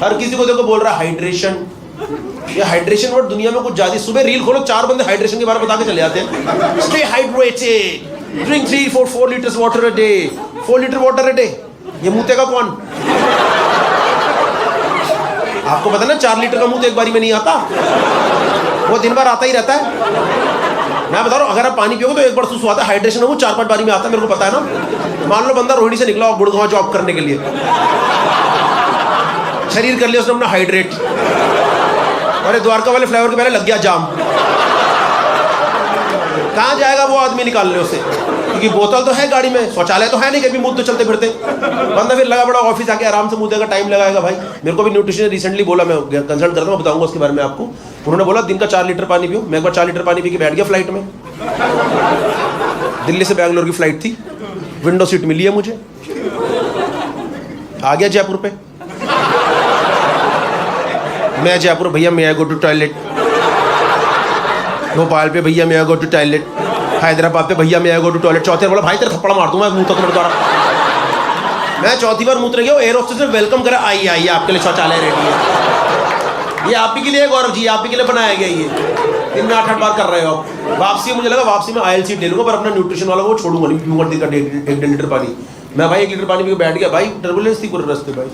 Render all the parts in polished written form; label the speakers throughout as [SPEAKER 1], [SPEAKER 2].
[SPEAKER 1] हर किसी को देखो बोल रहा है हाइड्रेशन। ये हाइड्रेशन वर्ड दुनिया में कुछ ज्यादा। सुबह रील खोलो 4 बंदे हाइड्रेशन के बारे में बता के चले जाते हैं। Stay hydrated, drink 3-4 litres water a day, 4 litre water a day. ये मुँह का कौन? आपको पता ना 4 लीटर का मुंह तो एक बारी में नहीं आता, वो दिन भर आता ही रहता है। मैं बता रहा हूँ, अगर आप पानी पियोगे तो एक बार सुसु आता है। हाइड्रेशन है वो 4-5 बारी में आता है, मेरे को पता है ना। मान लो बंदा रोहिणी से निकला और गुड़गांव जॉब करने के लिए, शरीर कर लिया उसने अपना हाइड्रेट, अरे द्वारका वाले फ्लाईओवर के पहले लग गया जाम। कहाँ जाएगा वो आदमी निकालने उसे? क्योंकि बोतल तो है गाड़ी में, शौचालय तो है नहीं, कभी मुंह तो चलते फिरते। बंदा फिर लगा बड़ा ऑफिस आके आराम से मुंह देगा, टाइम लगाएगा। भाई मेरे को भी न्यूट्रिशन रिसेंटली बोला, मैं कंसल्ट करता हूँ, बताऊंगा उसके बारे में आपको। उन्होंने बोला दिन का 4 लीटर पानी पियो। मैं एक बार 4 लीटर पानी पी के बैठ गया फ्लाइट में। दिल्ली से बैंगलोर की फ्लाइट थी, विंडो सीट मिली है मुझे। आ गया जयपुर पे, मैं जयपुर, भैया मैं आई गो टू टॉयलेट। भोपाल पे, भैया मैं आई गो टू टॉयलेट। हैदराबाद पे, भैया मैं आई गो टू टॉयलेट। चौथी बार बोला भाई तेरे थप्पड़ मार दूंगा मुंह तक द्वारा। मैं चौथी बार मुंह गया, एयर होस्टेस ने वेलकम करा, आइए आइए आपके लिए शौचालय रेडी है। ये आप ही के लिए गौरव जी, आप ही के लिए बनाया गया। ये दिन में 8-8 बार कर रहे हो आप। वापसी मुझे लगा वापसी में आयल सीट ले लूंगा, पर अपना न्यूट्रिशन वाला वो छोड़ूंगा नहीं, पीऊंगा दिन का 1.5 लीटर पानी। मैं भाई 1 लीटर पानी पी के बैठ गया। भाई टर्बुलेंस थी पूरे रास्ते। भाई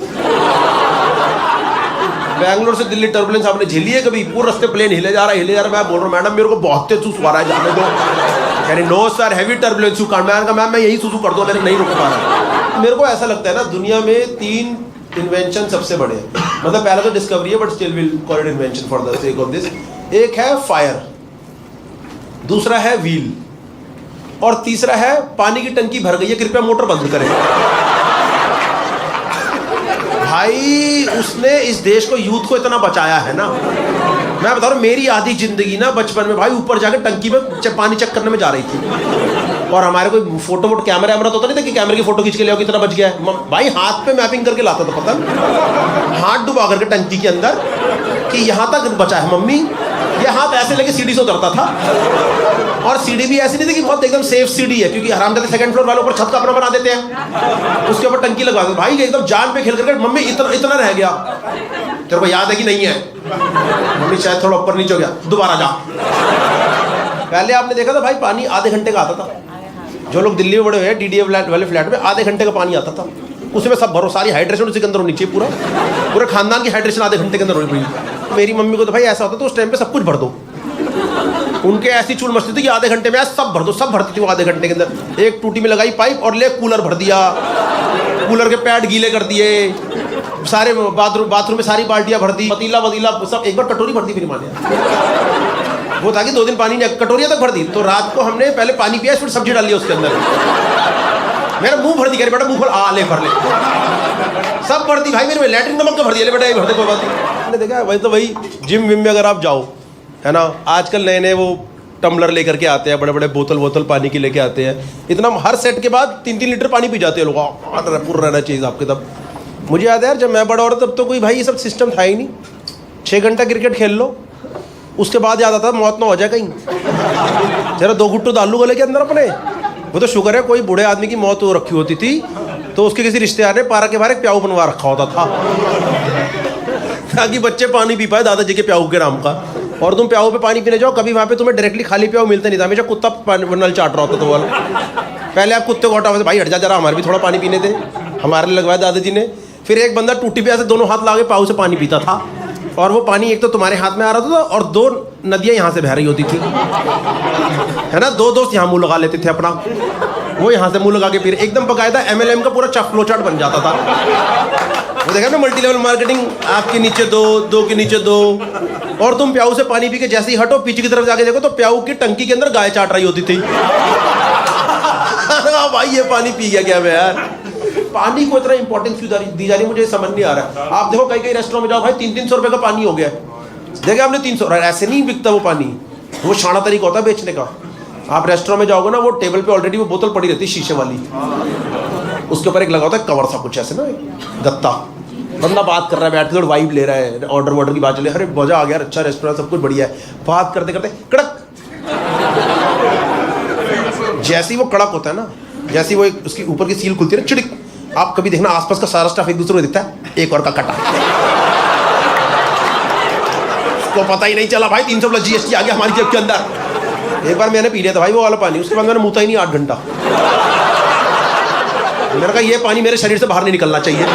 [SPEAKER 1] बैंगलोर से दिल्ली टर्बुलेंस आपने झेली है कभी? पूरे रास्ते प्लेन हिले जा रहा है। मैं बोल रहा हूँ मैडम मेरे को बहुत तेज सुसु आ रहा है, जाने दो। कह रही no sir heavy turbulence you can't. मैंने कहा मैम मैं यही सुसु कर दूँ, मेरे नहीं रुक पा रहा। मेरे को ऐसा लगता है ना, दुनिया में 3 इन्वेंशन सबसे बड़े हैं। मतलब पहला तो डिस्कवरी है, but still will call it invention for the sake of this. एक है फायर, दूसरा है व्हील, और तीसरा है पानी की टंकी भर गई है, कृपया मोटर बंद करें। भाई उसने इस देश को, यूथ को इतना बचाया है ना। मैं बता रहा हूँ मेरी आधी जिंदगी ना बचपन में भाई ऊपर जाकर टंकी में पानी चेक करने में जा रही थी। और हमारे कोई फोटो कैमरा तो होता नहीं था कि कैमरे की फोटो खींच के ले आओ कितना बच गया है। भाई हाथ पे मैपिंग करके लाता था, पता, हाथ डुबा करके टंकी के अंदर कि यहाँ तक बचा है मम्मी। ये हाथ ऐसे लेके सीढ़ी से उतरता था, और सीढ़ी भी ऐसी नहीं थी कि बहुत एकदम सेफ सीढ़ी है, क्योंकि हरामजादे 2nd फ्लोर वाले ऊपर छत का अपना बना देते हैं, उसके ऊपर टंकी लगवा देते। भाई एकदम जान पे खेल करके मम्मी इतना रह गया, तेरे को याद है कि नहीं है? मम्मी शायद थोड़ा ऊपर नीचे हो गया, दोबारा जा। पहले आपने देखा था भाई पानी आधे घंटे का आता था। जो लोग दिल्ली में बड़े हुए हैं DDA वाले फ्लैट में, आधे घंटे का पानी आता था। उसमें सब भरो, सारी हाइड्रेशन उसी के अंदर होनी चाहिए। पूरे खानदान की हाइड्रेशन आधे घंटे के अंदर होनी चाहिए। मेरी मम्मी को तो भाई ऐसा होता तो उस टाइम पे सब कुछ भर दो। उनके ऐसी चूल मस्ती थी कि आधे घंटे में सब भर दो, सब भरती थी वो आधे घंटे के अंदर। एक टूटी में लगाई पाइप और ले कूलर भर दिया, कूलर के पैड गीले कर दिए, सारे बाथरूम में सारी बाल्टियां भर दी, पतीला सब। एक बार कटोरी भर दी मेरी माँ ने, वो था कि 2 दिन पानी नहीं, कटोरियां तक भर दी। तो रात को हमने पहले पानी पिया, फिर सब्जी डाल ली उसके अंदर। मेरा मुंह भर दी, कह रही बेटा मुंह खोल, आ ले भर ले, सब भर दी भाई। मेरे लैट्रिन नमक का भर दिया, ले बेटा ये भर दे, कोई बात नहीं। मैंने देखा वही तो भाई जिम विम में अगर आप जाओ है ना, आजकल नए वो टम्बलर लेकर के आते हैं, बड़े बड़े बोतल पानी की लेके आते हैं। इतना हर सेट के बाद 3-3 लीटर पानी पी जाते हैं लोग। पूरा रहना चाहिए आपके। तब मुझे याद है यार, जब मैं बड़ा हो रहा तब तो कोई भाई ये सब सिस्टम था ही नहीं। 6 घंटा क्रिकेट खेल लो, उसके बाद याद आता मौत ना हो जाए कहीं, जरा 2 घुट्टू डाल लूँ गले के अंदर अपने। वो तो शुक्र है कोई बूढ़े आदमी की मौत हो रखी होती थी, तो उसके किसी रिश्तेदार ने पारा के बाहर एक प्याऊ बनवा रखा होता था, ताकि बच्चे पानी पी पाए दादाजी के प्याऊ के नाम का। और तुम प्याऊ पे पानी पीने जाओ, कभी वहाँ पे तुम्हें डायरेक्टली खाली प्याऊ मिलता नहीं था, हमेशा कुत्ता नल चाट रहा होता था। वो पहले आप कुत्ते को हटाओ, भाई हट जा जरा, हमारे भी थोड़ा पानी पीने दे। हमारे लगवाया दादाजी ने। फिर एक बंदा टूटी पे ऐसे दोनों हाथ ला के प्याऊ से पानी पीता था, और वो पानी एक तो तुम्हारे हाथ में आ रहा था और 2 नदियाँ यहाँ से बह रही होती थी, है ना। 2 दोस्त यहाँ मुँह लगा लेते थे अपना, वो यहाँ से मुँह लगा के फिर एकदम बकायदा MLM का पूरा फ्लो चार्ट बन जाता था। वो देखा ना, मल्टी लेवल मार्केटिंग, आपके नीचे 2 के नीचे 2। और तुम प्याऊ से पानी पी के जैसे ही हटो, पीछे की तरफ जाके देखो तो प्याऊ की टंकी के अंदर गाय चाट रही होती थी। भाई ये पानी पी गया क्या मैं यार? पानी को इतना इंपॉर्टेंस क्यों दी जा रही मुझे समझ नहीं आ रहा है। आप देखो कई रेस्टोरेंट में जाओ भाई, 300-300 रुपए का पानी हो गया। देखा आपने 300, ऐसे नहीं बिकता वो पानी, वो शाना तरीका होता है बेचने का। आप रेस्टोरेंट में जाओगे ना, वो टेबल पे ऑलरेडी वो बोतल पड़ी रहती है शीशे वाली, उसके ऊपर एक लगा होता है कवर सा कुछ ऐसे ना, गत्ता। बंदा बात कर रहा है बैठ के, वाइब ले रहा है, ऑर्डर की बात चले, अरे मजा आ गया, अच्छा रेस्टोरेंट, सब कुछ बढ़िया है। बात करते करते कड़क, जैसी वो कड़क होता है ना, जैसी वो उसकी ऊपर की सील खुलती है ना, चिड़िक। आप कभी देखना आसपास का सारा स्टाफ एक दूसरे को दिखता है, एक और का कटा। उसको पता ही नहीं चला भाई, 300 प्लस GST आ गया हमारी जेब के अंदर। एक बार मैंने पी लिया था भाई वो वाला पानी, उसके बाद मैंने मुता ही नहीं 8 घंटा। मैंने कहा ये पानी मेरे शरीर से बाहर नहीं निकलना चाहिए।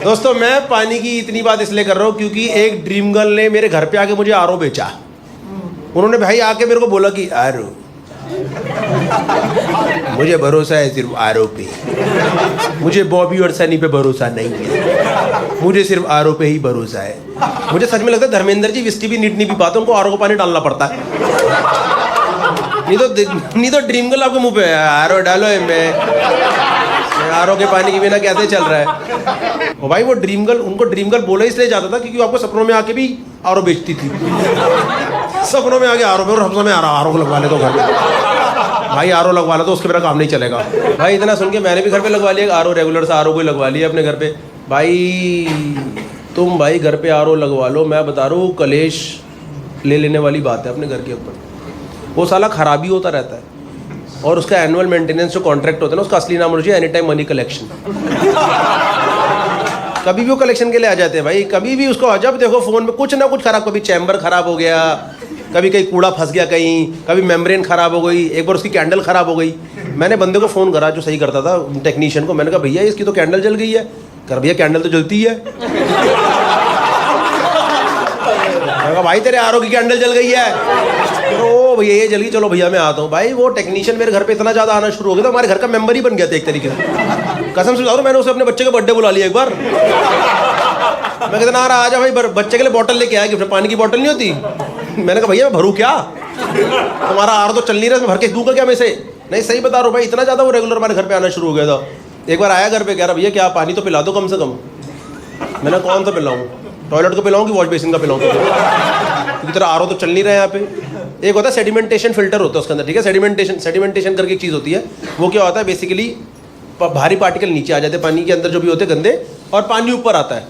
[SPEAKER 1] दोस्तों मैं पानी की इतनी बात इसलिए कर रहा हूँ क्योंकि एक ड्रीम गर्ल ने मेरे घर पे आके मुझे RO बेचा। उन्होंने भाई आके मेरे को बोला कि RO, मुझे भरोसा है सिर्फ RO पे, मुझे बॉबी और सनी पे भरोसा नहीं है, मुझे सिर्फ RO पे ही भरोसा है। मुझे सच में लगता है धर्मेंद्र जी विस्की भी नीट नहीं पी पाते, उनको RO को पानी डालना पड़ता है। नहीं तो ड्रीम गर्ल आपके मुंह पे RO डालो, मैं RO के पानी के बिना कैसे चल रहा है। और भाई वो ड्रीम गर्ल, उनको ड्रीम गर्ल बोला इसलिए जाता था क्योंकि आपको सपनों में आके भी RO बेचती थी। सपनों में आके RO पे, और सपनों में RO को लगवा ले तो घर में भाई RO लगवा लो तो उसके बिना काम नहीं चलेगा। भाई इतना सुन के मैंने भी घर पे लगवा लिया RO, रेगुलर सा RO कोई लगवा लिया अपने घर पे। भाई तुम भाई घर पे RO लगवा लो, मैं बता रहा हूँ कलेश ले लेने वाली बात है अपने घर के ऊपर। वो साला खराबी होता रहता है और उसका एनुअल मेंटेनेंस जो कॉन्ट्रैक्ट होता है ना, उसका असली नाम होना चाहिए एनी टाइम मनी कलेक्शन। कभी भी वो कलेक्शन के लिए आ जाते हैं भाई, कभी भी उसको जब देखो फ़ोन में कुछ ना कुछ खराब, कभी चैम्बर खराब हो गया, कभी कहीं कूड़ा फंस गया, कहीं कभी मेम्ब्रेन खराब हो गई, एक बार उसकी कैंडल खराब हो गई। मैंने बंदे को फ़ोन करा जो सही करता था, टेक्नीशियन को, मैंने कहा भैया इसकी तो कैंडल जल गई है। कर भैया कैंडल तो जलती है। मैंने कहा भाई तेरे RO की कैंडल जल गई है। ओ भैया ये जल गई, चलो भैया मैं आता हूँ। भाई वो टेक्नीशियन मेरे घर पे इतना ज़्यादा आना शुरू हो गया था, हमारे घर का मेंबर ही बन गया था एक तरीके से। कसम से बता रहा हूँ, मैंने उसे अपने बच्चे का बर्थडे बुला लिया एक बार। मैं कहता ना आ जा भाई, बच्चे के लिए बॉटल लेके आया, गिफ्ट पानी की बॉटल नहीं होती। मैंने कहा भैया मैं भरूँ क्या, तुम्हारा RO तो चल नहीं रहा, मैं भर के दूंगा क्या मैं से। नहीं सही बता रहा हूँ भाई, इतना ज़्यादा वो रेगुलर हमारे घर पे आना शुरू हो गया था। एक बार आया घर पे, कह रहा भैया क्या पानी तो पिला दो कम से कम। मैंने कौन सा पिलाऊँ, टॉयलेट को पिलाऊँ कि वॉश बेसिन का पिलाऊँ, क्योंकि तेरा RO तो चल नहीं रहा है यहाँ पे। एक होता है सेडिमेंटेशन फिल्टर होता है उसके अंदर, ठीक है। सेडिमेंटेशन करके एक चीज़ होती है, वो क्या होता है बेसिकली भारी पार्टिकल नीचे आ जाते हैं पानी के अंदर जो भी होते हैं गंदे, और पानी ऊपर आता है।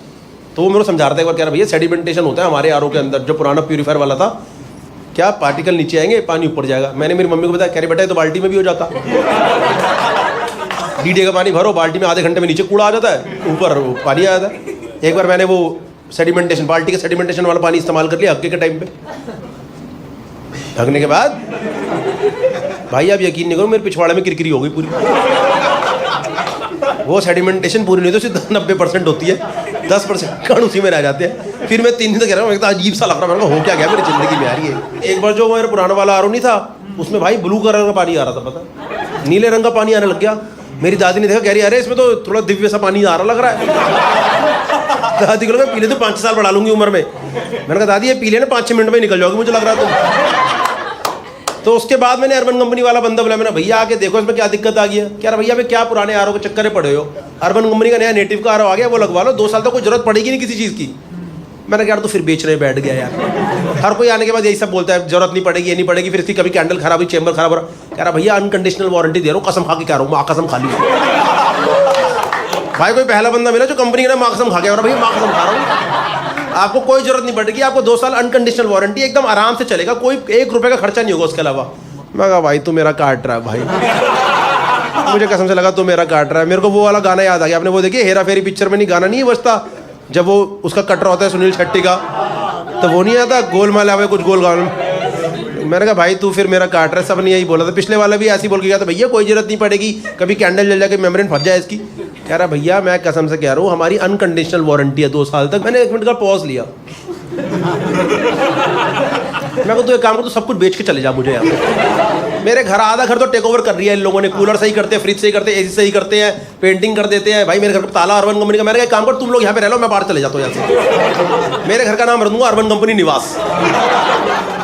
[SPEAKER 1] तो वो मेरे को समझा रहा था एक बार, कह रहा भैया सेडिमेंटेशन होता है हमारे RO के अंदर, जो पुराना प्यूरीफायर वाला था, क्या पार्टिकल नीचे आएंगे पानी ऊपर जाएगा। मैंने मेरी मम्मी को बताया, कह रही बेटा तो बाल्टी में भी हो जाता। DDA का पानी भरो बाल्टी में, आधे घंटे में नीचे कूड़ा आ जाता है, ऊपर पानी आ जाता है। एक बार मैंने वो सेडिमेंटेशन, बाल्टी के सेडिमेंटेशन वाला पानी इस्तेमाल कर लिया हक्के के टाइम पे। हकने के बाद भाई आप यकीन नहीं करो, मेरे पिछवाड़े में किरकिरी हो गई पूरी। वो सेडिमेंटेशन पूरी नहीं तो सिर्फ 90% होती है, 10% कण उसी में रह जाते हैं। फिर मैं 3 दिन तक कह रहा हूँ, अजीब सा लग रहा है, मैंने कहा हो क्या गया मेरी ज़िंदगी में आ रही है। एक बार जो मेरा पुराना वाला RO नहीं था, उसमें भाई ब्लू कलर का पानी आ रहा था, पता नीले रंग का पानी आने लग गया। मेरी दादी ने देखा, कह रही अरे इसमें तो थोड़ा दिव्य सा पानी आ रहा लग रहा है। दादी को लगा पी ले तो 5 साल बढ़ा लूंगी उम्र में। मैंने कहा दादी ये पी लेना 5-6 मिनट में निकल जाओगे मुझे लग रहा था। तो उसके बाद मैंने अर्बन कंपनी वाला बंदा बोला, मैंने भैया आके देखो इसमें क्या दिक्कत आ गई है। कह रहा भैया मैं क्या पुराने RO के चक्कर में पड़े हो, अर्बन कंपनी का नया नेटिव का RO आ गया, वो लगवा लो, 2 साल तक कोई जरूरत पड़ेगी नहीं किसी चीज़ की। मैंने कहा तो फिर बेचने बैठ गया यार। हर कोई आने के बाद यही सब बोलता है, जरूरत नहीं पड़ेगी, ये नहीं पड़ेगी, फिर इसकी कभी कैंडल खराब हुई, चेंबर खराब हो रहा। कह रहा भैया अनकंडीशनल वारंटी दे रहा हूँ, कसम खा के कह रहा हूँ, माँ कसम खा ली। भाई कोई पहला बंदा मिला जो कंपनी का माँ कसम खा गया, भैया माँ कसम खा रहा हूँ, आपको कोई जरूरत नहीं पड़ेगी, आपको 2 साल अनकंडीशनल वारंटी, एकदम आराम से चलेगा, कोई 1 रुपये का खर्चा नहीं होगा उसके अलावा। मैं कहा भाई तू मेरा काट रहा है भाई, मुझे कसम से लगा तू मेरा काट रहा है। मेरे को वो वाला गाना याद आ गया, आपने वो देखिए हेरा फेरी पिक्चर में नहीं गाना नहीं बजता, जब वो उसका कटर होता है सुनील शेट्टी का, तो वो नहीं आता गोलमाल आवे कुछ गोल गाल। मैंने कहा भाई तू फिर मेरा काट रहा है, सब ने यही बोला था। पिछले वाला भी ऐसे ही बोल के गया था, भैया कोई जरूरत नहीं पड़ेगी, कभी कैंडल जल जाके मेम्ब्रेन फंस जाए इसकी। कह रहा भैया मैं कसम से कह रहा हूँ हमारी अनकंडीशनल वारंटी है 2 साल तक। मैंने 1 मिनट का पॉज लिया, मैं तो एक काम कर, तो सब कुछ बेच के चले जा मुझे यहाँ पे। मेरे घर आधा घर तो टेक ओवर कर रही है इन लोगों ने, कूलर सही करते हैं, फ्रिज सही करते हैं, AC सही करते हैं, पेंटिंग कर देते हैं। भाई मेरे घर पर ताला अर्बन कंपनी का। मैंने कहा काम कर तुम लोग यहाँ पे रह लो, मैं बाहर चले जाता हूँ यहाँ से। मेरे घर का नाम रख दूंगा अर्बन कंपनी निवास,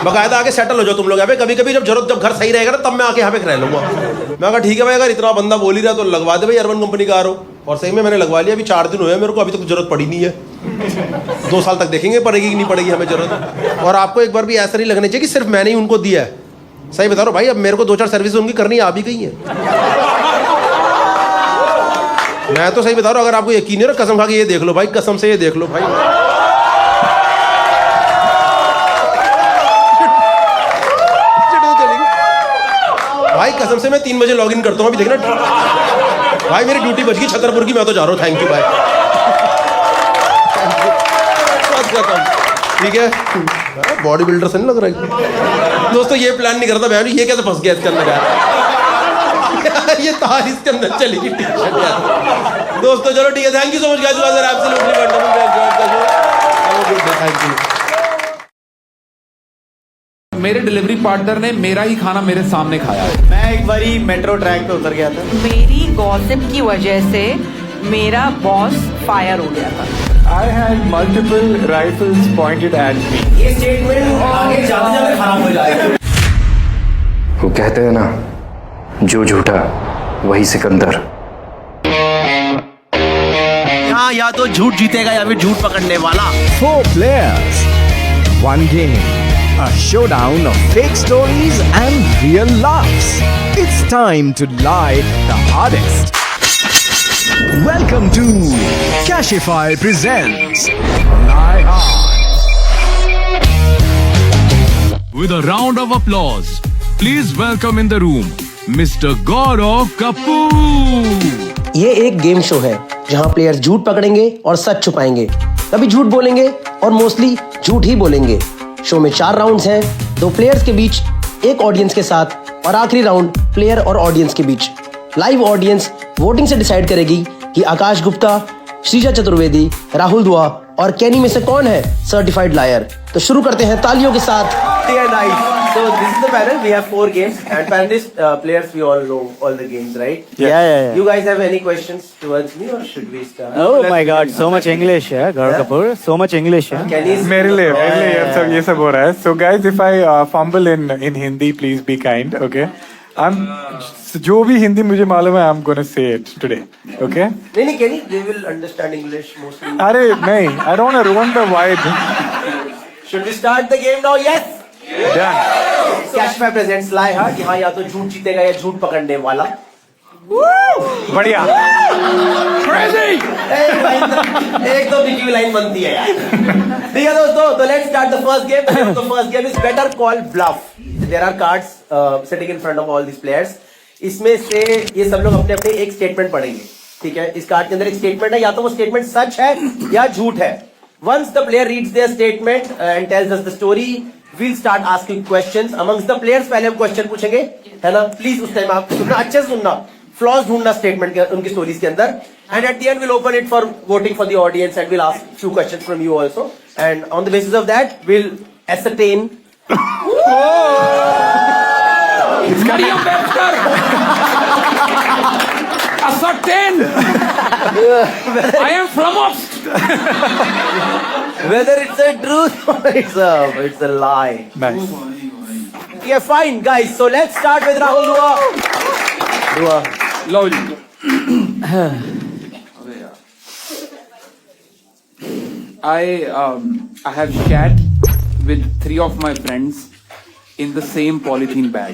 [SPEAKER 1] बाकायदा आके सेटल हो जाओ तुम लोग यहाँ पे। कभी कभी जब घर सही रहेगा ना तब मैं आके यहाँ पे रह लूंगा। मैं कहा ठीक है भाई, अगर इतना बंदा बोल ही रहा तो लगवा दे भाई अर्बन कंपनी का RO। और सही में मैंने लगवा लिया, अभी 4 दिन हुए मेरे को, अभी तक जरूरत पड़ी नहीं है। 2 साल तक देखेंगे पड़ेगी कि नहीं पड़ेगी हमें जरूरत। और आपको एक बार भी ऐसा नहीं लगना चाहिए कि सिर्फ मैंने ही उनको दिया है। सही बता रहा हूँ भाई, अब मेरे को 2-4 सर्विस उनकी करनी आ भी गई है। मैं तो सही बता रहा हूँ, अगर आपको यकीन है ना कसम खा के ये देख लो भाई, कसम से ये देख लो भाई। भाई कसम से मैं 3 बजे लॉगिन करता हूँ, अभी देखना भाई मेरी ड्यूटी बच गई छतरपुर की, मैं तो जा रहा हूँ। थैंक यू भाई। खत्म। ठीक है, बॉडी बिल्डर से नहीं लग रहा है दोस्तों। ये प्लान नहीं करता मैं, ये कैसे फंस गया इसके अंदर यार। ये तार इसके अंदर चली गई टी-शर्ट यार। दोस्तों चलो ठीक है, thank you so much guys, you are absolutely wonderful. Thank you.
[SPEAKER 2] मेरे डिलीवरी पार्टनर ने मेरा ही खाना मेरे सामने खाया है।
[SPEAKER 3] मैं एक बारी मेट्रो ट्रैक पे उतर गया था।
[SPEAKER 4] मेरी गॉसिप की वजह से मेरा बॉस फायर हो गया था।
[SPEAKER 5] I had multiple rifles pointed at me.
[SPEAKER 3] ये स्टेटमेंट आगे जाते जाते खराब हो जाएगा।
[SPEAKER 6] वो कहते हैं ना, जो झूठा वही सिकंदर।
[SPEAKER 3] यहाँ या तो झूठ जीतेगा या फिर झूठ पकड़ने वाला।
[SPEAKER 7] 4 players, 1 game. A showdown of fake stories and real laughs. It's time to lie the hardest. Welcome to Cashify presents Lie Hard.
[SPEAKER 8] With a round of applause, please welcome in the room Mr. Gaurav Kapoor.
[SPEAKER 9] ये एक game show है जहां players झूठ पकड़ेंगे और सच छुपाएंगे। कभी झूठ बोलेंगे और मोस्टली झूठ ही बोलेंगे। शो में 4 राउंड्स हैं, 2 प्लेयर्स के बीच, 1 ऑडियंस के साथ और आखिरी राउंड प्लेयर और ऑडियंस के बीच। लाइव ऑडियंस वोटिंग से डिसाइड करेगी कि आकाश गुप्ता, श्रीजा चतुर्वेदी, राहुल दुआ और कैनी में से कौन है सर्टिफाइड लायर। तो शुरू करते हैं तालियों के साथ।
[SPEAKER 3] So this is the panel. We have 4 games, and panelist players we all know all the games, right?
[SPEAKER 5] Yeah.
[SPEAKER 3] You guys have any questions towards me, or should we start?
[SPEAKER 5] Oh my God, so much English, yeah, Gaurav Kapoor. So much English, yeah.
[SPEAKER 3] Can you?
[SPEAKER 5] मेरे लिए ये सब हो रहा है. So guys, if I fumble in Hindi, please be kind, okay? जो भी हिंदी मुझे मालूम है, I'm gonna say it today, okay?
[SPEAKER 3] नहीं, Kenny, they will understand English mostly.
[SPEAKER 5] अरे नहीं, I don't wanna ruin the vibe.
[SPEAKER 3] Should we start the game now? Yes.
[SPEAKER 5] Done.
[SPEAKER 3] Cashify presents Lie Hard. यहाँ या तो झूठ जीतेगा या झूठ पकड़ने वाला।
[SPEAKER 5] बढ़िया.
[SPEAKER 3] एक तो बिकी लाइन बनती है यार। ठीक है दोस्तों, तो let's start the first game. The first game is better call bluff. There are cards sitting in front of all this players. इसमें से ये सब लोग अपने अपने एक स्टेटमेंट पढ़ेंगे। ठीक है, इस कार्ड के अंदर एक स्टेटमेंट है, या तो वो स्टेटमेंट सच है या झूठ है। Once the player reads their statement and tells us the story, we'll start asking questions amongst the players. पहले हम क्वेश्चन पूछेंगे, है ना? प्लीज उस टाइम आप सुनना, अच्छे से सुनना, फ्लॉज ढूंढना स्टेटमेंट के, उनकी स्टोरीज के अंदर। And at the end we'll open it for voting for the audience and we'll ask few questions from you also. And on the basis of that, we'll ascertain.
[SPEAKER 2] Merriam Webster ascertain. I am flummoxed.
[SPEAKER 3] Whether it's a truth or it's a lie.
[SPEAKER 5] Nice.
[SPEAKER 3] Yeah, fine, guys. So let's start with Rahul Dua.
[SPEAKER 2] लो जी. I have shat with 3 of my friends in the same polythene bag.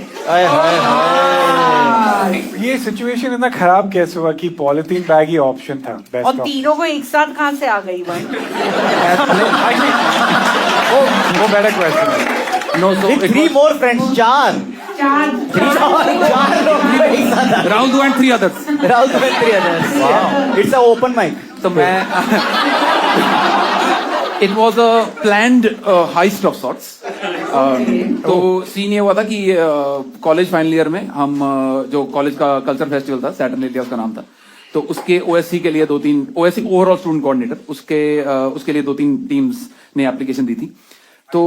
[SPEAKER 5] ये situation इतना खराब कैसे हुआ कि polythene bag ही option था? Best
[SPEAKER 4] और तीनों को एक साथ कहाँ से आ गई बात?
[SPEAKER 5] वो बेटर क्वेश्चन है.
[SPEAKER 2] No, so it
[SPEAKER 3] 3
[SPEAKER 2] was
[SPEAKER 3] more friends. 4.
[SPEAKER 2] Rahul Dua and 3 others.
[SPEAKER 3] Rahul Dua and 3 others.
[SPEAKER 5] Wow.
[SPEAKER 3] It's a open mic.
[SPEAKER 2] तो मैं it was a planned heist of sorts. तो सीन ये हुआ था कि कॉलेज फाइनल ईयर में हम जो कॉलेज का कल्चर फेस्टिवल था, सैटरडेलिया उसका नाम था, तो उसके ओएससी के लिए 2-3 ओएससी ओवरऑल स्टूडेंट कोऑर्डिनेटर उसके लिए 2-3 टीम्स ने एप्लीकेशन दी थी। तो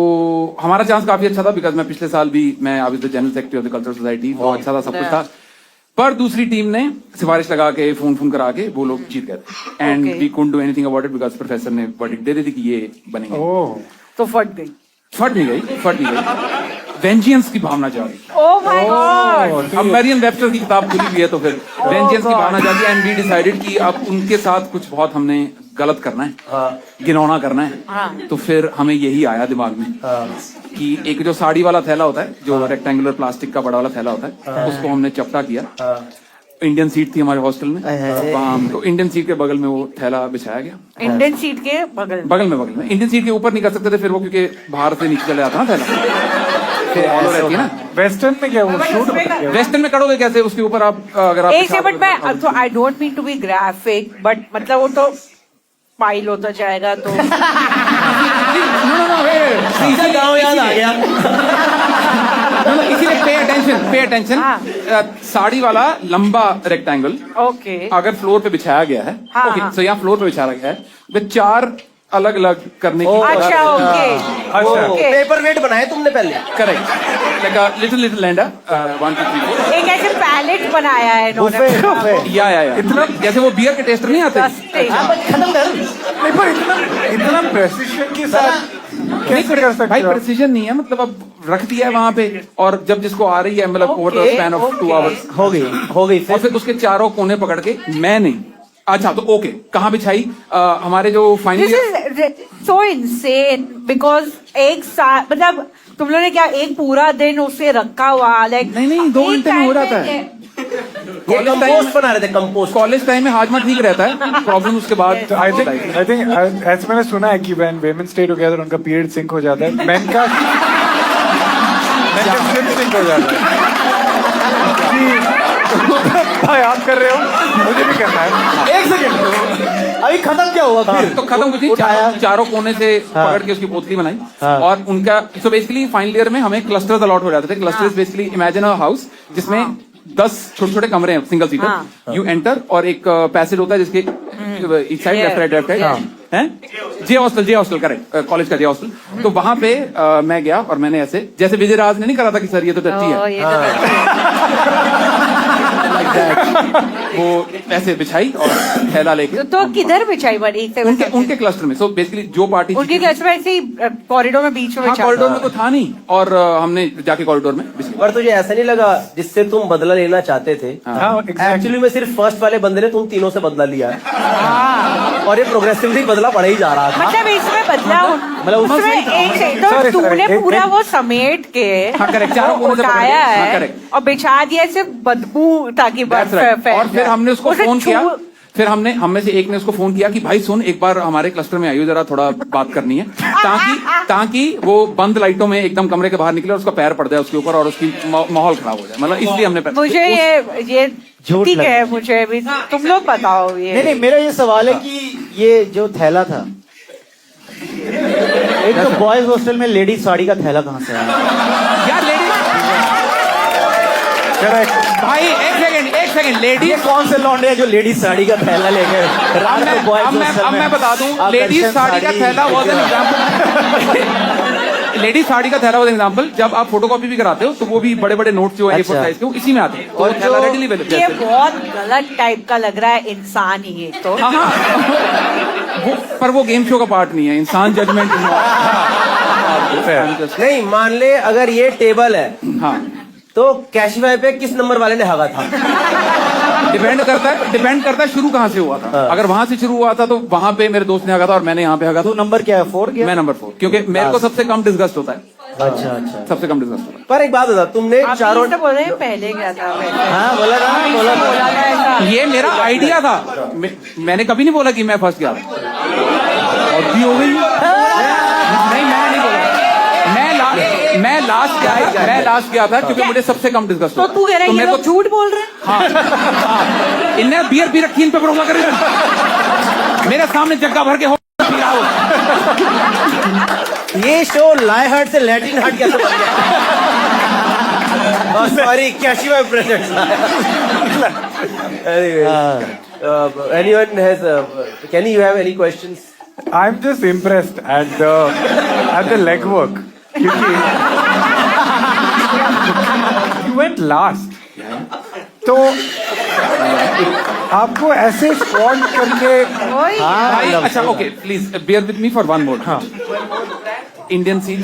[SPEAKER 2] हमारा चांस काफी अच्छा था बिकॉज मैं पिछले साल भी मैं I was the general secretary of the cultural society, तो अच्छा था, सब कुछ था। पर दूसरी टीम ने सिफारिश लगा के फोन करा के वो लोग जीत गए and we couldn't do anything about it because professor ने वर्डिक्ट दे दी थी कि ये बनेंगे।
[SPEAKER 4] तो फट गई।
[SPEAKER 2] फट नहीं गई, वेंजियंस की भावना जागी।
[SPEAKER 4] Oh my God.
[SPEAKER 2] अब मरियम वेबस्टर की किताब खुली हुई है, तो फिर वेंजियंस की भावना जागी एंड वी डिसाइडेड कि अब उनके साथ कुछ बहुत हमने गलत करना है, गिनौना करना है। तो फिर हमें यही आया दिमाग में कि एक जो साड़ी वाला थैला होता है, जो रेक्टेंगुलर प्लास्टिक का बड़ा वाला थैला होता है, उसको हमने चपटा किया। इंडियन सीट थी हमारे हॉस्टल में, तो इंडियन सीट के बगल में वो थैला बिछाया गया।
[SPEAKER 4] इंडियन सीट के बगल
[SPEAKER 2] में इंडियन सीट के ऊपर नहीं कर सकते थे फिर वो, क्योंकि बाहर से नीचे चले जाता ना थैला, फिर फॉलो रहती है ना।
[SPEAKER 5] वेस्टर्न में क्या वो शूट
[SPEAKER 2] वेस्टर्न में करोगे कैसे उसके ऊपर आप, अगर आप
[SPEAKER 4] एक से, बट मैं I don't mean to be graphic, but मतलब वो तो पाइल होता जाएगा तो
[SPEAKER 3] सीधा गाँव याद आ गया।
[SPEAKER 2] इसीलिए पे अटेंशन साड़ी वाला लंबा रेक्टेंगल
[SPEAKER 4] ओके
[SPEAKER 2] अगर फ्लोर पे बिछाया गया है,
[SPEAKER 4] हाँ,
[SPEAKER 2] ओके
[SPEAKER 4] हाँ।
[SPEAKER 2] सो यहाँ फ्लोर पे बिछाया गया है, वे 4 अलग अलग करने की
[SPEAKER 4] अच्छा ओके ओके
[SPEAKER 3] पेपर वेट बनाए तुमने पहले?
[SPEAKER 2] करेक्ट लाइक लिटिल लैंडर 1 2 3 4
[SPEAKER 4] एक ऐसे पैलेट बनाया है इन्होंने
[SPEAKER 2] या इतना जैसे वो बियर के टेस्टर नहीं आते
[SPEAKER 4] सस्ते।
[SPEAKER 3] खत्म कर।
[SPEAKER 5] नहीं पर इतना प्रेसिशन के साथ कैसे कर सकते
[SPEAKER 2] भाई
[SPEAKER 5] हो?
[SPEAKER 2] प्रेसिजन नहीं है, मतलब अब रख दिया है वहां पे और जब जिसको आ रही है मतलब over the span of 2 hours
[SPEAKER 3] हो गई
[SPEAKER 2] और फिर उसके चारों कोने पकड़ के मैं नहीं अच्छा तो ओके कहाँ बिछाई हमारे जो final
[SPEAKER 4] this is so insane because एक साल मतलब तुम लोगों ने क्या एक पूरा दिन उसे रखा हुआ लाइक
[SPEAKER 2] नहीं 2 घंटे में हो जाता है।
[SPEAKER 3] ये कंपोस्ट बना रहे थे कंपोस्ट।
[SPEAKER 2] कॉलेज टाइम में हाजमा ठीक रहता है, प्रॉब्लम उसके बाद
[SPEAKER 5] आई थिंक ऐसे मैंने सुना है कि व्हेन women stay together उनका पीरियड सिंक हो जाता है, men का सिंक हो जाता है। भाई आप कर रहे हो, मुझे भी करना है।
[SPEAKER 3] एक सेकंड, अभी खत्म क्या हुआ फिर?
[SPEAKER 2] तो खत्म हुई थी, चारों कोने से पकड़ के उसकी पोतली बनाई और उनका सो बेसिकली फाइनल ईयर में हमें क्लस्टर्स अलॉट हो जाते थे। Clusters basically imagine a house जिसमें 10 छोटे छोटे कमरे हैं सिंगल सीटर, यू एंटर और एक पैसेज होता है जिसके इस साइड लेफ्ट राइट है जे हॉस्टल करेक्ट कॉलेज का जे हॉस्टल। तो वहां पे मैं गया और मैंने ऐसे जैसे विजय राज ने नहीं करा था कि सर ये तो टट्टी है वो ऐसे बिछाई और थैला लेके
[SPEAKER 4] तो किधर बिछाई बड़ी
[SPEAKER 2] उनके क्लस्टर में। सो बेसिकली जो पार्टी
[SPEAKER 4] उनके क्लस्टर में ऐसे ही कॉरिडोर में बीच में
[SPEAKER 2] कॉरिडोर में तो था नहीं और हमने जाके कॉरिडोर में
[SPEAKER 3] पर तुझे ऐसा नहीं लगा जिससे तुम बदला लेना चाहते थे? एक्चुअली में सिर्फ फर्स्ट वाले बंदे ने तुम तीनों से बदला लिया है और ये प्रोग्रेसिवली बदला पड़ा ही जा रहा था।
[SPEAKER 4] मतलब इसमें बदला
[SPEAKER 3] मतलब
[SPEAKER 4] उसमें एक तो तूने पूरा वो समेट के उठाया है और बिछा दिया सिर्फ बदबू ताकि
[SPEAKER 2] और फिर हमने उसको फोन किया, फिर हम में से एक ने उसको फोन किया कि भाई सुन एक बार हमारे क्लस्टर में आइयो जरा थोड़ा बात करनी है, ताकि वो बंद लाइटों में एकदम कमरे के बाहर निकले और उसका पैर पड़ जाए उसके ऊपर और उसकी माहौल खराब हो जाए। मतलब इसलिए हमने
[SPEAKER 4] मुझे ये ठीक है, मुझे भी तुम लोग बताओ ये
[SPEAKER 10] नहीं मेरा ये सवाल है कि ये जो थैला था, एक तो बॉयज हॉस्टल में लेडीज साड़ी का थैला कहाँ से आया?
[SPEAKER 2] यार भाई एक सेकंड लेडीज
[SPEAKER 10] कौन से लौंडे हैं जो लेडीज साड़ी का थैला लेकर
[SPEAKER 2] अब मैं बता दूं लेडीज साड़ी का थैला was an example. Ladies sari का थैला वॉज एन एग्जाम्पल। जब आप फोटोकॉपी भी कराते हो तो वो भी बड़े बड़े नोट्स जो है A4 साइज के इसी में आते हैं और थैला रेडीली अवेलेबल।
[SPEAKER 4] ये बहुत गलत टाइप का लग रहा है इंसान ही है तो
[SPEAKER 2] पर वो गेम शो का पार्ट नहीं है, इंसान जजमेंट
[SPEAKER 3] नहीं मान ले अगर ये टेबल है
[SPEAKER 2] हाँ
[SPEAKER 3] तो कैशिफाई पे किस नंबर वाले ने हगा था?
[SPEAKER 2] डिपेंड करता है शुरू कहाँ से हुआ था। अगर वहां से शुरू हुआ था तो वहां पे मेरे दोस्त ने हगा था और मैंने यहाँ पे हगा था।
[SPEAKER 10] नंबर क्या है? 4 क्या?
[SPEAKER 2] मैं नंबर 4 क्योंकि मेरे को सबसे कम डिस्गस्ट होता है।
[SPEAKER 10] अच्छा
[SPEAKER 2] सबसे कम डिस्गस्ट होता है।
[SPEAKER 3] पर एक बात बता, तुमने चारों
[SPEAKER 4] बोल रहे हैं पहले क्या था?
[SPEAKER 3] हाँ बोला था
[SPEAKER 4] ऐसा
[SPEAKER 2] ये मेरा आइडिया था, मैंने कभी नहीं बोला कि मैं फर्स्ट गया और भी हो गई। नहीं मैंने नहीं बोला, मैं लास्ट गया था क्योंकि मुझे सबसे कम डिस्कस
[SPEAKER 4] तो तू कह रहा है ये लोग झूठ बोल रहे हैं?
[SPEAKER 2] हाँ इनने बियर रखी इन पे भरोसा कर मेरे सामने जग्गा भर के हो
[SPEAKER 3] ये शो लाए हार्ट से लैटिन हार्ट कैसे बन गया? Sorry Cashify presents. Anyone has Kenny, you have any questions?
[SPEAKER 5] I'm just impressed at the legwork. You went last. तो आपको ऐसे स्पॉट करके
[SPEAKER 2] भाई अच्छा okay please bear with me for one more. हाँ इंडियन सीट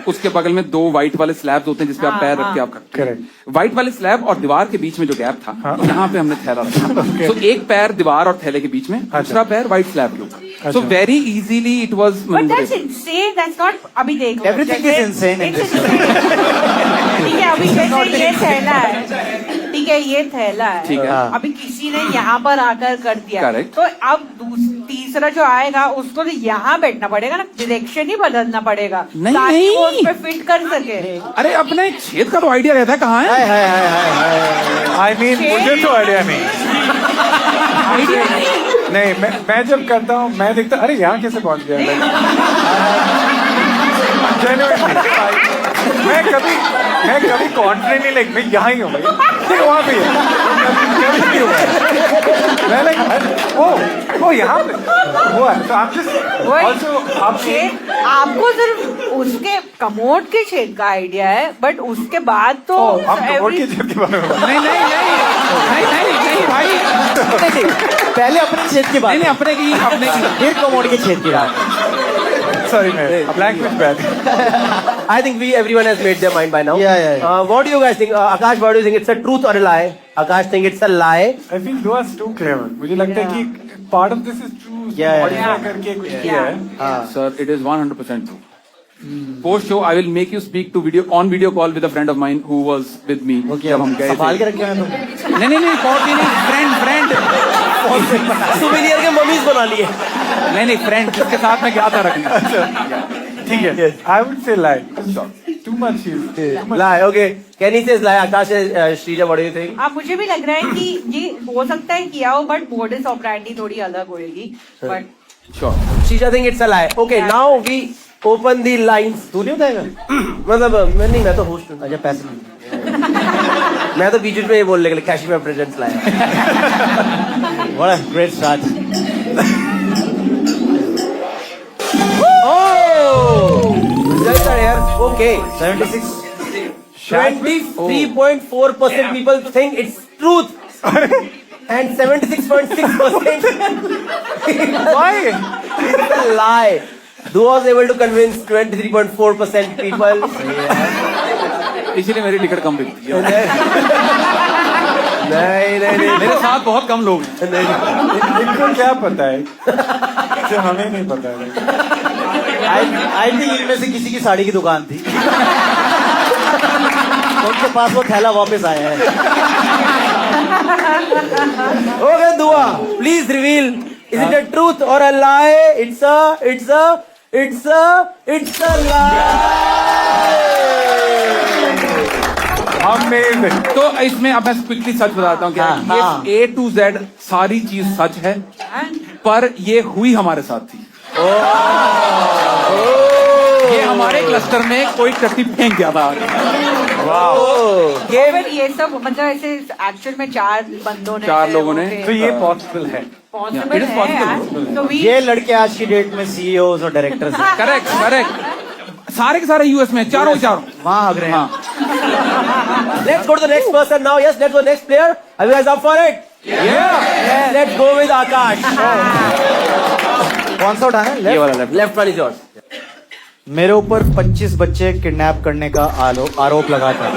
[SPEAKER 2] उसके बगल में 2 व्हाइट वाले स्लैब्स होते हैं जिसपे आप पैर रख के आप करते हैं। व्हाइट वाले स्लैब और दीवार के बीच में जो गैप था यहाँ पे हमने थैला रखा। तो एक पैर दीवार और थैले के बीच में, दूसरा पैर व्हाइट स्लैब के ऊपर। So very easily it was.
[SPEAKER 4] But that's insane. That's not. अभी देखो
[SPEAKER 10] Everything is insane in this.
[SPEAKER 4] ठीक है अभी जैसे ये थैला है, ठीक है ये थैला है, अभी किसी ने यहाँ पर आकर कर दिया
[SPEAKER 2] Correct.
[SPEAKER 4] तो अब तीसरा जो आएगा उसको तो यहाँ बैठना पड़ेगा ना, डायरेक्शन ही बदलना पड़ेगा ताकि वो उस पे फिट कर सके।
[SPEAKER 2] अरे अपने छेद का तो आइडिया रहता है कहाँ है?
[SPEAKER 5] I mean मुझे तो आइडिया नहीं।
[SPEAKER 2] आइडिया
[SPEAKER 5] नहीं मैं जब करता हूँ मैं देखता अरे यहाँ कैसे पहुंच गया Genuinely, मैं कभी कॉन्फिडेंट नहीं मैं यहाँ ही हूँ भाई देखो वहाँ पे मैं वो यहाँ पे वो है तो आप
[SPEAKER 4] आपको सिर्फ उसके कमोड के छेद का आइडिया है बट उसके बाद तो
[SPEAKER 5] आप कमोड के छेद के बारे में
[SPEAKER 2] नहीं भाई
[SPEAKER 10] पहले अपने छेद की बात,
[SPEAKER 2] नहीं अपने की
[SPEAKER 10] फिर कमोड के छेद की बात.
[SPEAKER 5] Sorry, man. Language bad.
[SPEAKER 3] I think everyone has made their mind by now.
[SPEAKER 10] Yeah.
[SPEAKER 3] What do you guys think? Akash, what do you think? It's a truth or a lie? Akash think it's a lie.
[SPEAKER 5] I feel Dua's too clever. मुझे लगता है कि part of this is true. Modify करके कुछ किया है.
[SPEAKER 2] Sir, it is 100% true. Post show, I will make you speak to video call with a friend of mine who was with me.
[SPEAKER 10] Okay.
[SPEAKER 2] जब हम गए
[SPEAKER 10] संभाल के रखे हैं तुम.
[SPEAKER 2] नहीं कॉपी नहीं friend.
[SPEAKER 3] Souvenir के mummies बना लिए.
[SPEAKER 2] नहीं फ्रेंड जिसके साथ में गया था रखने.
[SPEAKER 5] ठीक है. I would say lie. Too much is.
[SPEAKER 3] Lie. Okay. Kenny says lie. Akash says Shrija, what do you think?
[SPEAKER 4] मुझे भी लग रहा है कि ये हो सकता है किया हो बट मोडस ऑपरेंडी थोड़ी अलग होएगी but
[SPEAKER 2] Sure.
[SPEAKER 3] Shrija think it's a lie. Okay. Now we open the lines.
[SPEAKER 10] तू नहीं उठाएगा?
[SPEAKER 3] मतलब मैं तो होस्ट हूँ.
[SPEAKER 10] अच्छा पैसे नहीं.
[SPEAKER 3] मैं तो बीच में ये बोलने के लिए कैशियर प्रेजेंट्स लाया.
[SPEAKER 10] What a great start.
[SPEAKER 3] Okay.
[SPEAKER 10] 76.
[SPEAKER 3] 23.4% people think it's truth. And 76.6%
[SPEAKER 5] Why?
[SPEAKER 3] it's a lie. Who was able to convince 23.4% people?
[SPEAKER 2] इसीलिए मेरी टिकट कम बिकती है.
[SPEAKER 3] नहीं.
[SPEAKER 2] मेरे साथ बहुत कम लोग हैं.
[SPEAKER 5] इनको क्या पता है जो हमें नहीं पता है.
[SPEAKER 10] I think इनमें से किसी की साड़ी की दुकान थी. तो उनके पास वो थैला वापस आया है.
[SPEAKER 3] Okay, Dua, please reveal. Is it a truth or a lie? It's a lie.
[SPEAKER 5] Amazing.
[SPEAKER 2] तो इसमें अब मैं क्विकली सच बताता हूँ क्या ये A to Z सारी चीज सच है पर ये हुई हमारे साथ थी. ये हमारे क्लस्टर में कोई टट्टी फेंक गया था.
[SPEAKER 4] ये सब मतलब ऐसे एक्चुअल में चार लोगों ने
[SPEAKER 5] तो ये पॉसिबल है.
[SPEAKER 4] पॉसिबल है तो
[SPEAKER 10] ये लड़के आज की डेट में CEOs और डायरेक्टर्स हैं.
[SPEAKER 2] करेक्ट सारे के सारे यूएस में चारों
[SPEAKER 10] वहाँ भाग रहे हैं.
[SPEAKER 3] Let's go to the next person now. Yes, let's go to the next player. Are you guys up for it? Yeah. Let's go with Akash.
[SPEAKER 10] कौन सा उठाना है?
[SPEAKER 2] ये वाला
[SPEAKER 3] Left one is yours.
[SPEAKER 10] मेरे ऊपर 25 बच्चे किडनैप करने का आरोप लगा था.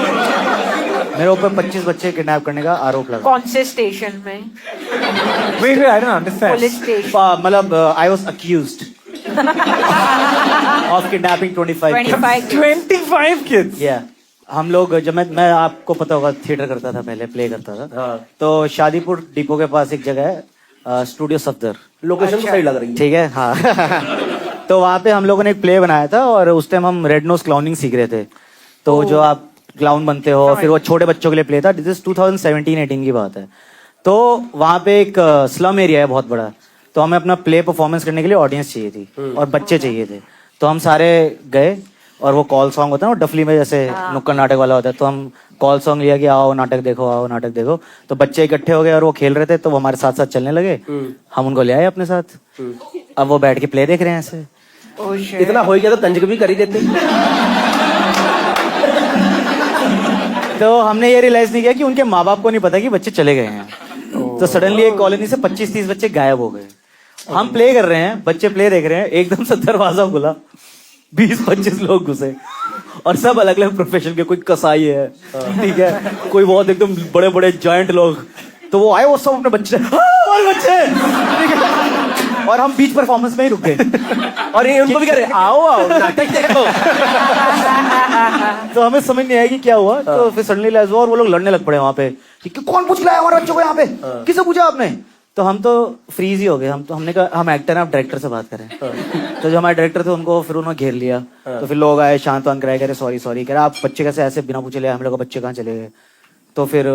[SPEAKER 10] मेरे ऊपर 25 बच्चे किडनैप करने का आरोप लगा.
[SPEAKER 4] कौन से स्टेशन में?
[SPEAKER 5] Wait, I don't understand.
[SPEAKER 4] Police station.
[SPEAKER 10] मतलब I was accused of kidnapping
[SPEAKER 5] 25 kids.
[SPEAKER 10] Yeah. हम लोग जब मैं आपको पता होगा थिएटर करता था पहले प्ले करता था. तो शादीपुर डिपो के पास एक जगह है स्टूडियो सफदर.
[SPEAKER 3] लोकेशन तो सही लग रही है.
[SPEAKER 10] ठीक है. हाँ. तो वहाँ पे हम लोगों ने एक प्ले बनाया था और उस टाइम हम रेड नोज क्लाउनिंग सीख रहे थे. तो जो आप क्लाउन बनते हो फिर वो छोटे बच्चों के लिए प्ले था. दिस इज 2017-18 की बात है. तो वहाँ पे एक स्लम एरिया है बहुत बड़ा. तो हमें अपना प्ले परफॉर्मेंस करने के लिए ऑडियंस चाहिए थी और बच्चे चाहिए थे. तो हम सारे गए और वो कॉल सॉन्ग होता है ना डफली में जैसे नुक्कड़ नाटक वाला होता है. तो हम कॉल सॉन्ग लिया कि आओ नाटक देखो. तो बच्चे इकट्ठे हो गए और वो खेल रहे थे तो वो हमारे साथ साथ चलने लगे. हम उनको ले आए अपने साथ. अब वो बैठ के प्ले देख रहे हैं ऐसे.
[SPEAKER 3] इतना हो गया तो कंजक भी कर ही देते.
[SPEAKER 10] तो हमने ये रियलाइज नहीं किया कि उनके माँ बाप को नहीं पता कि बच्चे चले गए हैं. तो सडनली एक कॉलोनी से 25-30 बच्चे गायब हो गए. हम प्ले कर रहे हैं बच्चे प्ले देख रहे हैं. एकदम से दरवाजा खुला 20-25 लोग घुसे और सब अलग अलग प्रोफेशन के. कोई कसाई है ठीक है कोई बहुत एकदम बड़े बड़े जॉइंट लोग. तो वो आए वो सब अपने बच्चे ठीक है. और हम बीच परफॉर्मेंस में ही रुक गए
[SPEAKER 3] और ये उनको भी कह रहे आओ नाटक देखो.
[SPEAKER 10] तो हमें समझ नहीं आया कि क्या हुआ. तो फिर सडनली रियलाइज हुआ और वो लोग लड़ने लग पड़े वहाँ पे कि कौन पूछ लाया हमारे बच्चों को यहाँ पे. किसे पूछा आपने. तो हम तो फ्रीज ही हो गए. हमने कहा हम एक्टर हैं आप डायरेक्टर से बात करें. तो जो हमारे डायरेक्टर थे उनको फिर उन्होंने घेर लिया. तो फिर लोग आए शांत वान कराए कह रहे सॉरी कह रहे आप बच्चे कैसे ऐसे बिना पूछे ले. हम लोग बच्चे कहाँ चले गए. तो फिर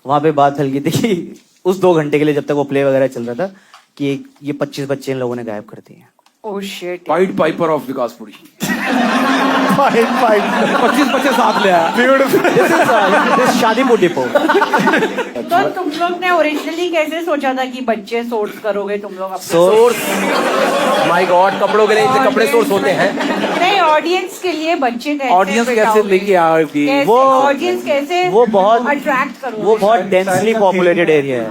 [SPEAKER 10] वहाँ पे बात फैल गई थी कि उस 2 घंटे के लिए जब तक वो प्ले वगैरह चल रहा था कि ये 25 बच्चे इन लोगों ने गायब कर दिए।
[SPEAKER 4] Oh shit.
[SPEAKER 2] Pied Piper of Vikaspuri.
[SPEAKER 10] 25
[SPEAKER 2] बच्चे साथ ले आया।
[SPEAKER 10] ब्यूटीफुल। शादीपुर डिपो।
[SPEAKER 4] तो तुम लोग ने ओरिजिनली कैसे सोचा था कि बच्चे सोर्स करोगे तुम लोग अपने?
[SPEAKER 3] सोर्स माय गॉड, कपड़ों के लिए इनसे कपड़े सोर्स होते हैं।
[SPEAKER 4] नहीं, ऑडियंस के लिए बच्चे कैसे
[SPEAKER 2] ऑडियंस कैसे
[SPEAKER 4] बिठाओगे?
[SPEAKER 2] लेके आओगी?
[SPEAKER 10] वो
[SPEAKER 4] ऑडियंस कैसे
[SPEAKER 10] वो बहुत
[SPEAKER 4] अट्रैक्ट करोगे?
[SPEAKER 10] वो बहुत डेंसली पॉपुलेटेड एरिया है।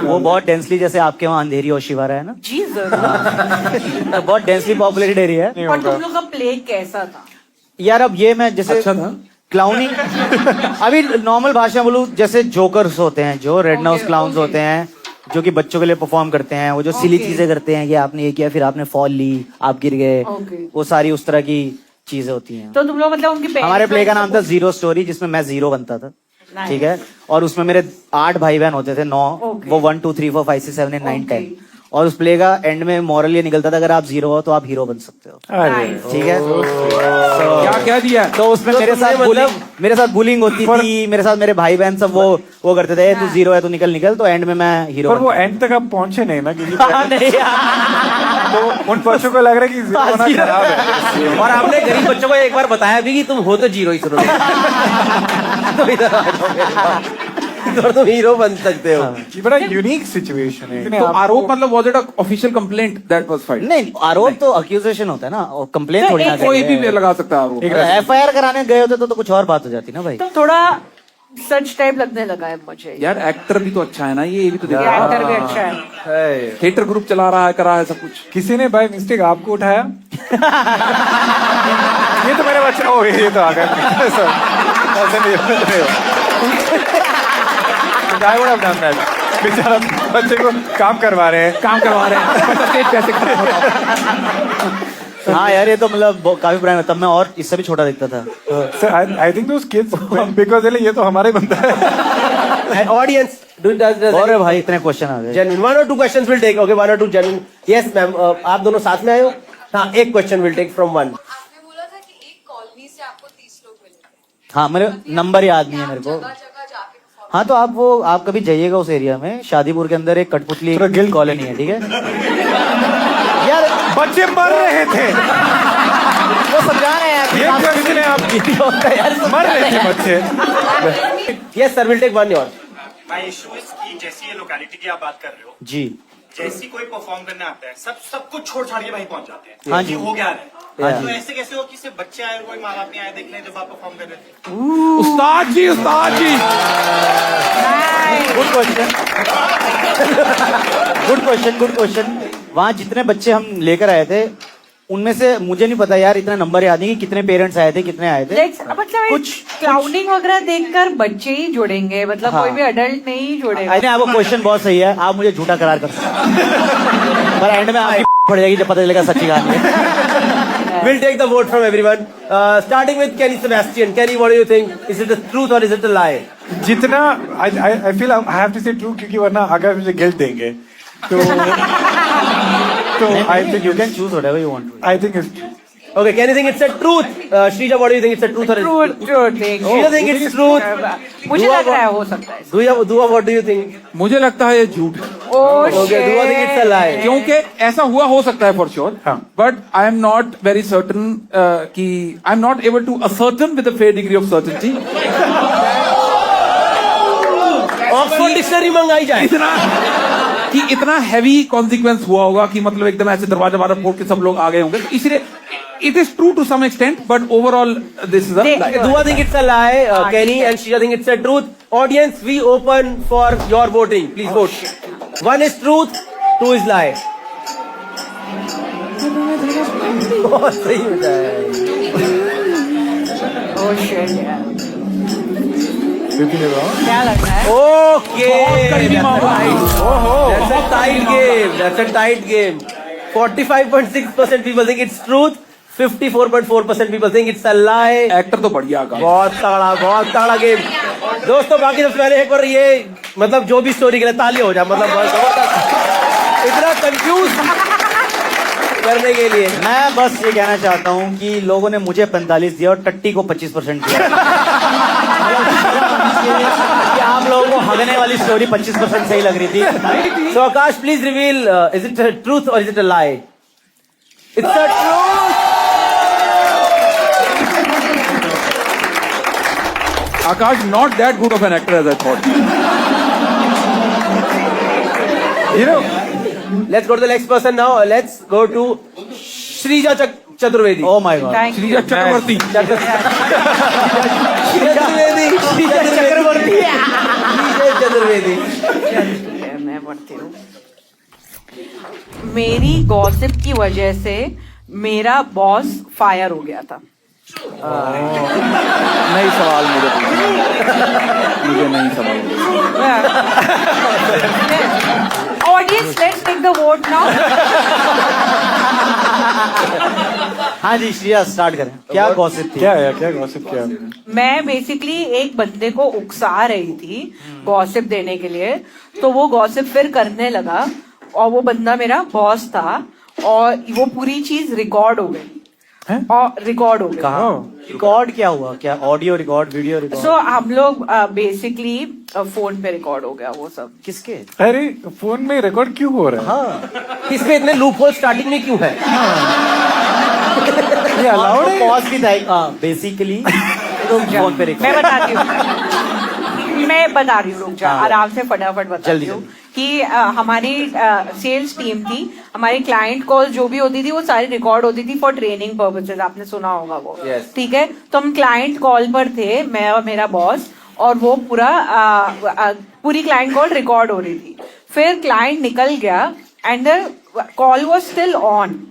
[SPEAKER 10] वो बहुत डेंसली, जैसे आपके वहाँ अंधेरी और शिवारा है ना,
[SPEAKER 4] जी जरूर।
[SPEAKER 10] बहुत डेंसली पॉपुलेटेड एरिया है।
[SPEAKER 4] और तुम लोग का प्ले कैसा था?
[SPEAKER 10] यार अब ये मैं जैसे
[SPEAKER 2] अच्छा था।
[SPEAKER 10] क्लाउनिंग अभी नॉर्मल भाषा में बोलूं, जैसे जोकर्स होते हैं जो रेड नाउस क्लाउन्स होते हैं, जो कि बच्चों के लिए परफॉर्म करते हैं, वो जो सिली चीजें करते हैं कि आपने ये किया फिर आपने फॉल ली, आप गिर गए, वो सारी उस तरह की चीजें होती हैं।
[SPEAKER 4] तो तुम लोग मतलब उनकी
[SPEAKER 10] हमारे प्ले का नाम था जीरो स्टोरी, जिसमें मैं जीरो बनता था। ठीक है, और उसमें मेरे 8 भाई बहन होते थे, 9, वो 1 2 3 4 5 6 7 8 9 10। और उस प्ले का एंड में मॉरल ये निकलता था, अगर आप जीरो हो तो आप हीरो बन सकते हो। ठीक है,
[SPEAKER 2] क्या क्या दिया?
[SPEAKER 10] तो उसमें मेरे साथ बुलिंग होती थी, मेरे साथ मेरे भाई बहन सब वो करते थे, तू जीरो है तो निकल। तो एंड में मैं हीरो।
[SPEAKER 5] पर वो एंड तक आप पहुंचे नहीं ना, क्योंकि
[SPEAKER 10] नहीं
[SPEAKER 5] तो उन बच्चों को लग रहा है कि जीरो होना खराब है।
[SPEAKER 3] और आपने गरीब बच्चों को एक बार बताया भी कि तुम हो तो जीरो ही शुरू में। तो इधर आ जाओ मेरे पास, तो तुम हीरो बन सकते हो।
[SPEAKER 5] ये बड़ा यूनिक सिचुएशन है।
[SPEAKER 2] तो आरोप मतलब was it a official complaint that was filed?
[SPEAKER 10] नहीं, आरोप तो अक्यूजेशन होता है ना, और कंप्लेंट थोड़ी ना
[SPEAKER 2] कोई भी लगा सकता है आरोप।
[SPEAKER 10] FIR कराने गए होते तो कुछ और बात हो जाती ना भाई।
[SPEAKER 4] तो थोड़ा सच टाइप लगने लगा है मुझे।
[SPEAKER 2] यार एक्टर भी तो अच्छा है ना, ये भी तो देखो।
[SPEAKER 4] एक्टर भी अच्छा है।
[SPEAKER 2] थिएटर ग्रुप चला रहा है, करा है सब कुछ।
[SPEAKER 5] किसी ने बाय मिस्टेक आपको उठाया? ये तो मेरे बच्चे, ओ ये तो आ गए। ऐसे नहीं। I would have done that. बेचारा बच्चे को काम करवा रहे हैं।
[SPEAKER 2] पैसे
[SPEAKER 10] हाँ यार, ये तो मतलब काफी पुराना, तब मैं और इससे भी छोटा दिखता था।
[SPEAKER 5] Sir, I think those kids, because ये तो हमारा ही बनता है।
[SPEAKER 3] And audience,
[SPEAKER 10] और भाई इतने क्वेश्चन आ गए।
[SPEAKER 3] genuine 1 or 2 questions will take. Okay, 1 or 2 genuine. Yes, ma'am. आप दोनों साथ में आए हो? हाँ, एक क्वेश्चन will take from 1.
[SPEAKER 11] आपने बोला था कि एक कॉलोनी से आपको 30 लोग मिले।
[SPEAKER 10] हाँ, मेरे नंबर याद नहीं है मेरे को। हाँ, तो आप कभी जाइएगा उस एरिया में, शादीपुर के अंदर एक कठपुतली गिल्ड कॉलोनी है। ठीक है यार,
[SPEAKER 5] बच्चे मर रहे थे,
[SPEAKER 10] वो समझा रहे हैं
[SPEAKER 5] ये क्या किसी ने आप मर रहे थे बच्चे।
[SPEAKER 3] Yes, sir. Will take 1 yours.
[SPEAKER 12] My issue is कि जैसी ये लोकेलिटी की आप बात कर रहे हो
[SPEAKER 10] जी,
[SPEAKER 12] जैसी कोई परफॉर्म करने आता है सब कुछ छोड़ छाड़ के वहीं पहुंच जाते हैं।
[SPEAKER 10] हाँ जी।
[SPEAKER 12] ये हो गया है।
[SPEAKER 10] हाँ
[SPEAKER 12] तो
[SPEAKER 10] जी।
[SPEAKER 12] ऐसे कैसे हो कि सिर्फ बच्चे आए, कोई माँ बाप नहीं आए देखने जब आप परफॉर्म कर रहे थे?
[SPEAKER 2] उस्ताद जी
[SPEAKER 10] गुड क्वेश्चन। वहाँ जितने बच्चे हम लेकर आए थे, उनमें से मुझे नहीं पता यार, इतना नंबर याद नहीं कि कितने पेरेंट्स आए थे, कितने आए थे।
[SPEAKER 4] मतलब कुछ क्लाउनिंग वगैरह देखकर बच्चे ही जुड़ेंगे, मतलब
[SPEAKER 10] हाँ।
[SPEAKER 4] कोई भी अडल्ट नहीं जुड़ेगा।
[SPEAKER 10] नहीं, आपको क्वेश्चन बहुत सही है, आप मुझे झूठा करार कर सकते हैं, पर एंड में आपकी पड़ जाएगी जब पता चलेगा सच्ची कहानी है।
[SPEAKER 3] We'll take the vote from everyone. Starting with Kenny Sebastian. Kenny, what do you think? Is it the truth or is it a lie?
[SPEAKER 5] जितना I feel I have to say true, क्योंकि वरना अगर मुझे guilt देंगे तो I think
[SPEAKER 10] you can choose whatever you want.
[SPEAKER 5] I think it's true.
[SPEAKER 3] Okay, Kenny think it's a truth. Shrija, what do you think? It's a truth or is it?
[SPEAKER 4] Truth.
[SPEAKER 3] Shrija think it's truth.
[SPEAKER 4] मुझे लग रहा है हो सकता है।
[SPEAKER 3] Dua, what do you think?
[SPEAKER 2] मुझे लगता है ये झूठ।
[SPEAKER 3] Okay, Dua think it's a lie.
[SPEAKER 2] क्योंकि ऐसा हो सकता है for sure, but I am not very certain कि I am not able to ascertain with a fair degree of certainty.
[SPEAKER 3] Oxford dictionary मंगाई जाए।
[SPEAKER 2] इतना हैवी कॉन्सिक्वेंस हुआ होगा कि मतलब एकदम ऐसे दरवाजा फोड़ के सब लोग आ गए होंगे, तो इसलिए it is true to some extent, but overall this is a lie.
[SPEAKER 3] Dua think it's a lie. Kenny and Shrija think it's a truth. Audience, we open for your voting. Please vote. 1 is truth, 2 is lie. बहुत सही बताया।
[SPEAKER 4] Oh shit, yeah. क्या लग रहा है?
[SPEAKER 3] Okay. That's a tight game. That's a tight game. 45.6% people think it's truth. 54.4% people think it's a lie.
[SPEAKER 2] Actor तो बढ़िया का।
[SPEAKER 3] बहुत तगड़ा गेम। दोस्तों, बाकी सबसे पहले एक बार ये मतलब जो भी स्टोरी के लिए ताली हो जाए, मतलब इतना कंफ्यूज करने के लिए।
[SPEAKER 10] मैं बस ये कहना चाहता हूँ कि लोगों ने मुझे 45 दिया और टट्टी को 25% दिया। कि आप लोगों को हगने वाली स्टोरी 25% सही लग रही थी.
[SPEAKER 3] So Akash, please reveal, is it a truth or is it a lie? It's a truth!
[SPEAKER 2] Akash, not that good of an actor as I thought.
[SPEAKER 3] You know, let's go to the next person now. Let's go to Shrija Chaturvedi.
[SPEAKER 10] Oh my god.
[SPEAKER 4] Thank you.
[SPEAKER 2] Shrija Chakravarti.
[SPEAKER 3] Shrija Chaturvedi.
[SPEAKER 4] मैं बढ़ती हूँ. मेरी gossip की वजह से मेरा boss fire हो गया था.
[SPEAKER 2] नहीं सवाल मुझे नहीं सवाल.
[SPEAKER 4] Audience, let's take the vote now.
[SPEAKER 10] हाँ जी श्रेया स्टार्ट करें. क्या गॉसिप थी?
[SPEAKER 5] क्या गॉसिप किया?
[SPEAKER 4] मैं बेसिकली एक बंदे को उकसा रही थी गॉसिप देने के लिए, तो वो गॉसिप फिर करने लगा और वो बंदा मेरा बॉस था और वो पूरी चीज रिकॉर्ड हो गई. और रिकॉर्ड हो गया.
[SPEAKER 10] कहाँ रिकॉर्ड क्या हुआ? क्या ऑडियो रिकॉर्ड, वीडियो रिकॉर्ड?
[SPEAKER 4] सो हम लोग बेसिकली फोन पे रिकॉर्ड हो गया वो सब.
[SPEAKER 10] किसके?
[SPEAKER 5] अरे फोन में रिकॉर्ड क्यों हो रहा है?
[SPEAKER 10] हाँ
[SPEAKER 3] इसमें इतने लूप होल स्टार्टिंग में क्यों है?
[SPEAKER 10] ये अलाउड है? पॉज भी था. बेसिकली फोन पे रिकॉर्ड.
[SPEAKER 4] मैं बताती हूँ रुक जा. आराम से फटाफट बताती हूँ कि हमारी सेल्स टीम थी. हमारी क्लाइंट कॉल जो भी होती थी वो सारी रिकॉर्ड होती थी फॉर ट्रेनिंग पर्पसेस. आपने सुना होगा वो. ठीक है. तो हम क्लाइंट कॉल पर थे, मैं और मेरा बॉस, और वो पूरी क्लाइंट कॉल रिकॉर्ड हो रही थी. फिर क्लाइंट निकल गया and the call was still on.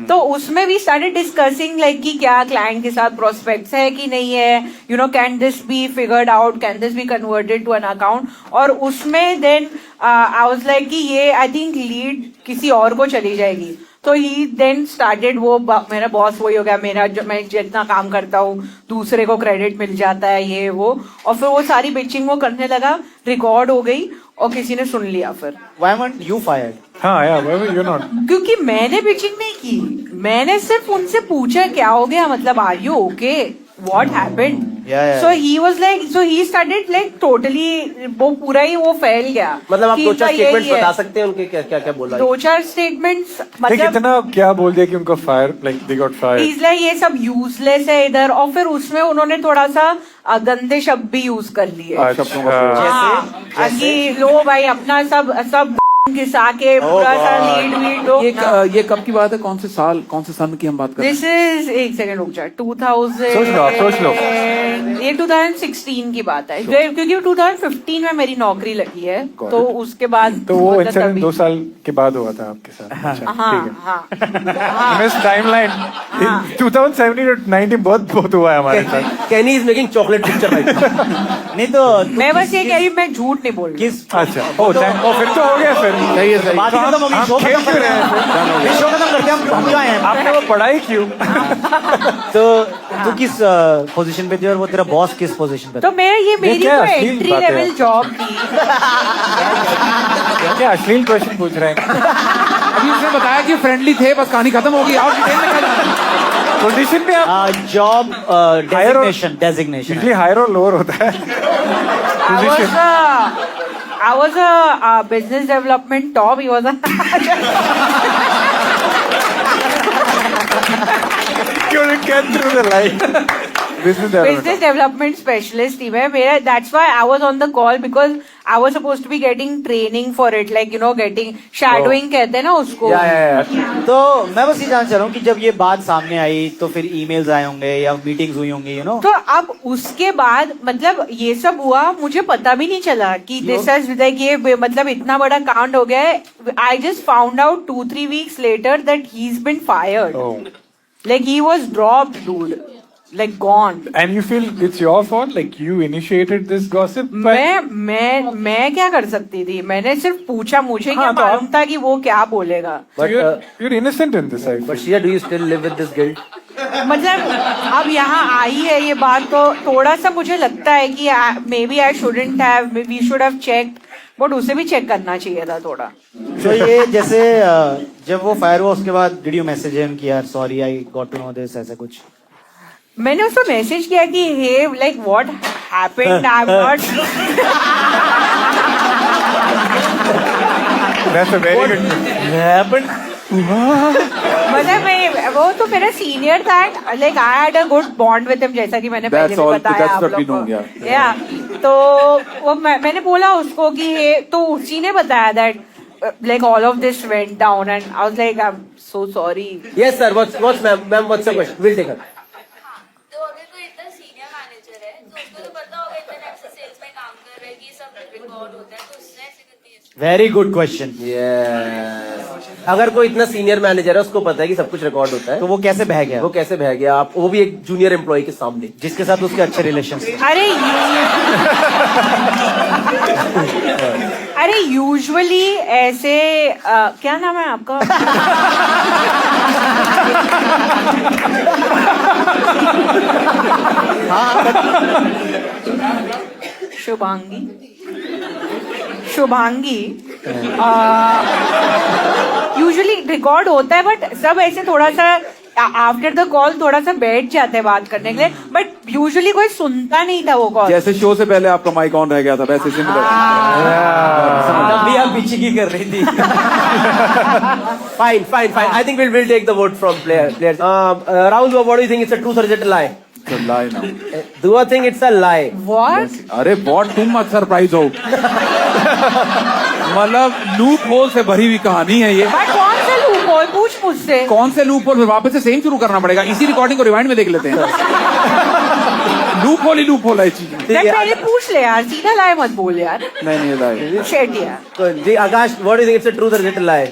[SPEAKER 4] तो उसमें भी स्टार्टेड डिस्कसिंग लाइक कि क्या क्लाइंट के साथ प्रोस्पेक्ट्स है कि नहीं है, you know, can this be figured out, can this be converted to an account. और उसमें देन आई वाज लाइक कि ये आई थिंक लीड किसी और को चली जाएगी. तो ही देन स्टार्टेड, वो मेरा बॉस वही हो गया, मैं जितना काम करता हूँ दूसरे को क्रेडिट मिल जाता है, ये वो. और फिर वो सारी बिचिंग वो करने लगा, रिकॉर्ड हो गई और किसी ने सुन लिया. फिर
[SPEAKER 10] Why weren't you fired?
[SPEAKER 5] हाँ यार, यू नॉट.
[SPEAKER 4] क्योंकि मैंने पिचिंग नहीं की, मैंने सिर्फ उनसे पूछा क्या हो गया, मतलब are you okay, what happened. So he was like, so he started like totally, वो पूरा ही वो फैल गया.
[SPEAKER 3] मतलब आप 2-4 स्टेटमेंट्स बता सकते हैं उनके, क्या बोला?
[SPEAKER 4] 2-4 स्टेटमेंट्स मतलब
[SPEAKER 5] कितना क्या बोल दिया कि उनको fire, like they got fire.
[SPEAKER 4] Is like ये सब यूजलेस है इधर. और फिर उसमें उन्होंने थोड़ा सा गंदे शब्द भी यूज कर लिए. कि लो भाई अपना सब घिसा के पूरा सा लीड वीड.
[SPEAKER 2] ये कब की बात है? कौन से साल, कौन से सन की हम बात कर रहे हैं?
[SPEAKER 4] दिस इज, एक सेकंड रुक जा, 2000,
[SPEAKER 5] सोच लो.
[SPEAKER 4] ये 2016 की बात है, क्योंकि 2015 में मेरी नौकरी लगी है. तो उसके बाद
[SPEAKER 5] तो वो इंसिडेंट 2 साल के बाद हुआ था आपके साथ.
[SPEAKER 4] हाँ.
[SPEAKER 5] मिस टाइमलाइन 2017-19 बहुत हुआ है हमारे साथ.
[SPEAKER 3] Kenny is making chocolate picture right.
[SPEAKER 10] नहीं तो
[SPEAKER 4] मैं बस ये कह रही हूँ, मैं झूठ नहीं बोल रही.
[SPEAKER 10] किस?
[SPEAKER 5] अच्छा, फिर तो हो गया. फिर
[SPEAKER 2] सही है.
[SPEAKER 10] बाकी खत्म हो गई. शो खत्म कर रहे हैं. शो खत्म करते हैं. हम क्यों आए हैं?
[SPEAKER 5] आपने वो पढ़ाई क्यों?
[SPEAKER 10] तो तू किस पोजीशन पे थी और वो तेरा बॉस किस पोजीशन पे था?
[SPEAKER 4] तो मेरी तो एंट्री लेवल जॉब थी.
[SPEAKER 5] क्या अश्लील क्वेश्चन पूछ रहे हैं?
[SPEAKER 2] अभी उसने बताया कि फ्रेंडली थे, बस कहानी खत्म होगी. और डिटेल में क्या जाना?
[SPEAKER 5] पोजीशन पे आप
[SPEAKER 10] जॉब डेजिग्नेशन
[SPEAKER 5] यूजुअली हायर और लोअर होता है.
[SPEAKER 4] I was a business development top. He was a
[SPEAKER 5] couldn't get through the line.
[SPEAKER 4] business development specialist थी मैं. मेरा, that's why I was on the call, because I was supposed to be getting training for it, like you know, getting shadowing कहते हैं ना उसको.
[SPEAKER 10] तो मैं बस ये जानना चाह रहा हूँ कि जब ये बात सामने आई तो फिर ईमेल्स आए होंगे या मीटिंग्स हुई होंगी, यू नो.
[SPEAKER 4] तो अब उसके बाद मतलब ये सब हुआ, मुझे पता भी नहीं चला कि दिस इज लाइक ये मतलब इतना बड़ा कांड हो गया है. I just found out 2-3 weeks later that he's been fired. Like he was dropped, dude. Like gone.
[SPEAKER 5] And you feel it's your fault, like you initiated this gossip?
[SPEAKER 4] मैं क्या कर सकती थी? मैंने सिर्फ पूछा, मुझे क्या मालूम था कि वो क्या बोलेगा.
[SPEAKER 5] But you're innocent in this, I feel.
[SPEAKER 3] But Shreya, do you still live with this guilt?
[SPEAKER 4] मतलब अब यहाँ आई है ये बात, तो थोड़ा सा मुझे लगता है कि maybe I shouldn't have, we should have checked, but उसे भी चेक करना चाहिए था थोड़ा.
[SPEAKER 10] तो ये जैसे जब वो फायर हुआ उसके बाद डिड यू मैसेज हिम कि यार sorry I got to know this, ऐसा कुछ?
[SPEAKER 4] मैंने उसको मैसेज किया कि hey like what happened, I am not
[SPEAKER 5] That's a very good question.
[SPEAKER 4] मतलब मैं वो तो मेरा सीनियर था, like I had a good bond with him, जैसा कि मैंने पहले भी बताया आप लोग को। या तो वो मैंने बोला उसको कि ये तो उसी ने बताया that like all of this went down and I was like I'm so sorry.
[SPEAKER 3] Yes sir, what's ma'am what's the question? We'll take her.
[SPEAKER 11] तो अगर कोई इतना सीनियर मैनेजर है तो उसको तो पता होगा इतने टाइम से सेल्स में काम कर रहा है कि सब रिकॉर्ड होता है, तो उसने ऐसे करती है।
[SPEAKER 10] Very good question.
[SPEAKER 3] अगर कोई इतना सीनियर मैनेजर है उसको पता है कि सब कुछ रिकॉर्ड होता है,
[SPEAKER 10] तो वो कैसे बह गया?
[SPEAKER 3] वो कैसे बह गया? आप वो भी एक जूनियर एम्प्लॉय के सामने
[SPEAKER 10] जिसके साथ उसके अच्छे रिलेशन थे।
[SPEAKER 4] अरे यूजुअली ऐसे क्या नाम है आपका? शुभांगी यूजुअली रिकॉर्ड होता है, बट सब ऐसे थोड़ा सा आफ्टर द कॉल थोड़ा सा बैठ जाते हैं बात करने के लिए, बट यूजुअली कोई सुनता नहीं था वो कॉल।
[SPEAKER 2] जैसे शो से पहले आपका माइक ऑन रह गया था वैसे सिमिलर।
[SPEAKER 3] तब भी आप बिचिकी कर रही थी। Fine. I think we'll take the vote from players. Rahul, what do you think? It's a truth or is it a lie?
[SPEAKER 2] It's a lie now.
[SPEAKER 3] Do I think it's a lie?
[SPEAKER 4] What?
[SPEAKER 2] अरे बहुत तुम मत surprise हो। मतलब loop hole से भरी हुई कहानी है ये।
[SPEAKER 4] भाई कौन सा लूप होल? पूछ मुझसे।
[SPEAKER 2] कौन से लूप होल? वापस से सेम शुरू करना पड़ेगा, इसी रिकॉर्डिंग को रिवाइंड में देख लेते हैं। लूप होल ही लूप होल है चीज।
[SPEAKER 4] पहले पूछ ले यार, सीधा लाए मत बोल यार।
[SPEAKER 2] नहीं लाई।
[SPEAKER 4] शेट यार।
[SPEAKER 3] So, Akash, what do you think? It's a truth or is it a lie?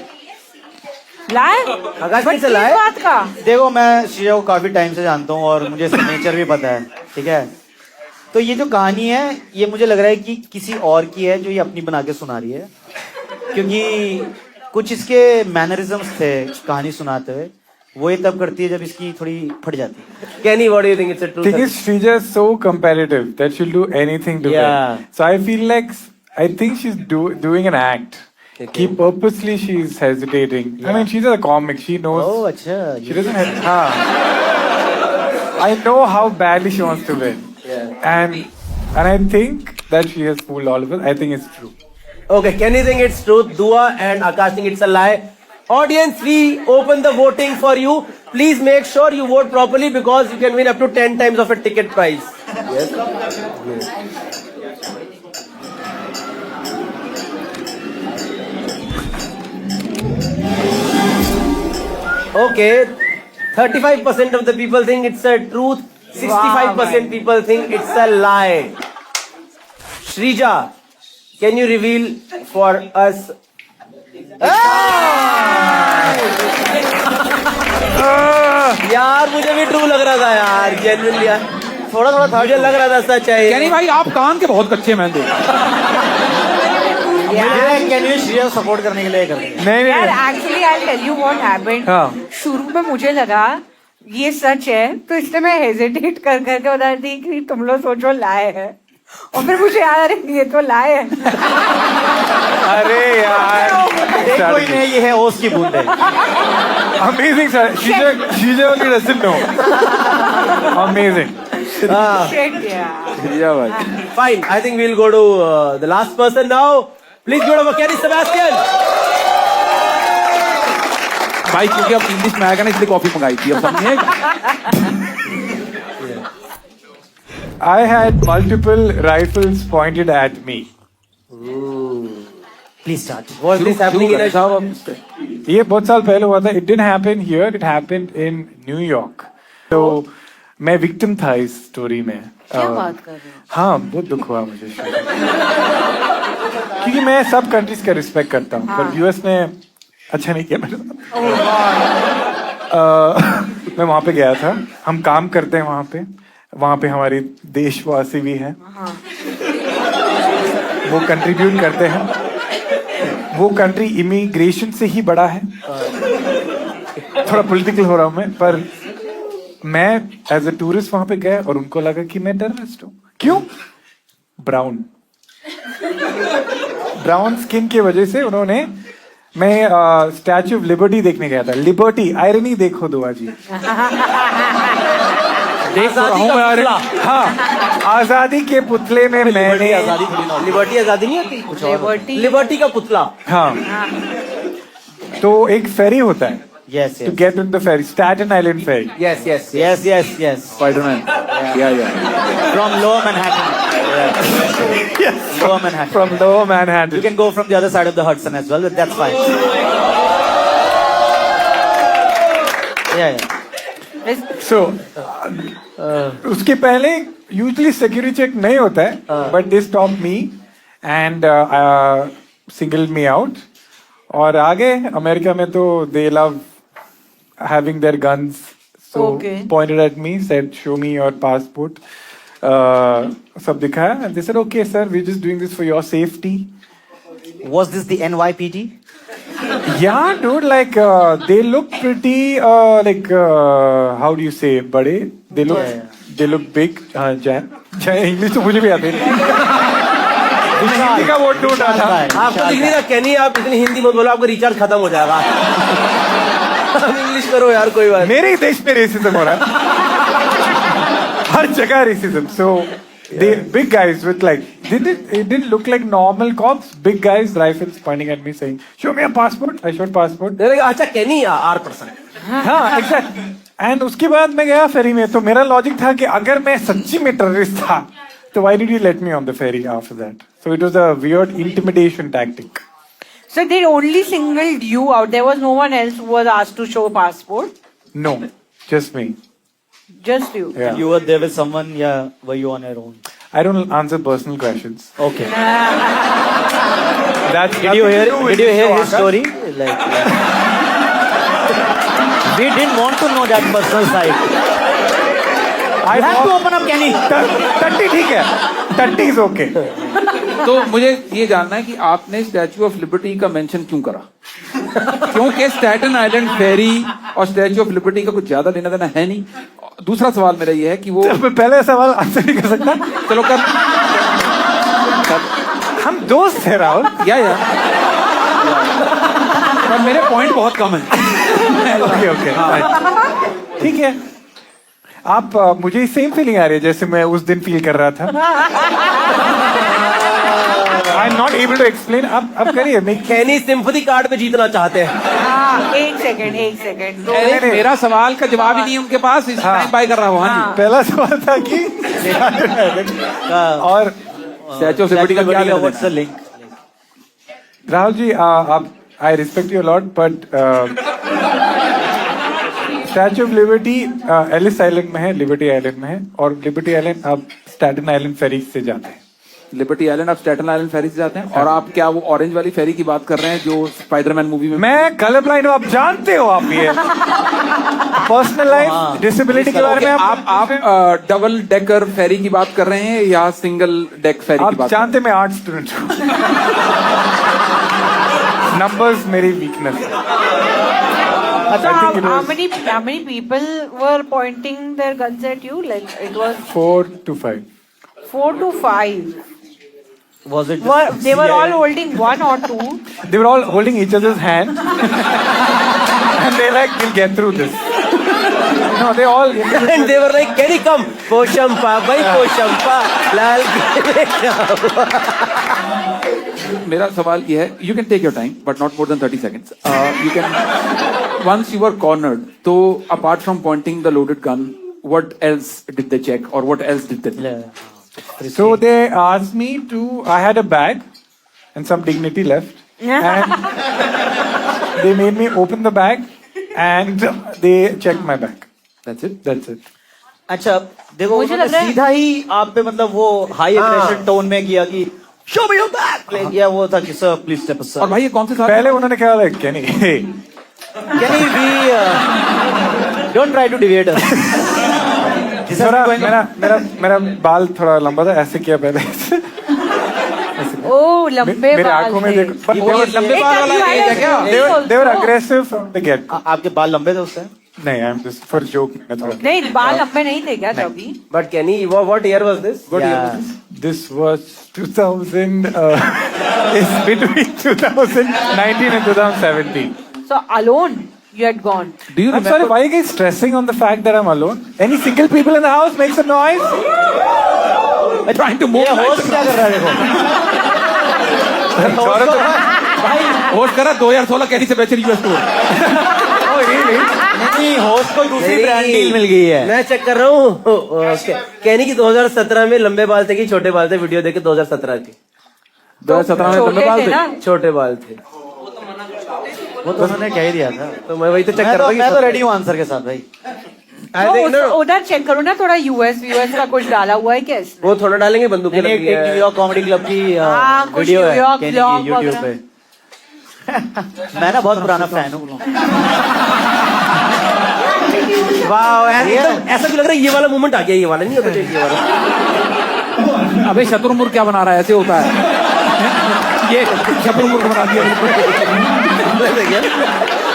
[SPEAKER 4] लाए?
[SPEAKER 3] आकाश
[SPEAKER 4] बट
[SPEAKER 3] किस lie?
[SPEAKER 4] किस बात का?
[SPEAKER 10] देखो मैं श्रेया को काफी टाइम से जानता हूँ और मुझे इसका नेचर भी पता है, ठीक है? तो ये जो कहानी है ये मुझे लग रहा है कि किसी और की है जो ये अपनी बना के सुना रही है, क्योंकि कुछ इसके मैनरिज्म्स थे कहानी सुनाते हुए, वो ये तब करती है जब इसकी थोड़ी फट जाती है।
[SPEAKER 3] Kenny, what do you think? It's a truth?
[SPEAKER 5] Thing is, Shrija is so competitive that she'll do anything to
[SPEAKER 10] Yeah.
[SPEAKER 5] win. So I feel like I think she's doing an act. Okay. Purposely she's hesitating. Yeah. I mean, she's a comic. She knows.
[SPEAKER 10] Oh, अच्छा.
[SPEAKER 5] She doesn't have. I know how badly she wants to win.
[SPEAKER 3] Yeah.
[SPEAKER 5] And I think that she has fooled all of us. I think it's true.
[SPEAKER 3] Okay, Kenny think it's truth. Dua and Akash think it's a lie. Audience, we open the voting for you. Please make sure you vote properly because you can win up to 10 times of a ticket price. Yes. Okay, 35% of the people think it's a truth. 65% people think it's a lie. Shrija, can you reveal for us? यार मुझे भी true लग रहा था यार, genuinely यार थोड़ा था, मुझे लग रहा था सच है।
[SPEAKER 2] यानी भाई आप कान के बहुत कच्चे मैं देख।
[SPEAKER 10] कैन यू श्रेया सपोर्ट करने के लिए कर
[SPEAKER 5] नहीं
[SPEAKER 4] यार actually I tell you what happened. शुरू में मुझे लगा ये सच है, तो इसलिए मैं हेजिटेट कर करके बता रही थी कि तुम लोग सोचो लाए है, और फिर मुझे याद आ रही ये तो लाए है।
[SPEAKER 5] अरे यार,
[SPEAKER 10] कोई नहीं, ये है ओस की बूंद है।
[SPEAKER 5] Amazing, sir. Shrija only doesn't know. Amazing.
[SPEAKER 4] Shit, yeah.
[SPEAKER 3] Fine, I think we'll go to the last person now. Please go to Kenny Sebastian.
[SPEAKER 2] भाई क्योंकि अब इंग्लिश में आएगा ना इसलिए कॉफी मंगाई थी, अब समझिए।
[SPEAKER 5] I had multiple rifles pointed at me.
[SPEAKER 10] Please start.
[SPEAKER 3] Was this happening in a
[SPEAKER 5] ये बहुत साल पहले हुआ था. It didn't happen here. It happened in New York. तो मैं victim था इस स्टोरी में.
[SPEAKER 4] क्या बात कर रहे हो?
[SPEAKER 5] हाँ, बहुत दुख हुआ मुझे. क्योंकि मैं सब कंट्रीज का रिस्पेक्ट करता हूँ, पर यूएस ने अच्छा नहीं किया मेरे साथ. मैं वहाँ पे गया था. हम काम करते हैं वहाँ पे हमारी देशवासी भी हैं. वो कंट्रीब्यूट करते हैं. वो कंट्री इमिग्रेशन से ही बड़ा है. थोड़ा पॉलिटिकल हो रहा हूँ मैं, पर मैं एज अ टूरिस्ट वहां पे गया और उनको लगा कि मैं टेररिस्ट हूँ. क्यों? ब्राउन स्किन की वजह से उन्होंने, मैं स्टैच्यू ऑफ लिबर्टी देखने गया था. लिबर्टी, आयरनी देखो दुआ जी. देख तो रहा हूँ मैं, अरे हाँ, आजादी के पुतले में मैंने
[SPEAKER 3] आजादी थोड़ी ना, लिबर्टी आजादी नहीं होती, कुछ और लिबर्टी का पुतला।
[SPEAKER 5] हाँ, तो एक फेरी होता है
[SPEAKER 10] Yes,
[SPEAKER 5] to
[SPEAKER 10] yes.
[SPEAKER 5] get on the ferry, Staten Island ferry.
[SPEAKER 3] Yes, yes,
[SPEAKER 10] Yes, yes, yes.
[SPEAKER 2] Spiderman, या
[SPEAKER 10] From Lower Manhattan.
[SPEAKER 5] Yes.
[SPEAKER 10] Lower Manhattan.
[SPEAKER 5] From Lower Manhattan.
[SPEAKER 10] You can go from the other side of the Hudson as well, but that's fine. Yeah.
[SPEAKER 5] So, उसके पहले usually security check नहीं होता है, but they stopped me and singled me out. और आगे America में तो they love having their guns, so pointed at me, said show me your passport. सब दिखाया and they said okay sir, we're just doing this for your safety.
[SPEAKER 10] Was this the NYPD?
[SPEAKER 5] Yeah, dude, like they look pretty like how do you say बड़े? They look big. जय English तो मुझे भी आती है। हिंदी का vote टूटा था।
[SPEAKER 3] आपको दिख नहीं था कैनी, आप इतनी हिंदी मत बोलो, आपका रिचार्ज खत्म हो जाएगा। आप इंग्लिश करो यार, कोई बात।
[SPEAKER 5] मेरे ही देश में रेसिज्म हो रहा है, हर जगह racism. So they big guys with like it didn't look like normal cops. Big guys, rifles pointing at me saying, "Show me your passport." I showed passport.
[SPEAKER 3] अच्छा कैनी R%।
[SPEAKER 5] हाँ, exactly. And उसके बाद मैं गया फेरी में, तो मेरा लॉजिक था कि अगर मैं सच्ची में टेररिस्ट था, तो why did you let me on the ferry after that? So it was a weird intimidation tactic.
[SPEAKER 4] So they only singled you out. There was no one else who was asked to show passport.
[SPEAKER 5] No, just me.
[SPEAKER 4] Just you.
[SPEAKER 5] Yeah.
[SPEAKER 10] You were there with someone, yeah? Were you on your own?
[SPEAKER 5] I don't answer personal questions.
[SPEAKER 10] Okay.
[SPEAKER 5] That's
[SPEAKER 10] Did you hear his story? Like, we didn't want to know that personal side.
[SPEAKER 5] I
[SPEAKER 10] have to open up, Kenny.
[SPEAKER 5] 30 ठीक है, 30 is okay.
[SPEAKER 2] तो मुझे ये जानना है कि आपने statue of liberty का मेंशन क्यों करा? क्योंकि स्टैटन आइलैंड फेरी और स्टैचू ऑफ लिबर्टी का कुछ ज्यादा लेना देना है नहीं। दूसरा सवाल मेरा ये है कि वो
[SPEAKER 5] पहले सवाल आंसर नहीं कर सकता।
[SPEAKER 2] चलो कर
[SPEAKER 5] हम दोस्त हैं राहुल।
[SPEAKER 2] या पर मेरे पॉइंट बहुत कम है।
[SPEAKER 5] ओके ठीक है, आप मुझे सेम फीलिंग आ रही है जैसे मैं उस दिन फील कर रहा था। I am not able to explain. अब करिए। मैं
[SPEAKER 3] कैनी सिंपैथी कार्ड पे जीतना चाहते हैं।
[SPEAKER 4] एक सेकंड।
[SPEAKER 2] मेरा सवाल का जवाब ही नहीं है उनके पास, इस टाइम बाय कर रहा हूँ। हाँ जी,
[SPEAKER 5] पहला सवाल था कि और
[SPEAKER 2] स्टैचू ऑफ लिबर्टी का क्या लेना
[SPEAKER 10] What's the link?
[SPEAKER 5] Rahul ji, आप I respect you lot, but Statue of Liberty Ellis Island में है, लिबर्टी आइलैंड में है, और लिबर्टी आइलैंड आप स्टैटन आइलैंड फेरी से जाते हैं।
[SPEAKER 2] लिबर्टी आइलैंड आप स्टैटन आइलैंड फेरी से जाते हैं, और आप क्या वो ऑरेंज वाली फेरी की बात कर रहे हैं जो स्पाइडरमैन मूवी में?
[SPEAKER 5] मैं कलर ब्लाइंड हूँ, आप जानते हो। आप ये पर्सनल लाइफ डिसेबिलिटी के बारे में
[SPEAKER 2] आप डबल डेकर फेरी की बात कर रहे हैं या सिंगल डेक फेरी की बात?
[SPEAKER 5] जानते मैं आर्ट स्टूडेंट हूँ। नंबर्स मेरी वीकनेस है।
[SPEAKER 4] How many people were pointing their guns at you? Like it was
[SPEAKER 5] 4 to 5.
[SPEAKER 4] 4 to 5.
[SPEAKER 10] Was it?
[SPEAKER 4] They were all holding one or two.
[SPEAKER 5] They were all holding each other's hand, and they like, we'll get through this. No, they all.
[SPEAKER 3] And they were like, "Can you come? Poshampa, bhai Poshampa, lal."
[SPEAKER 2] मेरा सवाल ये है, you can take your time, but not more than 30 seconds. You can. Once you were cornered, so apart from pointing the loaded gun, what else did they check, or what else did they do?
[SPEAKER 5] So they asked me to. I had a bag and some dignity left, and they made me open the bag, and they checked my bag.
[SPEAKER 2] That's it.
[SPEAKER 5] That's it.
[SPEAKER 10] अच्छा देखो, उन्होंने सीधा ही आप पे मतलब वो high aggression tone में किया कि शो मी योर बैग, या वो था कि सर प्लीज स्टेप असाइड।
[SPEAKER 2] और भाई ये कौन से साल?
[SPEAKER 5] पहले उन्होंने कहा like, Kenny, hey.
[SPEAKER 10] Kenny, we don't try to deviate us.
[SPEAKER 5] मेरा बाल थोड़ा लंबा था, ऐसे किया पहले।
[SPEAKER 4] Oh, लंबे
[SPEAKER 5] मेरे आंखों में देखो,
[SPEAKER 2] लंबे बाल वाला ये है क्या?
[SPEAKER 5] they were aggressive from the get.
[SPEAKER 10] आपके बाल लंबे थे उस टाइम?
[SPEAKER 5] नहीं, I'm just for joke.
[SPEAKER 4] नहीं, बाल लंबे नहीं थे क्या तभी?
[SPEAKER 3] But Kenny, what year was this?
[SPEAKER 5] What year was this? This was 2000. It's between 2019 and 2017.
[SPEAKER 4] So alone? you had gone.
[SPEAKER 2] Do you
[SPEAKER 5] I'm
[SPEAKER 2] remember?
[SPEAKER 5] sorry, why are you guys stressing on the fact that I'm alone? Any single people in the house make some noise?
[SPEAKER 2] Trying to move.
[SPEAKER 10] Host क्या कर रहा है देखो
[SPEAKER 2] host करा 2016 कैनी से बेचे US tour.
[SPEAKER 10] नहीं host को दूसरी ब्रांड डील मिल गई है।
[SPEAKER 3] मैं चेक कर रहा हूँ कहने की 2017 में लंबे बाल थे कि छोटे बाल थे, वीडियो देखे 2017 की।
[SPEAKER 2] 2017 में
[SPEAKER 4] छोटे थे ना?
[SPEAKER 3] छोटे बाल थे,
[SPEAKER 10] वो तो मैंने कह ही दिया था।
[SPEAKER 3] तो मैं वही तो चेक कर रहा हूँ।
[SPEAKER 10] मैं तो रेडी हूँ आंसर के साथ भाई।
[SPEAKER 4] उधर चेक करो ना, थोड़ा यूएस का कुछ डाला हुआ है क्या इसमें?
[SPEAKER 3] वो थोड़ा डालेंगे, बंदूक
[SPEAKER 10] एक न्यूयॉर्क कॉमेडी क्लब की
[SPEAKER 4] कुछ
[SPEAKER 10] वीडियो है
[SPEAKER 4] न्यूयॉर्क
[SPEAKER 10] केनी
[SPEAKER 4] ब्लॉग
[SPEAKER 10] की यूट्यूब पे। मैं ना बहुत पुराना फैन हूँ।
[SPEAKER 3] वाह यार, एकदम ऐसा क्यों लग रहा है ये वाला मूवमेंट आ गया, ये वाला नहीं होता, ये वाला।
[SPEAKER 2] अबे शत्रुमुर्ग क्या बना रहा है? ऐसे होता है ये शत्रुमुर्ग बना दिया।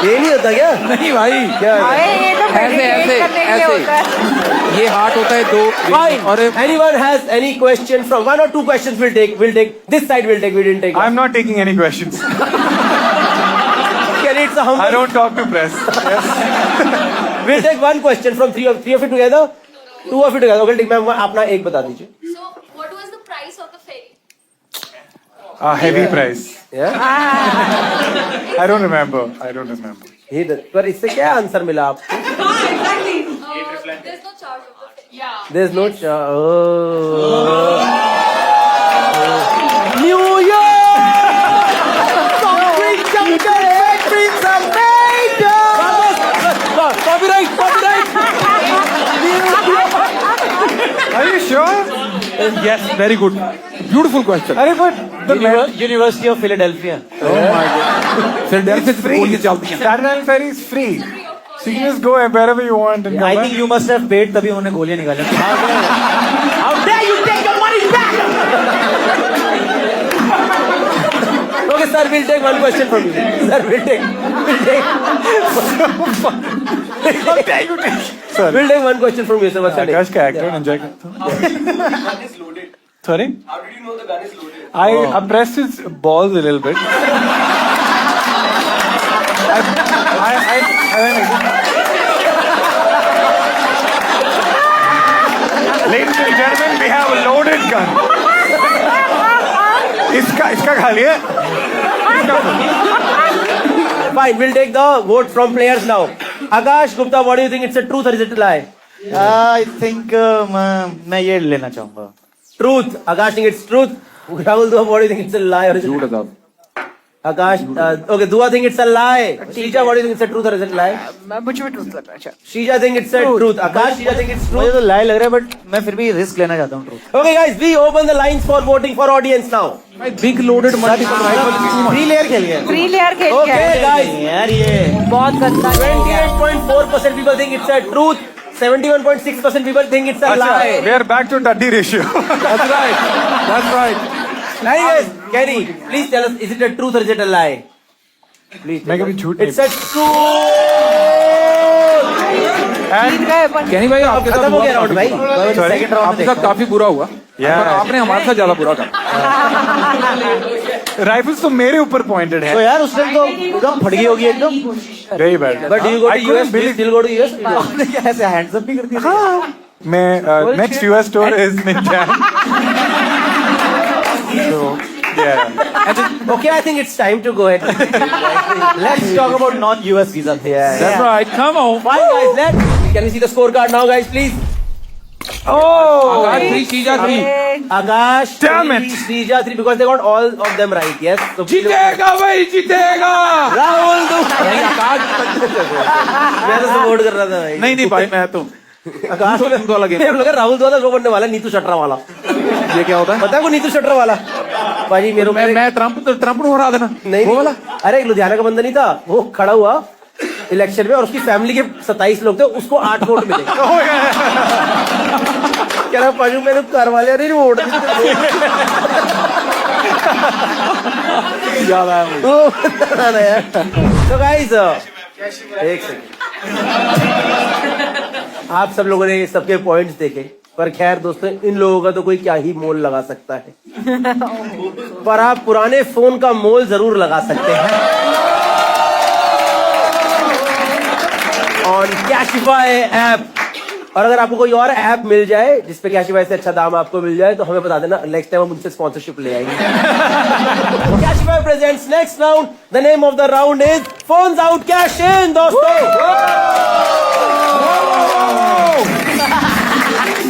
[SPEAKER 3] ये नहीं होता क्या?
[SPEAKER 2] नहीं भाई,
[SPEAKER 3] क्या
[SPEAKER 4] ये तो
[SPEAKER 2] ऐसे ये हार्ट होता है दो।
[SPEAKER 3] और anyone has any question from 1 or 2 questions we'll take this side we didn't take.
[SPEAKER 5] I'm not taking any questions.
[SPEAKER 3] Kenny, it's a humble.
[SPEAKER 5] I don't talk to press. Yes.
[SPEAKER 3] We'll take one question from three of you together, 2 of you together. Okay, ठीक, मैं अपना एक बता दीजिए।
[SPEAKER 11] So, what was the price of the ferry?
[SPEAKER 5] Heavy price.
[SPEAKER 3] Yeah?
[SPEAKER 5] I don't remember.
[SPEAKER 3] पर इससे क्या answer मिला आपको?
[SPEAKER 11] There's no charge of the ferry.
[SPEAKER 3] There's no New York! Concrete jungle, dreams are made of. Copyright.
[SPEAKER 5] Are you sure?
[SPEAKER 2] Yes, very good, beautiful question.
[SPEAKER 5] अरे but the
[SPEAKER 10] university of Philadelphia.
[SPEAKER 2] Oh my God. Philadelphia से गोलियां चलती हैं।
[SPEAKER 5] Staten Island ferry is free. So you can just go wherever you want and
[SPEAKER 10] I
[SPEAKER 5] come
[SPEAKER 10] think you must have paid, तभी उन्होंने गोलियां निकाली।
[SPEAKER 3] How dare you take your money back? Okay, sir, we'll take one question from you. Sir, we'll take.
[SPEAKER 5] Sir.
[SPEAKER 3] We'll take one question from you, sir. What's your name?
[SPEAKER 5] आकाश का actor enjoy करता हूँ। Sorry?
[SPEAKER 12] How did you know the gun is loaded?
[SPEAKER 5] I pressed his balls a little bit. Ladies and gentlemen, we have a loaded gun. इसका खा लिया?
[SPEAKER 3] Fine, we'll take the vote from players now. Akash Gupta, what do you think? It's a truth or is it a lie?
[SPEAKER 10] I think मैं ये लेना चाहूँगा।
[SPEAKER 3] Truth. Akash think it's truth. Rahul Dua, what do you think? It's a lie or is it?
[SPEAKER 2] झूठ है साहब।
[SPEAKER 3] Akash, okay, Dua think it's a lie. Shrija, what do you think? It's a truth or is it a lie?
[SPEAKER 4] मुझे भी truth लग रहा है।
[SPEAKER 3] Shrija think it's a truth. Akash, Shrija think it's
[SPEAKER 10] मुझे
[SPEAKER 3] truth.
[SPEAKER 10] तो लाई लग रहा है बट मैं फिर भी रिस्क लेना चाहता हूँ truth.
[SPEAKER 3] Okay, guys, we open the lines for voting for audience now.
[SPEAKER 2] Big loaded multiple rifle.
[SPEAKER 3] 3 layer खेल गए।
[SPEAKER 4] 3 लेयर खेल के
[SPEAKER 3] Okay,
[SPEAKER 4] आए।
[SPEAKER 3] guys.
[SPEAKER 10] यार ये
[SPEAKER 4] बहुत गंदा खेल गया।
[SPEAKER 3] 28.4% people think it's a truth. 71.6% people think it's a lie.
[SPEAKER 5] We are back to Duddy ratio.
[SPEAKER 2] That's right.
[SPEAKER 3] Nice, guys. Kenny, please tell us, is it a truth or is it a lie? Please.
[SPEAKER 5] मैं कभी झूठ नहीं
[SPEAKER 3] It's a truth.
[SPEAKER 4] जीत गए अपन।
[SPEAKER 2] कैनी भाई आपके साथ
[SPEAKER 3] खत्म हो गया राउंड भाई।
[SPEAKER 10] सेकंड राउंड
[SPEAKER 2] आपके साथ काफी बुरा हुआ, पर आपने हमारे साथ ज्यादा बुरा करा।
[SPEAKER 5] राइफल्स तो मेरे ऊपर पॉइंटेड है।
[SPEAKER 10] तो यार उस टाइम तो एकदम फट गई होगी एकदम।
[SPEAKER 5] Very bad.
[SPEAKER 3] But do you go to US? Do you still go to US?
[SPEAKER 10] आपने क्या ऐसे हैंड्स अप भी कर दिया?
[SPEAKER 5] मैं next US tour is in Jan. So yeah.
[SPEAKER 3] Okay, I think it's time to go ahead.
[SPEAKER 10] Let's talk about non-US visa things.
[SPEAKER 2] That's right. Come on.
[SPEAKER 3] Fine, guys. Can we see the scorecard now, guys, please?
[SPEAKER 2] Akash 3, Shrija 3.
[SPEAKER 3] Akash,
[SPEAKER 5] Damn it.
[SPEAKER 3] Shrija 3 because they got all of them right. Yes. So
[SPEAKER 2] जीतेगा भाई, जीतेगा।
[SPEAKER 3] राहुल दो।
[SPEAKER 2] नहीं आकाश।
[SPEAKER 3] मैं तो support कर रहा था भाई।
[SPEAKER 2] नहीं भाई, मैं तो
[SPEAKER 3] आकाश
[SPEAKER 2] दो लगे।
[SPEAKER 3] मेरे को लगा राहुल द्वारा वो बनने वाला, नीतू शटरा वाला।
[SPEAKER 2] ये क्या होता है?
[SPEAKER 3] पता है को नीतू शटरा वाला? भाई मेरे
[SPEAKER 2] मैं ट्रम्प को हरा देना।
[SPEAKER 3] नहीं वो वाला। अरे एक लुधियाना का बंदा नहीं था, वो खड़ा हुआ इलेक्शन में और उसकी फैमिली के 27 लोग थे, उसको 8 वोट मिले। कह रहा पाजू मेरे घर वाले नहीं वोट
[SPEAKER 2] याद आया।
[SPEAKER 3] तो गाइस एक सेकंड, आप सब लोगों ने सबके पॉइंट्स देखे, पर खैर दोस्तों इन लोगों का तो कोई क्या ही मोल लगा सकता है, पर आप पुराने फोन का मोल जरूर लगा सकते हैं। On Cashify app. और अगर आपको कोई और ऐप मिल जाए जिसपे कैशिफाई से अच्छा दाम आपको मिल जाए तो हमें बता देना, नेक्स्ट टाइम हम उनसे स्पॉन्सरशिप ले आएंगे। Cashify presents next round. The name of the round is phones out cash in. दोस्तों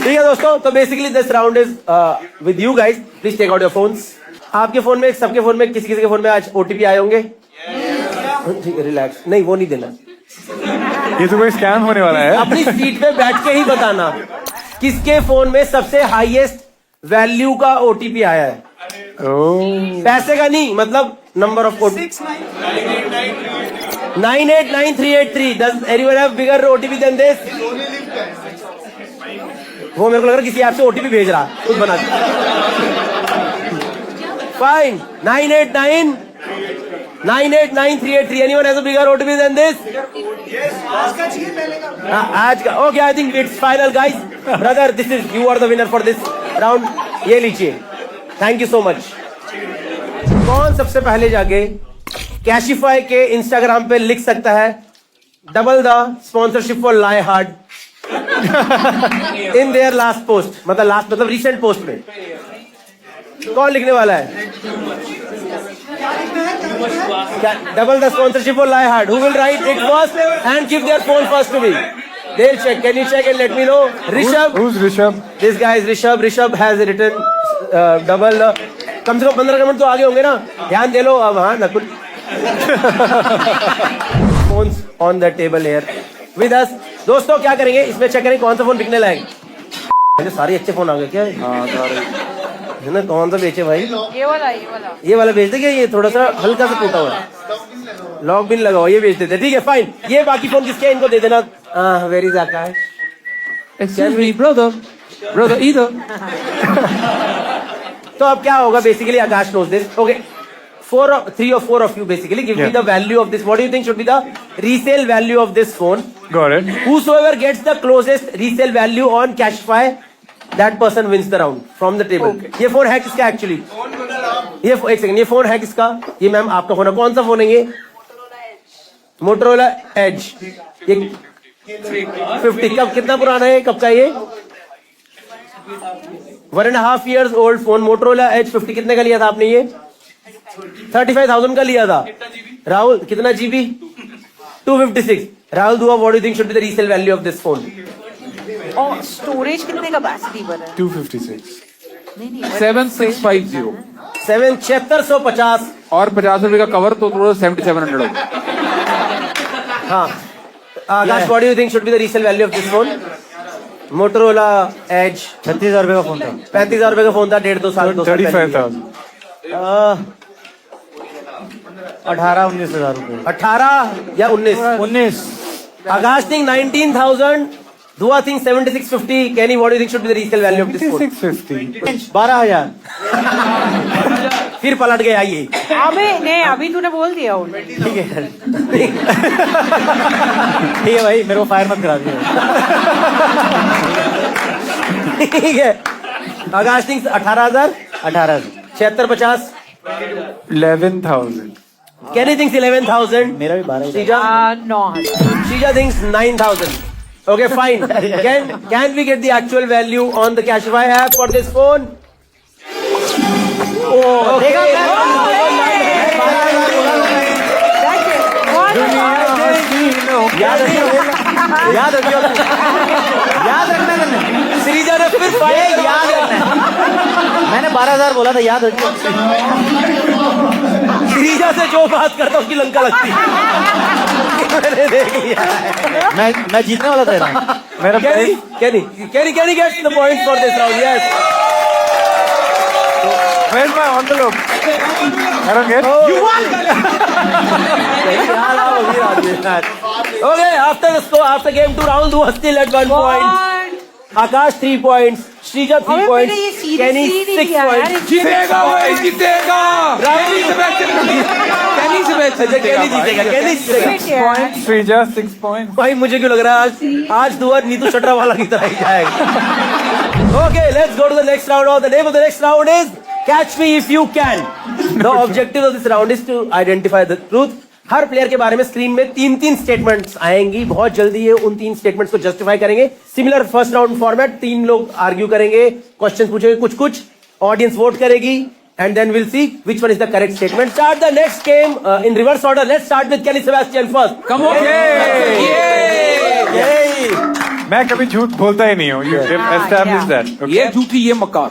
[SPEAKER 3] ठीक है दोस्तों, तो basically this round is with you guys. Please take out your phones. आपके फोन में, सबके फोन में, किसी किसी के फोन में आज ओटीपी आए होंगे। ठीक है, रिलैक्स, नहीं वो नहीं देना।
[SPEAKER 5] ये तो कोई स्कैम होने वाला है।
[SPEAKER 3] अपनी सीट पे बैठ के ही बताना किसके फोन में सबसे हाईएस्ट वैल्यू का ओटीपी आया है। पैसे का नहीं, मतलब number of OTP. 989383। Does anyone have bigger OTP than this? वो मेरे को लग रहा है किसी ऐप से ओटीपी भेज रहा, खुद बना। Fine, 989383। Anyone has a bigger OTP than this? आज का okay, I think it's final guys. Brother, this is, you are the winner for this round. ये लीजिए, थैंक यू सो मच। कौन सबसे पहले जाके कैशिफाई के इंस्टाग्राम पे लिख सकता है double the sponsorship for lie hard in their last post, मतलब लास्ट मतलब रिसेंट पोस्ट में कौन लिखने वाला है? Double the sponsorship for lie hard. Who will write it first and give their phone first to me? They'll check. Can you check and let me know? Rishabh.
[SPEAKER 5] Who's Rishabh?
[SPEAKER 3] This guy is Rishabh. Rishabh has written double. कम से कम 15 minute तो आगे होंगे ना, ध्यान दे लो अब। हाँ Nakul. Phones on the table here with us. दोस्तों क्या करेंगे इसमें, चेक करेंगे कौन सा फोन बिकने लायक। मुझे सारे अच्छे फोन आ गए क्या? हाँ सारे है ना। कौन सा बेचे भाई? ये वाला बेच दे क्या? ये थोड़ा सा हल्का सा टूटा हुआ है, लॉक भी नहीं लगा हुआ, ये बेच देते। ठीक है फाइन। ये बाकी फोन किसके हैं, इनको दे देना। Where is Akash?
[SPEAKER 2] Excuse me, brother, either.
[SPEAKER 3] तो अब क्या होगा basically, Akash knows this. Okay, 3 or 4 of you basically give me the value of this. What do you think should be the resale value of this phone?
[SPEAKER 5] Got it.
[SPEAKER 3] Whosoever gets the closest resale value on Cashify, that person wins the round from the table. Okay. ये phone है किसका actually? ये एक second, ये phone है किसका? ये ma'am आपका फोन है। कौन सा फोन है ये? Motorola Edge. ये 50 कब, कितना पुराना है, कब का ये? 1.5 years old phone, Motorola Edge 50। कितने का लिया था आपने ये? 35,000 का लिया था। राहुल कितना जीबी? 256। राहुल दुआ, what do you think should be the resale value of this phone?
[SPEAKER 4] और स्टोरेज कितने कैपेसिटी पर है?
[SPEAKER 5] 256।
[SPEAKER 2] 7650
[SPEAKER 3] 7650
[SPEAKER 2] और 50 रुपए का कवर तो थोड़ा 7700 होगा।
[SPEAKER 3] हाँ Akash, what do you think should be the resale value of this phone? Motorola edge
[SPEAKER 10] 36,000 रुपए का फोन था।
[SPEAKER 3] 35,000 रुपए का फोन था, 1.5-2 साल
[SPEAKER 5] 35,000।
[SPEAKER 10] 18-19 हजार रुपए।
[SPEAKER 3] 18 या 19? आकाश think 19,000, Dua think 7650। Kenny, what do you think should be the resale value of this phone?
[SPEAKER 5] 650।
[SPEAKER 10] 12,000।
[SPEAKER 3] फिर पलट गया ये।
[SPEAKER 4] अबे नहीं, अभी तूने बोल दिया।
[SPEAKER 10] ठीक है ठीक है भाई, मेरे को फायर मत करा दिया।
[SPEAKER 3] ठीक है आकाश थिंक 18,000। 7650।
[SPEAKER 5] 11,000।
[SPEAKER 3] कैनी थिंक्स 11,000।
[SPEAKER 10] मेरा भी 12
[SPEAKER 3] Srija?
[SPEAKER 4] 9,000।
[SPEAKER 3] Srija thinks 9,000. Okay, fine. Can we get the actual value on the Cashify app for this phone? Oh, okay. याद रखना। श्रीजा ने फिर याद रखना।
[SPEAKER 10] मैंने 12,000 बोला था, याद रखिए।
[SPEAKER 3] श्रीजा से जो बात करता उसकी लंका लगती है। मैंने देख लिया।
[SPEAKER 10] मैं जीतने वाला था ना।
[SPEAKER 5] मेरा
[SPEAKER 3] Kenny gets the points for this round. Yes.
[SPEAKER 5] Where's my envelope? I don't get.
[SPEAKER 3] You won. Okay, after game 2 rounds, who was still at 1 point? Akash 3 points, Srija 3 points, Kenny 6 points.
[SPEAKER 2] जीतेगा भाई, जीतेगा।
[SPEAKER 3] Kenny जीतेगा।
[SPEAKER 5] Srija 6 points.
[SPEAKER 3] भाई मुझे क्यों लग रहा है आज दुआ नीतू शटरा वाला की तरह ही जाएगा। Okay, let's go to the next round. The name of the next round is Catch Me If You Can. The objective of this round is to identify the truth. Her player के बारे में screen में 3-3 statements आएंगी, बहुत जल्दी ये उन 3 statements को जस्टिफाई करेंगे। सिमिलर फर्स्ट राउंड फॉर्मेट, 3 लोग आर्ग्यू करेंगे, क्वेश्चन पूछेंगे कुछ, ऑडियंस वोट करेगी, and then we'll see which one is the correct statement. Start the next game in reverse order. Let's start with Kenny Sebastian first.
[SPEAKER 2] Come on!
[SPEAKER 3] Yay!
[SPEAKER 5] मैं कभी झूठ बोलता ही नहीं हूँ. You establish that. Okay?
[SPEAKER 2] ये झूठी ये मक्कार.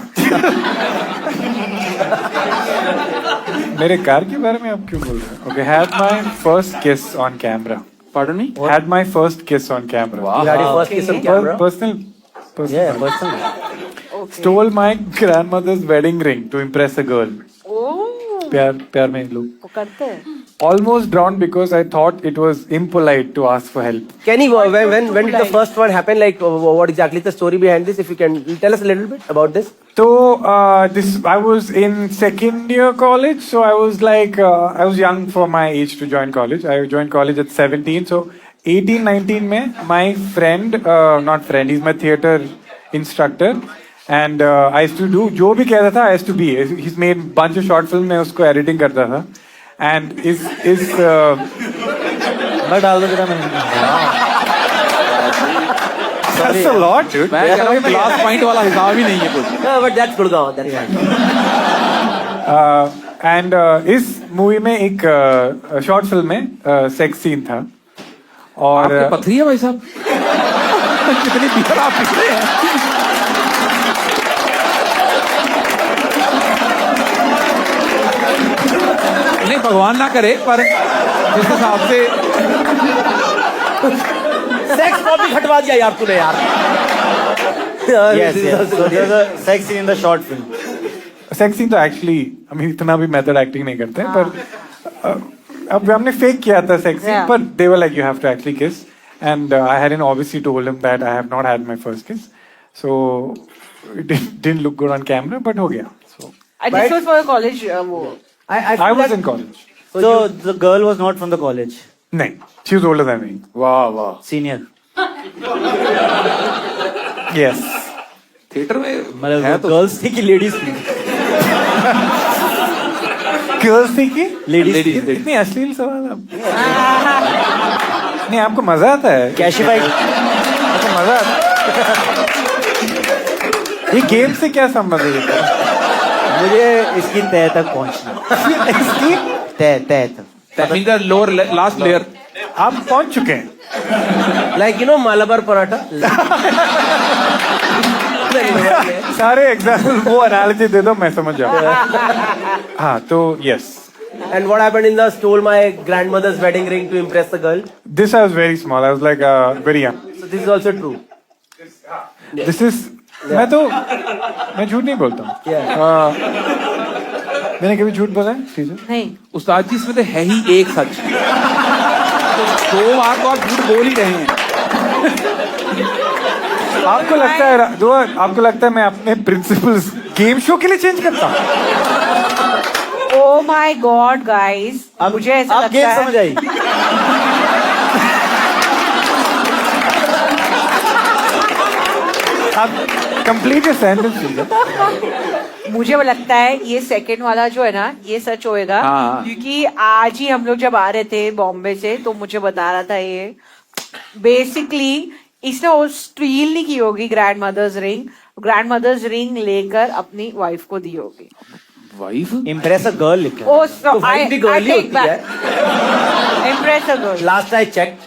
[SPEAKER 5] मेरे कार के बारे में आप क्यों बोल रहे हैं? Okay, had my first kiss on camera.
[SPEAKER 2] Pardon me?
[SPEAKER 5] Had my first kiss on camera.
[SPEAKER 2] Wow.
[SPEAKER 3] You had your first kiss on camera?
[SPEAKER 5] Personal.
[SPEAKER 3] Yeah, personal.
[SPEAKER 5] Stole my grandmother's wedding ring to impress a girl.
[SPEAKER 4] Oh.
[SPEAKER 5] प्यार में लोग.
[SPEAKER 4] वो करते हैं.
[SPEAKER 5] Almost drowned because I thought it was impolite to ask for help.
[SPEAKER 3] Kenny, when did the first one happen? Like, what exactly is the story behind this? If you can tell us a little bit about this.
[SPEAKER 5] So I was in second year college, so I was like I was young for my age to join college. I joined college at 17, so 18, 19 में my friend, not friend, he's my theater instructor, and I used to do जो भी कहता था I used to be. He's made bunch of short film, मैं उसको editing करता था, and
[SPEAKER 10] मैं डाल दो जरा
[SPEAKER 5] That's a lot, dude.
[SPEAKER 2] मैं कह रहा हूँ क्लास पॉइंट वाला हिसाब ही नहीं है कुछ.
[SPEAKER 3] But that's Gurgaon. That's
[SPEAKER 5] and इस मूवी में एक शॉर्ट फिल्म में सेक्स सीन था और
[SPEAKER 2] आपकी पथरी है भाई साहब. कितनी बियर आप पी रहे हैं. नहीं भगवान ना करे, पर जिस हिसाब से
[SPEAKER 3] सेक्स कॉपी हटवा दिया यार तूने यार.
[SPEAKER 10] Yes. So there's a sex scene in the short film.
[SPEAKER 5] Sex scene तो एक्चुअली हम इतना भी मेथड एक्टिंग नहीं करते हैं, पर अब हमने फेक किया था सेक्स सीन, पर they were like you have to actually kiss, and I had obviously told him that I have not had my first kiss, so it didn't look good on camera, but हो गया. सो
[SPEAKER 4] This was for college.
[SPEAKER 5] I was in college.
[SPEAKER 10] So the girl was not from the college.
[SPEAKER 5] नहीं, she was older than me.
[SPEAKER 2] वाह वाह.
[SPEAKER 10] Senior.
[SPEAKER 5] Yes.
[SPEAKER 2] Theatre में
[SPEAKER 10] मतलब girls थी कि ladies थी?
[SPEAKER 5] गर्ल्स थी कि
[SPEAKER 10] लेडीज?
[SPEAKER 5] इतनी अश्लील सवाल आप. नहीं, आपको मजा आता है?
[SPEAKER 10] कैशिफाई.
[SPEAKER 5] आपको मजा आता है? ये गेम से क्या संबंध है?
[SPEAKER 10] मुझे इसकी तह तक पहुंचना.
[SPEAKER 5] इसकी
[SPEAKER 10] तह तक.
[SPEAKER 2] That means the lower last layer.
[SPEAKER 5] आप पहुंच चुके हैं.
[SPEAKER 3] Like Malabar paratha.
[SPEAKER 5] सारे एग्जाम्पल वो एनालिसिस दे दो, मैं समझ जाऊँ. हाँ, तो yes.
[SPEAKER 3] And what happened in the stole my grandmother's wedding ring to impress the girl?
[SPEAKER 5] This I was very small. I was like very young.
[SPEAKER 3] So this is also true.
[SPEAKER 5] This is मैं झूठ नहीं बोलता हूँ. मैंने कभी झूठ बोला है टीचर?
[SPEAKER 4] नहीं.
[SPEAKER 2] उस्ताद जी इसमें तो है ही एक सच. तो 2 बार तो आप झूठ बोल ही रहे हैं.
[SPEAKER 5] आपको लगता है मैं अपने प्रिंसिपल्स गेम शो के लिए चेंज करता हूँ?
[SPEAKER 4] Oh my God, guys. मुझे ऐसा
[SPEAKER 10] आप गेम समझ आई.
[SPEAKER 5] आप कंप्लीट सेंटेंस.
[SPEAKER 4] मुझे लगता है ये सेकंड वाला जो है ना, ये सच होएगा.
[SPEAKER 2] हाँ.
[SPEAKER 4] क्योंकि आज ही हम लोग जब आ रहे थे बॉम्बे से, तो मुझे बता रहा था ये बेसिकली इसने वो स्टील नहीं की होगी ग्रैंड मदर्स रिंग लेकर अपनी वाइफ को दी होगी.
[SPEAKER 2] वाइफ?
[SPEAKER 10] इम्प्रेस अ गर्ल लिखा.
[SPEAKER 4] ओ
[SPEAKER 3] तो वाइफ भी गर्ल ही होती है.
[SPEAKER 4] Impress a girl.
[SPEAKER 3] Last I checked.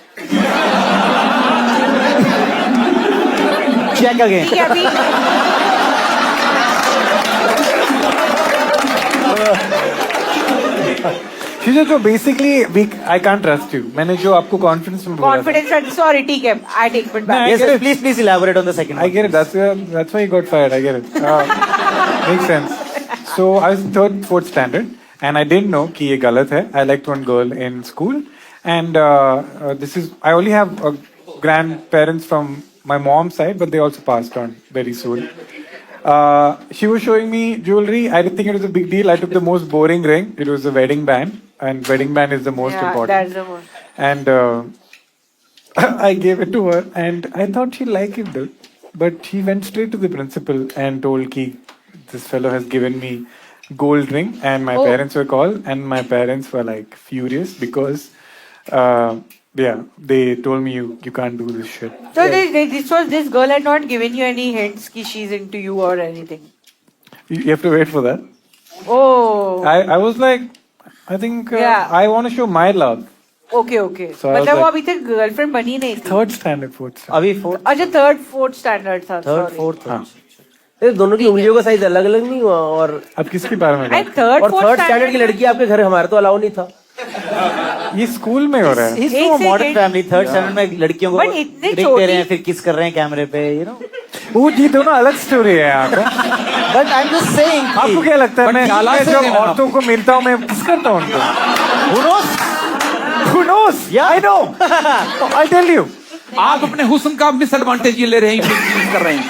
[SPEAKER 10] Check again.
[SPEAKER 4] ठीक है अभी.
[SPEAKER 5] शीशा, तो basically I can't trust you. मैंने जो आपको कॉन्फिडेंस में बोला.
[SPEAKER 4] कॉन्फिडेंस. सॉरी, ठीक है, I take it back.
[SPEAKER 10] Yes, yes, please elaborate on the second one.
[SPEAKER 5] I get it. That's why you got fired. I get it. Makes sense. So I was in 3rd, 4th standard, and I didn't know कि ये गलत है. I liked one girl in school, and I only have grandparents from my mom's side, but they also passed on very soon. She was showing me jewelry. I didn't think it was a big deal. I took the most boring ring. It was a wedding band, and wedding band is the most important.
[SPEAKER 4] That's the one.
[SPEAKER 5] And I gave it to her, and I thought she liked it, though. But she went straight to the principal and told ki this fellow has given me gold ring, and my parents were called, and my parents were like furious because Yeah, they told me you can't do this shit.
[SPEAKER 4] So this girl had not given you any hints कि she's into you or anything.
[SPEAKER 5] You have to wait for that.
[SPEAKER 4] Oh.
[SPEAKER 5] I was like, I think
[SPEAKER 4] Yeah.
[SPEAKER 5] I want to show my love.
[SPEAKER 4] Okay.
[SPEAKER 5] So I was
[SPEAKER 4] मतलब वो
[SPEAKER 5] like-
[SPEAKER 4] अभी तक girlfriend बनी नहीं थी.
[SPEAKER 5] Third standard, fourth standard.
[SPEAKER 10] अभी fourth
[SPEAKER 4] अच्छा third fourth standard था.
[SPEAKER 10] थर्ड फोर्थ
[SPEAKER 5] हाँ.
[SPEAKER 3] ये दोनों की उंगलियों का साइज अलग अलग नहीं हुआ और
[SPEAKER 5] अब किसके बारे में बात?
[SPEAKER 4] थर्ड
[SPEAKER 3] और थर्ड स्टैंडर्ड की लड़की आपके घर हमारे तो अलाउ नहीं था.
[SPEAKER 5] ये स्कूल में हो रहा है.
[SPEAKER 10] He's
[SPEAKER 4] एक
[SPEAKER 10] from a
[SPEAKER 4] से
[SPEAKER 10] modern
[SPEAKER 4] एक-
[SPEAKER 10] family. थर्ड स्टैंडर्ड में लड़कियों को
[SPEAKER 4] But इतने
[SPEAKER 10] रिंग दे
[SPEAKER 4] छोटी-
[SPEAKER 10] रहे हैं फिर किस कर रहे हैं कैमरे पे, you know.
[SPEAKER 5] वो ये दोनों अलग स्टोरी है यहाँ का.
[SPEAKER 10] But I'm just saying. कि-
[SPEAKER 5] आपको क्या लगता है
[SPEAKER 2] But
[SPEAKER 5] मैं
[SPEAKER 2] चालाक से
[SPEAKER 5] जब
[SPEAKER 2] देना आप.
[SPEAKER 5] औरतों को मिलता हूँ मैं किस करता हूँ उनको?
[SPEAKER 10] Who knows?
[SPEAKER 5] Who knows?
[SPEAKER 10] Yeah.
[SPEAKER 5] I know. I'll tell you.
[SPEAKER 2] आप अपने हुस्न का मिसएडवांटेज ये ले रहे हैं, मिसयूज कर रहे हैं.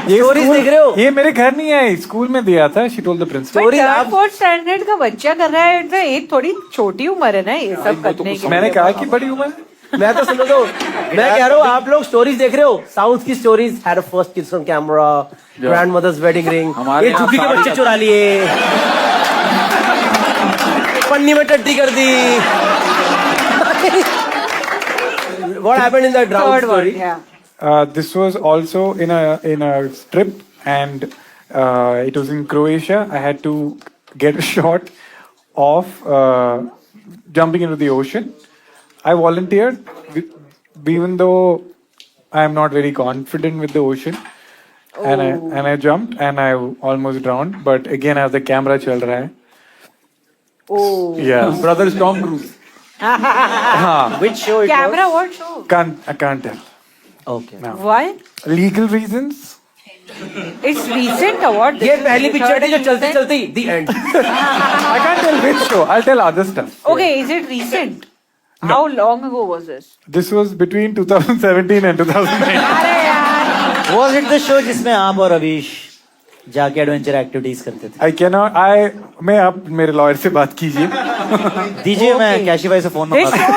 [SPEAKER 5] ये
[SPEAKER 3] Stories
[SPEAKER 5] स्कूल-
[SPEAKER 3] देख रहे हो?
[SPEAKER 5] ये मेरे घर नहीं है, स्कूल में दिया था. She told the principal.
[SPEAKER 3] Story
[SPEAKER 4] third
[SPEAKER 3] आप
[SPEAKER 4] फोर्थ स्टैंडर्ड का बच्चा कर रहा है. तो एक थोड़ी छोटी उम्र है ना ये सब करने की.
[SPEAKER 5] मैंने कहा कि बड़ी उम्र.
[SPEAKER 3] मैं तो सुनो तो मैं कह रहा हूँ आप लोग स्टोरीज देख रहे हो. साउथ की स्टोरीज हैड अ फर्स्ट किस on camera, grandmother's wedding ring,
[SPEAKER 2] हमारे
[SPEAKER 3] ये
[SPEAKER 2] यहाँ
[SPEAKER 3] झुग्गी के
[SPEAKER 2] साड़ी
[SPEAKER 3] बच्चे
[SPEAKER 2] का-
[SPEAKER 3] चुरा लिए, पन्नी में टट्टी कर दी. What happened in that drowned
[SPEAKER 4] Third one,
[SPEAKER 3] story?
[SPEAKER 4] yeah.
[SPEAKER 5] This was also in a trip, and it was in Croatia. I had to get a shot of jumping into the ocean. I volunteered, even though I am not very confident with the ocean, and I jumped and I almost drowned. But again, as the camera चल रहा है.
[SPEAKER 4] Oh.
[SPEAKER 5] Yeah,
[SPEAKER 2] brother Tom cruise.
[SPEAKER 5] हाँ.
[SPEAKER 10] Which show it
[SPEAKER 4] Camera what show?
[SPEAKER 5] I can't tell.
[SPEAKER 10] was? Okay.
[SPEAKER 5] No.
[SPEAKER 4] Why?
[SPEAKER 5] Legal reasons.
[SPEAKER 4] It's recent or what?
[SPEAKER 3] ये पहली picture थी जो चलती चलती the end.
[SPEAKER 5] I can't tell which show. I'll tell other stuff.
[SPEAKER 4] Okay, is it recent? How long ago was this?
[SPEAKER 5] This was between 2017 and 2019.
[SPEAKER 4] अरे यार.
[SPEAKER 10] Was it the show जिसमें आप और अभीश जाके एडवेंचर एक्टिविटीज करते थे?
[SPEAKER 5] I cannot. मैं आप मेरे लॉयर से बात कीजिए.
[SPEAKER 10] दीजिए, मैं कैशी भाई से फोन
[SPEAKER 4] This
[SPEAKER 10] मंगा.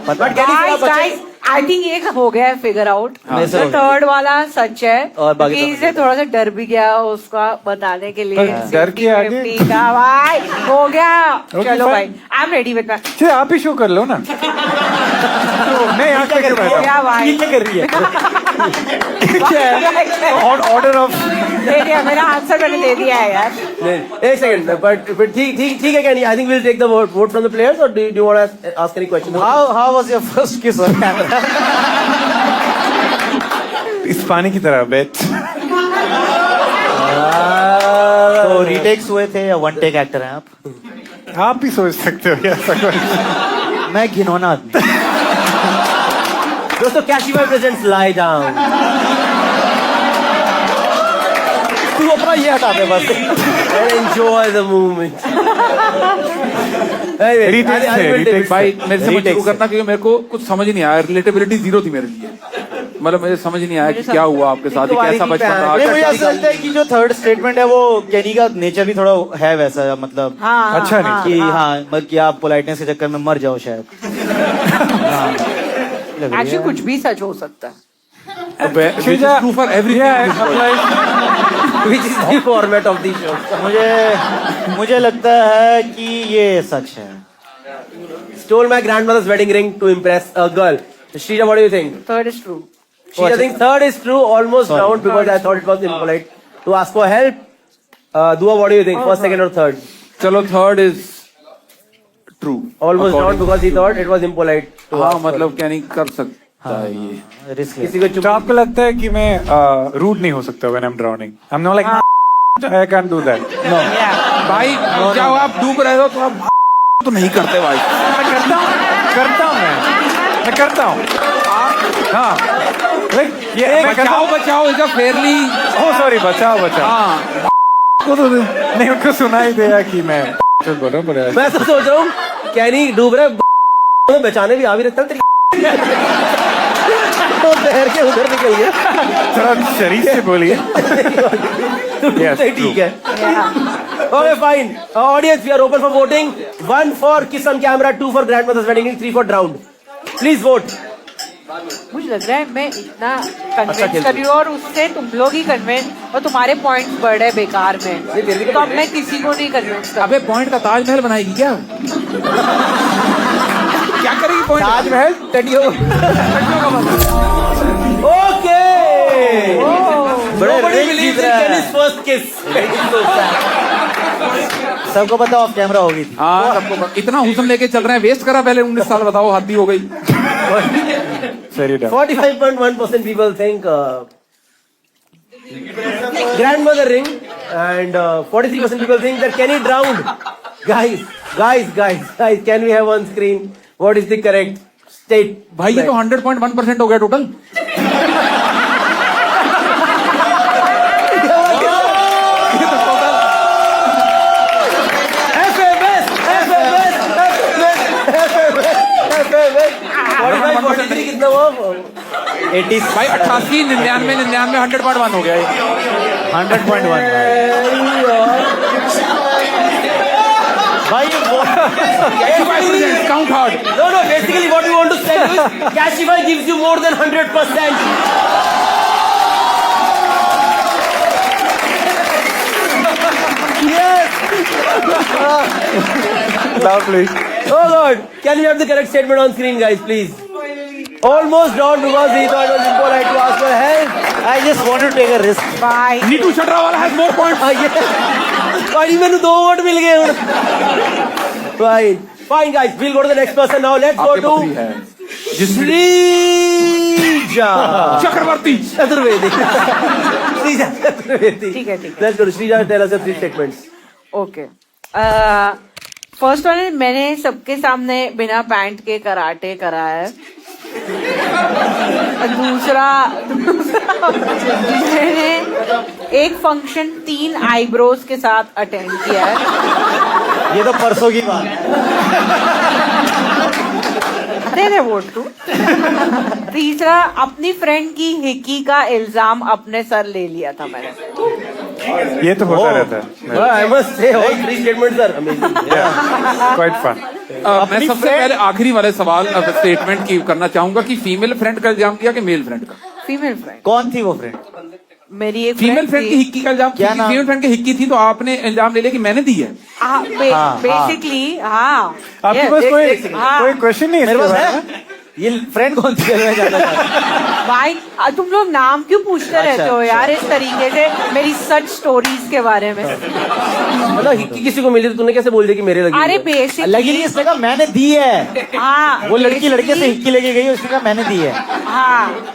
[SPEAKER 4] show? Guys, I think ये हो गया है फिगर आउट.
[SPEAKER 10] से हो गया।
[SPEAKER 4] थर्ड वाला सच है.
[SPEAKER 10] और बाकी
[SPEAKER 4] क्योंकि
[SPEAKER 10] तो-
[SPEAKER 4] इससे थोड़ा सा डर भी गया उसका बताने के लिए.
[SPEAKER 5] पर डर के आगे-
[SPEAKER 4] 50 का भाई हो गया.
[SPEAKER 5] Okay,
[SPEAKER 4] चलो
[SPEAKER 5] fine.
[SPEAKER 4] भाई, I am ready with my.
[SPEAKER 5] चलिए आप ही शो कर लो ना. नहीं आप क्या कर रहे हो?
[SPEAKER 4] क्या भाई?
[SPEAKER 10] क्या कर रही है?
[SPEAKER 5] Order of.
[SPEAKER 4] दे दिया मेरा आंसर, मैंने दे दिया है यार.
[SPEAKER 3] एक सेकंड, but ठीक है क्या नहीं? I think we'll take the vote from the players, or do you want to ask any question?
[SPEAKER 10] How was your first kiss on camera?
[SPEAKER 5] इस पानी की तरह बेट.
[SPEAKER 10] तो रीटेक्स हुए थे या वन टेक एक्टर हैं आप?
[SPEAKER 5] आप ही सोच सकते हो ऐसा कुछ.
[SPEAKER 10] मैं घिनौना आदमी.
[SPEAKER 3] दोस्तों, कैशिफाई प्रेजेंट्स लाई डाउन.
[SPEAKER 10] तू अपना ये हटा दे बस.
[SPEAKER 3] Enjoy the moment.
[SPEAKER 5] Retakes
[SPEAKER 2] भाई मेरे से मत
[SPEAKER 10] Retakes
[SPEAKER 2] शुरू करना क्योंकि मेरे को कुछ समझ नहीं आया. रिलेटेबिलिटी जीरो थी मेरे लिए. मतलब मुझे समझ नहीं आया कि क्या हुआ आपके साथ. कैसा बचपन रहा.
[SPEAKER 10] नहीं, मुझे ऐसा लगता है कि जो थर्ड स्टेटमेंट है वो केनी का नेचर भी थोड़ा है वैसा, मतलब
[SPEAKER 4] हाँ,
[SPEAKER 5] अच्छा नहीं.
[SPEAKER 10] कि हाँ, मतलब कि आप पोलाइटनेस के चक्कर में मर जाओ शायद.
[SPEAKER 4] एक्चुअली कुछ भी सच हो सकता है.
[SPEAKER 2] Which is true for everything.
[SPEAKER 3] Which is the format of the show.
[SPEAKER 10] मुझे लगता है कि ये सच है.
[SPEAKER 3] Stole my grandmother's wedding ring to impress a girl. Shrija, what do you think?
[SPEAKER 4] Third is true.
[SPEAKER 3] Shrija thinks third is true, almost round, because I thought it was impolite to ask for help. Dua, what do you think? First, second, or third?
[SPEAKER 2] चलो third is true.
[SPEAKER 3] Almost round because he thought it was impolite. to
[SPEAKER 2] हाँ
[SPEAKER 3] ask for
[SPEAKER 2] मतलब
[SPEAKER 3] help.
[SPEAKER 2] क्या नहीं कर सकता है ये.
[SPEAKER 10] Risk.
[SPEAKER 3] किसी को चुप.
[SPEAKER 5] तो आपको लगता है कि मैं रूड नहीं हो सकता when I'm drowning? I'm not like I can't do that. No.
[SPEAKER 2] भाई क्या हुआ, आप डूब रहे हो तो आप तो नहीं करते भाई.
[SPEAKER 5] मैं करता हूँ. हाँ. Like ये
[SPEAKER 2] बचाओ is a fairly.
[SPEAKER 5] Oh sorry, बचाओ.
[SPEAKER 2] हाँ
[SPEAKER 5] को तो नहीं, उनको सुनाई दिया कि मैं बोल रहा हूँ.
[SPEAKER 3] मैं तो सोच रहा हूँ कैनी डूब रहा है तो बचाने भी आ भी रहता है. तो तैर के उधर निकल गया.
[SPEAKER 5] थोड़ा शरीफ से बोलिए. Yes,
[SPEAKER 3] ठीक है. Okay, fine. Audience, we are open for voting. 1 for kiss on camera, 2 for grandmother's wedding ring, 3 for drowned. Please vote.
[SPEAKER 4] मुझे लग रहा है मैं इतना
[SPEAKER 3] अच्छा
[SPEAKER 4] कन्विंस
[SPEAKER 3] खेलती
[SPEAKER 4] कर रही हूँ और उससे तुम लोग ही कन्विंस, और तुम्हारे पॉइंट्स बढ़ रहे बेकार में. तो अब मैं किसी को नहीं कन्विंस कर.
[SPEAKER 2] अबे पॉइंट का ताजमहल बनाएगी क्या? क्या करेगी पॉइंट?
[SPEAKER 10] ताजमहल टडियो
[SPEAKER 3] ओके बड़े
[SPEAKER 10] Nobody
[SPEAKER 3] rich
[SPEAKER 10] believes
[SPEAKER 3] Jeet
[SPEAKER 10] in
[SPEAKER 3] रहा है
[SPEAKER 10] Kenny's
[SPEAKER 3] फर्स्ट किस
[SPEAKER 10] सबको पता ऑफ कैमरा होगी थी।
[SPEAKER 2] हाँ सबको इतना हुस्न लेके चल रहे हैं, वेस्ट करा पहले 19 साल, बताओ हद ही हो गई।
[SPEAKER 5] Very dumb.
[SPEAKER 3] 45.1% people think grandmother ring and 43% people think that Kenny drowned. Guys, can we have on screen what is the correct state?
[SPEAKER 2] भाई ये तो 100.1% हो गया टोटल।
[SPEAKER 3] कितना हुआ?
[SPEAKER 10] 80
[SPEAKER 2] भाई 88, 99, 99, 100.1 हो गया ये।
[SPEAKER 10] 100.1 भाई
[SPEAKER 2] count hard.
[SPEAKER 3] No, basically what we want to say is Cashify gives you more than 100%. Yes.
[SPEAKER 5] Lovely.
[SPEAKER 3] Oh God, can we have the correct statement on screen, guys, please? Almost drowned because he thought it was impolite to ask for help.
[SPEAKER 10] I just wanted to take a risk.
[SPEAKER 4] Bye.
[SPEAKER 2] Neetu Shatrawala has more points.
[SPEAKER 3] भाई मैंने 2 vote मिल गए। Fine, guys. We'll go to the next person now. Let's go
[SPEAKER 2] आपके
[SPEAKER 3] to
[SPEAKER 2] बकरी है।
[SPEAKER 3] Shrija
[SPEAKER 2] चक्रवर्ती।
[SPEAKER 3] Chaturvedi. Shrija Chaturvedi.
[SPEAKER 4] ठीक है।
[SPEAKER 3] Let's go to Shrija. Tell us your 3 statements.
[SPEAKER 4] Okay first one मैंने सबके सामने बिना पैंट के कराटे करा है। दूसरा मैंने एक फंक्शन 3 आईब्रोज के साथ अटेंड किया है।
[SPEAKER 10] ये तो परसों की बात है।
[SPEAKER 4] दे दे वोट तू। तीसरा अपनी फ्रेंड की हिकी का इल्जाम अपने सर ले लिया था मैंने।
[SPEAKER 5] ये तो होता रहता है।
[SPEAKER 3] I must say all 3 statements are amazing.
[SPEAKER 5] Quite fun.
[SPEAKER 2] मैं सबसे पहले आखिरी वाले सवाल स्टेटमेंट की करना चाहूंगा कि फीमेल फ्रेंड का इल्जाम किया कि मेल फ्रेंड का?
[SPEAKER 4] Female friend.
[SPEAKER 10] कौन थी वो फ्रेंड?
[SPEAKER 4] मेरी एक
[SPEAKER 2] फीमेल फ्रेंड की हिक्की का इल्जाम
[SPEAKER 10] क्या नाम?
[SPEAKER 2] फीमेल फ्रेंड की हिक्की थी तो आपने इल्जाम ले लिया कि मैंने दी है।
[SPEAKER 4] बेसिकली हाँ
[SPEAKER 5] आपके पास कोई क्वेश्चन नहीं है
[SPEAKER 10] मेरे
[SPEAKER 5] इसके
[SPEAKER 10] पास
[SPEAKER 5] बारे
[SPEAKER 10] है।
[SPEAKER 5] में?
[SPEAKER 10] ये फ्रेंड कौन सी मैं जानना चाहता
[SPEAKER 4] भाई तुम लोग नाम क्यों पूछते रहते हो यार इस तरीके से मेरी सच स्टोरीज के बारे में?
[SPEAKER 3] मतलब हिक्की किसी को मिली तो तूने कैसे बोल दिया कि मेरे लगी?
[SPEAKER 4] अरे
[SPEAKER 10] हूँ। लगी
[SPEAKER 4] बेसिकली
[SPEAKER 10] नहीं, इसने कहा मैंने दी है।
[SPEAKER 4] हाँ
[SPEAKER 10] वो लड़की लड़के से हिक्की लेके गई, उसने कहा मैंने दी है।
[SPEAKER 4] हाँ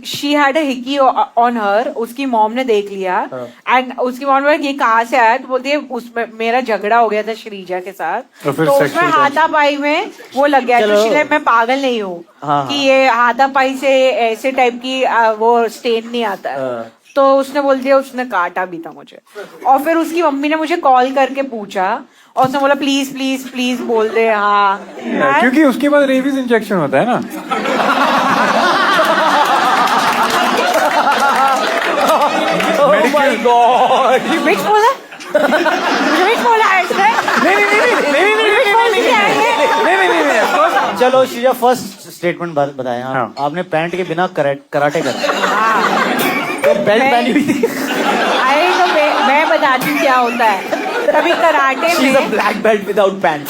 [SPEAKER 4] she had a Hickey on her. उसकी मॉम ने देख लिया एंड उसकी मॉम ने ये कहाँ से आया तो बोलती है उसमें मेरा झगड़ा हो गया था श्रीजा के साथ
[SPEAKER 5] तो फिर
[SPEAKER 4] तो उसमें
[SPEAKER 5] sexual
[SPEAKER 4] हाथापाई में वो लग गया।
[SPEAKER 10] चलो।
[SPEAKER 4] तो शीला मैं पागल नहीं हूँ
[SPEAKER 10] हाँ,
[SPEAKER 4] कि ये हाथापाई से ऐसे टाइप की वो स्टेन नहीं आता है। तो उसने बोल दिया उसने काटा भी था मुझे। और फिर उसकी मम्मी ने मुझे कॉल करके पूछा और उसने बोला प्लीज प्लीज प्लीज बोल दे। हाँ
[SPEAKER 5] क्योंकि उसके बाद रेबीज इंजेक्शन होता है ना।
[SPEAKER 3] Oh my God.
[SPEAKER 4] विच बोला विच बोला ऐसे
[SPEAKER 10] चलो श्रीजा फर्स्ट स्टेटमेंट बताएं आप।
[SPEAKER 5] हाँ।
[SPEAKER 10] आपने पैंट के बिना कराटे कर
[SPEAKER 4] तो
[SPEAKER 10] बेल्ट पहनी हुई थी।
[SPEAKER 4] अरे तो मैं बताती हूँ क्या होता है। कभी कराटे
[SPEAKER 3] She's a
[SPEAKER 4] में
[SPEAKER 3] black belt without pants.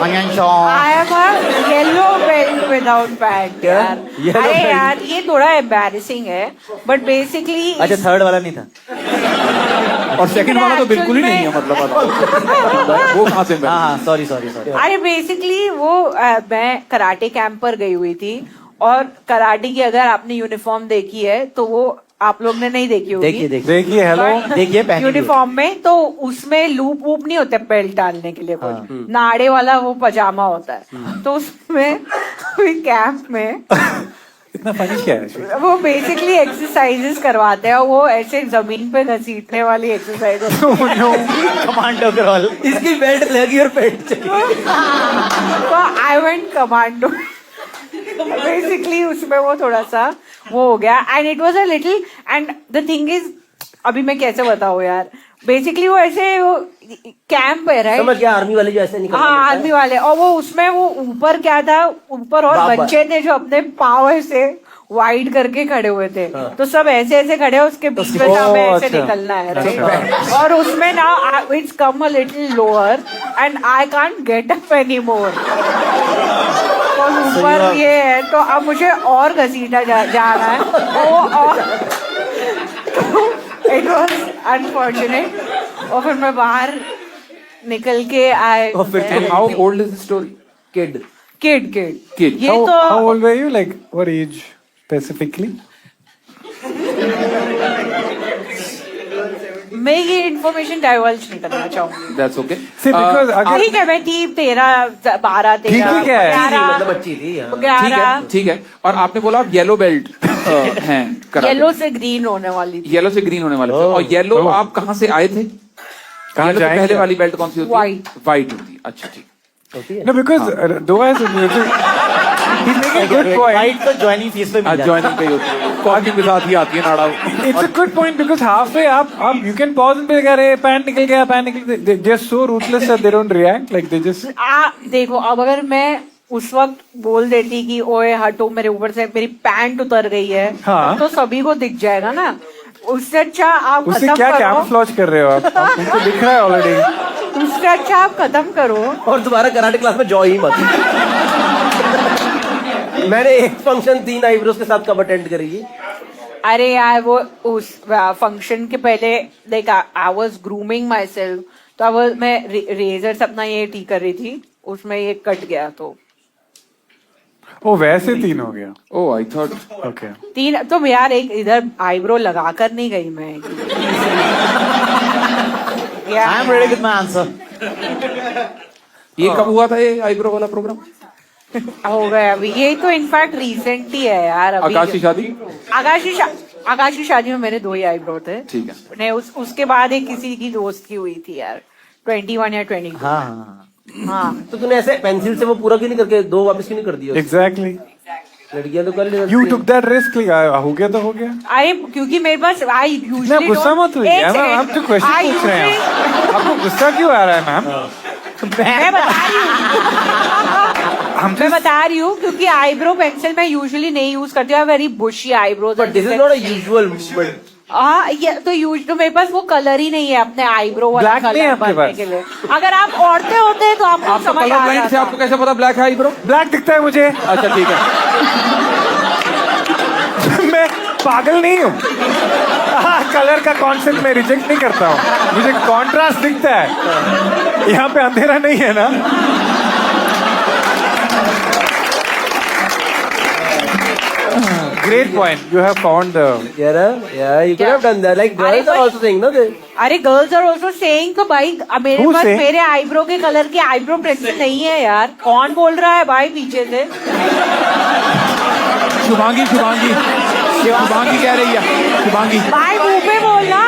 [SPEAKER 4] I am a yellow belt without pant यार।
[SPEAKER 3] Yellow
[SPEAKER 4] अरे
[SPEAKER 3] belt.
[SPEAKER 4] यार ये थोड़ा एम्बैरेसिंग है बट बेसिकली
[SPEAKER 10] अच्छा थर्ड वाला नहीं था।
[SPEAKER 2] और सेकंड वाला तो बिल्कुल ही नहीं है मतलब वो कहाँ से
[SPEAKER 10] हाँ हाँ सॉरी।
[SPEAKER 4] अरे बेसिकली वो मैं कराटे कैंप पर गई हुई थी और कराटे की अगर आपने यूनिफॉर्म देखी है तो वो आप लोग ने नहीं देखी होगी।
[SPEAKER 5] देखिए हेलो
[SPEAKER 10] देखिए पहनी हुई है।
[SPEAKER 4] यूनिफॉर्म में तो उसमें लूप वूप नहीं होते बेल्ट डालने के लिए कुछ नाड़े वाला वो पजामा होता है। तो उसमें कैंप में
[SPEAKER 5] इतना फनी क्या है?
[SPEAKER 4] वो बेसिकली एक्सरसाइजेस करवाते हैं। वो ऐसे जमीन पे घसीटने वाली एक्सरसाइज
[SPEAKER 10] कमांडो क्रॉल।
[SPEAKER 3] इसकी बेल्ट लगी और पेट चाहिए।
[SPEAKER 4] तो आई वेंट कमांडो। बेसिकली उसमें वो थोड़ा सा वो हो गया and it was a little and the thing is अभी मैं कैसे बताऊं यार। बेसिकली वो ऐसे वो कैंप है राइट।
[SPEAKER 3] समझ गया आर्मी वाले जो ऐसे निकल।
[SPEAKER 4] हाँ आर्मी वाले और वो उसमें वो ऊपर क्या था ऊपर और
[SPEAKER 3] बाबा।
[SPEAKER 4] बच्चे थे जो अपने पाँव से वाइड करके खड़े हुए थे तो सब ऐसे ऐसे खड़े हैं उसके बीच में से हमें ऐसे निकलना है राइट और उसमें ना it's come a little lower and I can't get up any more तो ऊपर ये है तो अब मुझे और घसीटा जाना है और इट वॉज अनफॉर्चुनेट और फिर मैं बाहर निकल के आए
[SPEAKER 2] how old is the story?
[SPEAKER 4] Kid ये
[SPEAKER 5] How
[SPEAKER 4] तो
[SPEAKER 5] old were you? Like, what age specifically?
[SPEAKER 4] मैं ये इन्फॉर्मेशन डाइवर्ज नहीं करना चाहूंगी
[SPEAKER 2] दैट्स ओके।
[SPEAKER 5] See, because अगर
[SPEAKER 4] ठीक है मैं थी 13
[SPEAKER 5] ठीक है क्या है?
[SPEAKER 4] 11
[SPEAKER 3] मतलब बच्ची थी हाँ।
[SPEAKER 4] 11
[SPEAKER 2] ठीक है। और आपने बोला आप येलो बेल्ट हैं कराटे।
[SPEAKER 4] येलो से ग्रीन होने वाली थी
[SPEAKER 2] येलो से ग्रीन होने वाले थे। और येलो आप कहाँ से आए थे?
[SPEAKER 5] कहाँ
[SPEAKER 2] येलो से
[SPEAKER 5] जाएंगे?
[SPEAKER 2] पहले वाली बेल्ट कौन सी होती है?
[SPEAKER 4] White.
[SPEAKER 2] वाइट होती है। अच्छा ठीक।
[SPEAKER 5] No, because Doha is he's making a good point.
[SPEAKER 10] Fight तो ज्वाइनिंग फीस पे मिल जाता है।
[SPEAKER 2] ज्वाइनिंग पे ही होती है। कॉस्ट्यूम के साथ ही आती है नाड़ा।
[SPEAKER 5] It's a good point because halfway आप you can pause and be like, अरे पैंट निकल गया they're just so ruthless that they don't react, like they just
[SPEAKER 4] देखो अब अगर मैं उस वक्त बोल देती कि ओए हटो मेरे ऊपर से मेरी पैंट उतर गई है
[SPEAKER 5] हाँ।
[SPEAKER 4] तो सभी को दिख जाएगा ना उससे अच्छा आप
[SPEAKER 5] उससे
[SPEAKER 4] खत्म
[SPEAKER 5] क्या
[SPEAKER 4] करो
[SPEAKER 5] कैमोफ्लेज कर रहे हो आप उनको दिख रहा है ऑलरेडी।
[SPEAKER 4] उससे अच्छा आप खत्म करो
[SPEAKER 3] और दोबारा कराटे क्लास में जॉइन ही मत। मैंने एक फंक्शन 3 आईब्रोज के साथ कब अटेंड करी है?
[SPEAKER 4] अरे यार वो उस फंक्शन के पहले like I was grooming my self तो मैं रेजर से अपना ये टी कर रही थी उसमें ये कट गया तो
[SPEAKER 5] ओ वैसे 3 हो गया।
[SPEAKER 2] ओह आई थॉट
[SPEAKER 5] ओके
[SPEAKER 4] 3 तो यार एक इधर आईब्रो लगा कर नहीं गई मैं
[SPEAKER 10] I am ready with my answer.
[SPEAKER 2] ये कब हुआ था ये आईब्रो वाला प्रोग्राम?
[SPEAKER 4] हो गया अभी ये तो इनफैक्ट रिसेंट ही है यार अभी
[SPEAKER 2] आकाश की शादी?
[SPEAKER 4] आकाश की शादी में मेरे 2 ही आईब्रो थे।
[SPEAKER 2] ठीक है।
[SPEAKER 4] नहीं उसके बाद एक किसी की दोस्त की हुई थी यार 21 या 22। हाँ
[SPEAKER 3] तो तूने ऐसे पेंसिल से वो पूरा क्यों नहीं करके 2 वापस क्यों नहीं कर दिया?
[SPEAKER 5] एग्जैक्टली
[SPEAKER 3] लड़कियां तो कर लेती
[SPEAKER 5] यू टुक दैट रिस्क, हो गया तो हो गया।
[SPEAKER 4] अरे क्योंकि मेरे पास आई यूजुअली
[SPEAKER 5] गुस्सा मत होइए मैम, आप तो क्वेश्चन पूछ रहे हैं, आपको गुस्सा क्यों आ रहा है मैम?
[SPEAKER 4] मैं बता रही हूँ क्योंकि आईब्रो पेंसिल मैं यूजुअली नहीं यूज करती हूँ, very bushy eyebrows.
[SPEAKER 3] But this is not a usual movement.
[SPEAKER 4] हाँ ये तो मेरे पास वो कलर ही नहीं है अपने आईब्रो वाला कलर भरने के लिए। अगर आप औरतें होते हैं तो आपको समझ आ
[SPEAKER 2] ब्लाइंड से आपको कैसे पता ब्लैक है आईब्रो?
[SPEAKER 5] ब्लैक दिखता है मुझे।
[SPEAKER 2] अच्छा ठीक है।
[SPEAKER 5] मैं पागल नहीं हूँ, कलर का कॉन्सेप्ट मैं रिजेक्ट नहीं करता हूँ, मुझे कॉन्ट्रास्ट दिखता है, यहाँ पे अंधेरा नहीं है ना। Great point. You have found the.
[SPEAKER 3] Yeah, you could have done that. Like girls are also saying, no?
[SPEAKER 4] अरे गर्ल्स आर ऑल्सो सेइंग तो भाई मेरे
[SPEAKER 5] Who's
[SPEAKER 4] पास
[SPEAKER 5] saying?
[SPEAKER 4] मेरे आईब्रो के कलर की आईब्रो पेंसिल नहीं है यार। कौन बोल रहा है भाई पीछे से?
[SPEAKER 2] शुभांगी कह रही है। शुभांगी
[SPEAKER 4] भाई मुंह पे बोलना।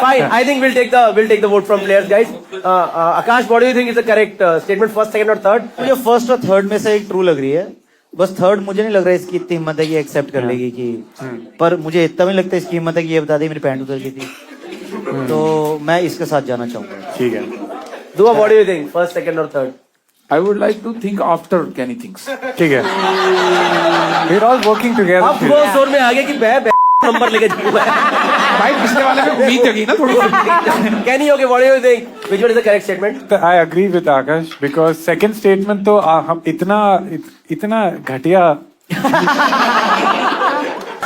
[SPEAKER 3] Fine. I think we'll take the vote from players, guys. Akash, what do you think is the correct statement? First, second, or third?
[SPEAKER 10] मुझे फर्स्ट और थर्ड में से एक ट्रू लग रही है, बस थर्ड मुझे नहीं लग रहा है इसकी इतनी हिम्मत है कि एक्सेप्ट कर लेगी कि, पर मुझे इतना भी लगता है इसकी हिम्मत है कि ये बता दे मेरी पैंट उतर गई थी, तो मैं इसके साथ जाना चाहूंगा।
[SPEAKER 5] ठीक है।
[SPEAKER 3] Dua, what do you think? First, second, or third?
[SPEAKER 2] I would like to think after Kenny thinks.
[SPEAKER 5] ठीक है। We're all working together.
[SPEAKER 3] अब वो जोर में आ गया कि बे नंबर लेके जाऊंगा।
[SPEAKER 2] भाई पिछले वाले में उम्मीद जगी ना थोड़ी सी।
[SPEAKER 3] Kenny, okay, what do you think? Which one is the correct statement?
[SPEAKER 5] I agree with Akash because second statement तो हम इतना घटिया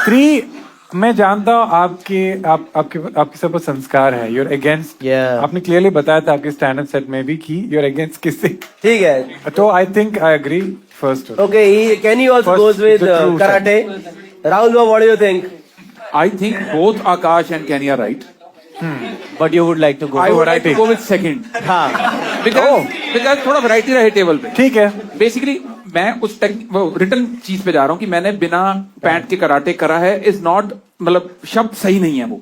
[SPEAKER 5] 3 मैं जानता हूँ आपके सब संस्कार है, you're against, आपने क्लियरली बताया था आपके स्टैंड अप सेट में भी कि you're against किससे।
[SPEAKER 3] ठीक है।
[SPEAKER 5] तो I think I agree first.
[SPEAKER 3] Okay, Kenny also
[SPEAKER 5] First,
[SPEAKER 3] goes with
[SPEAKER 5] the true
[SPEAKER 3] karate. Rahul, what do you think?
[SPEAKER 2] I think both Akash and Kenny are right.
[SPEAKER 10] But you would like to go.
[SPEAKER 2] I would like to go with second.
[SPEAKER 10] हाँ
[SPEAKER 2] because थोड़ा variety रहे table पे।
[SPEAKER 5] ठीक है।
[SPEAKER 2] Basically मैं उस return चीज पे जा रहा हूँ कि मैंने बिना पैंट के कराटे करा है इज नॉट, मतलब शब्द सही नहीं है वो,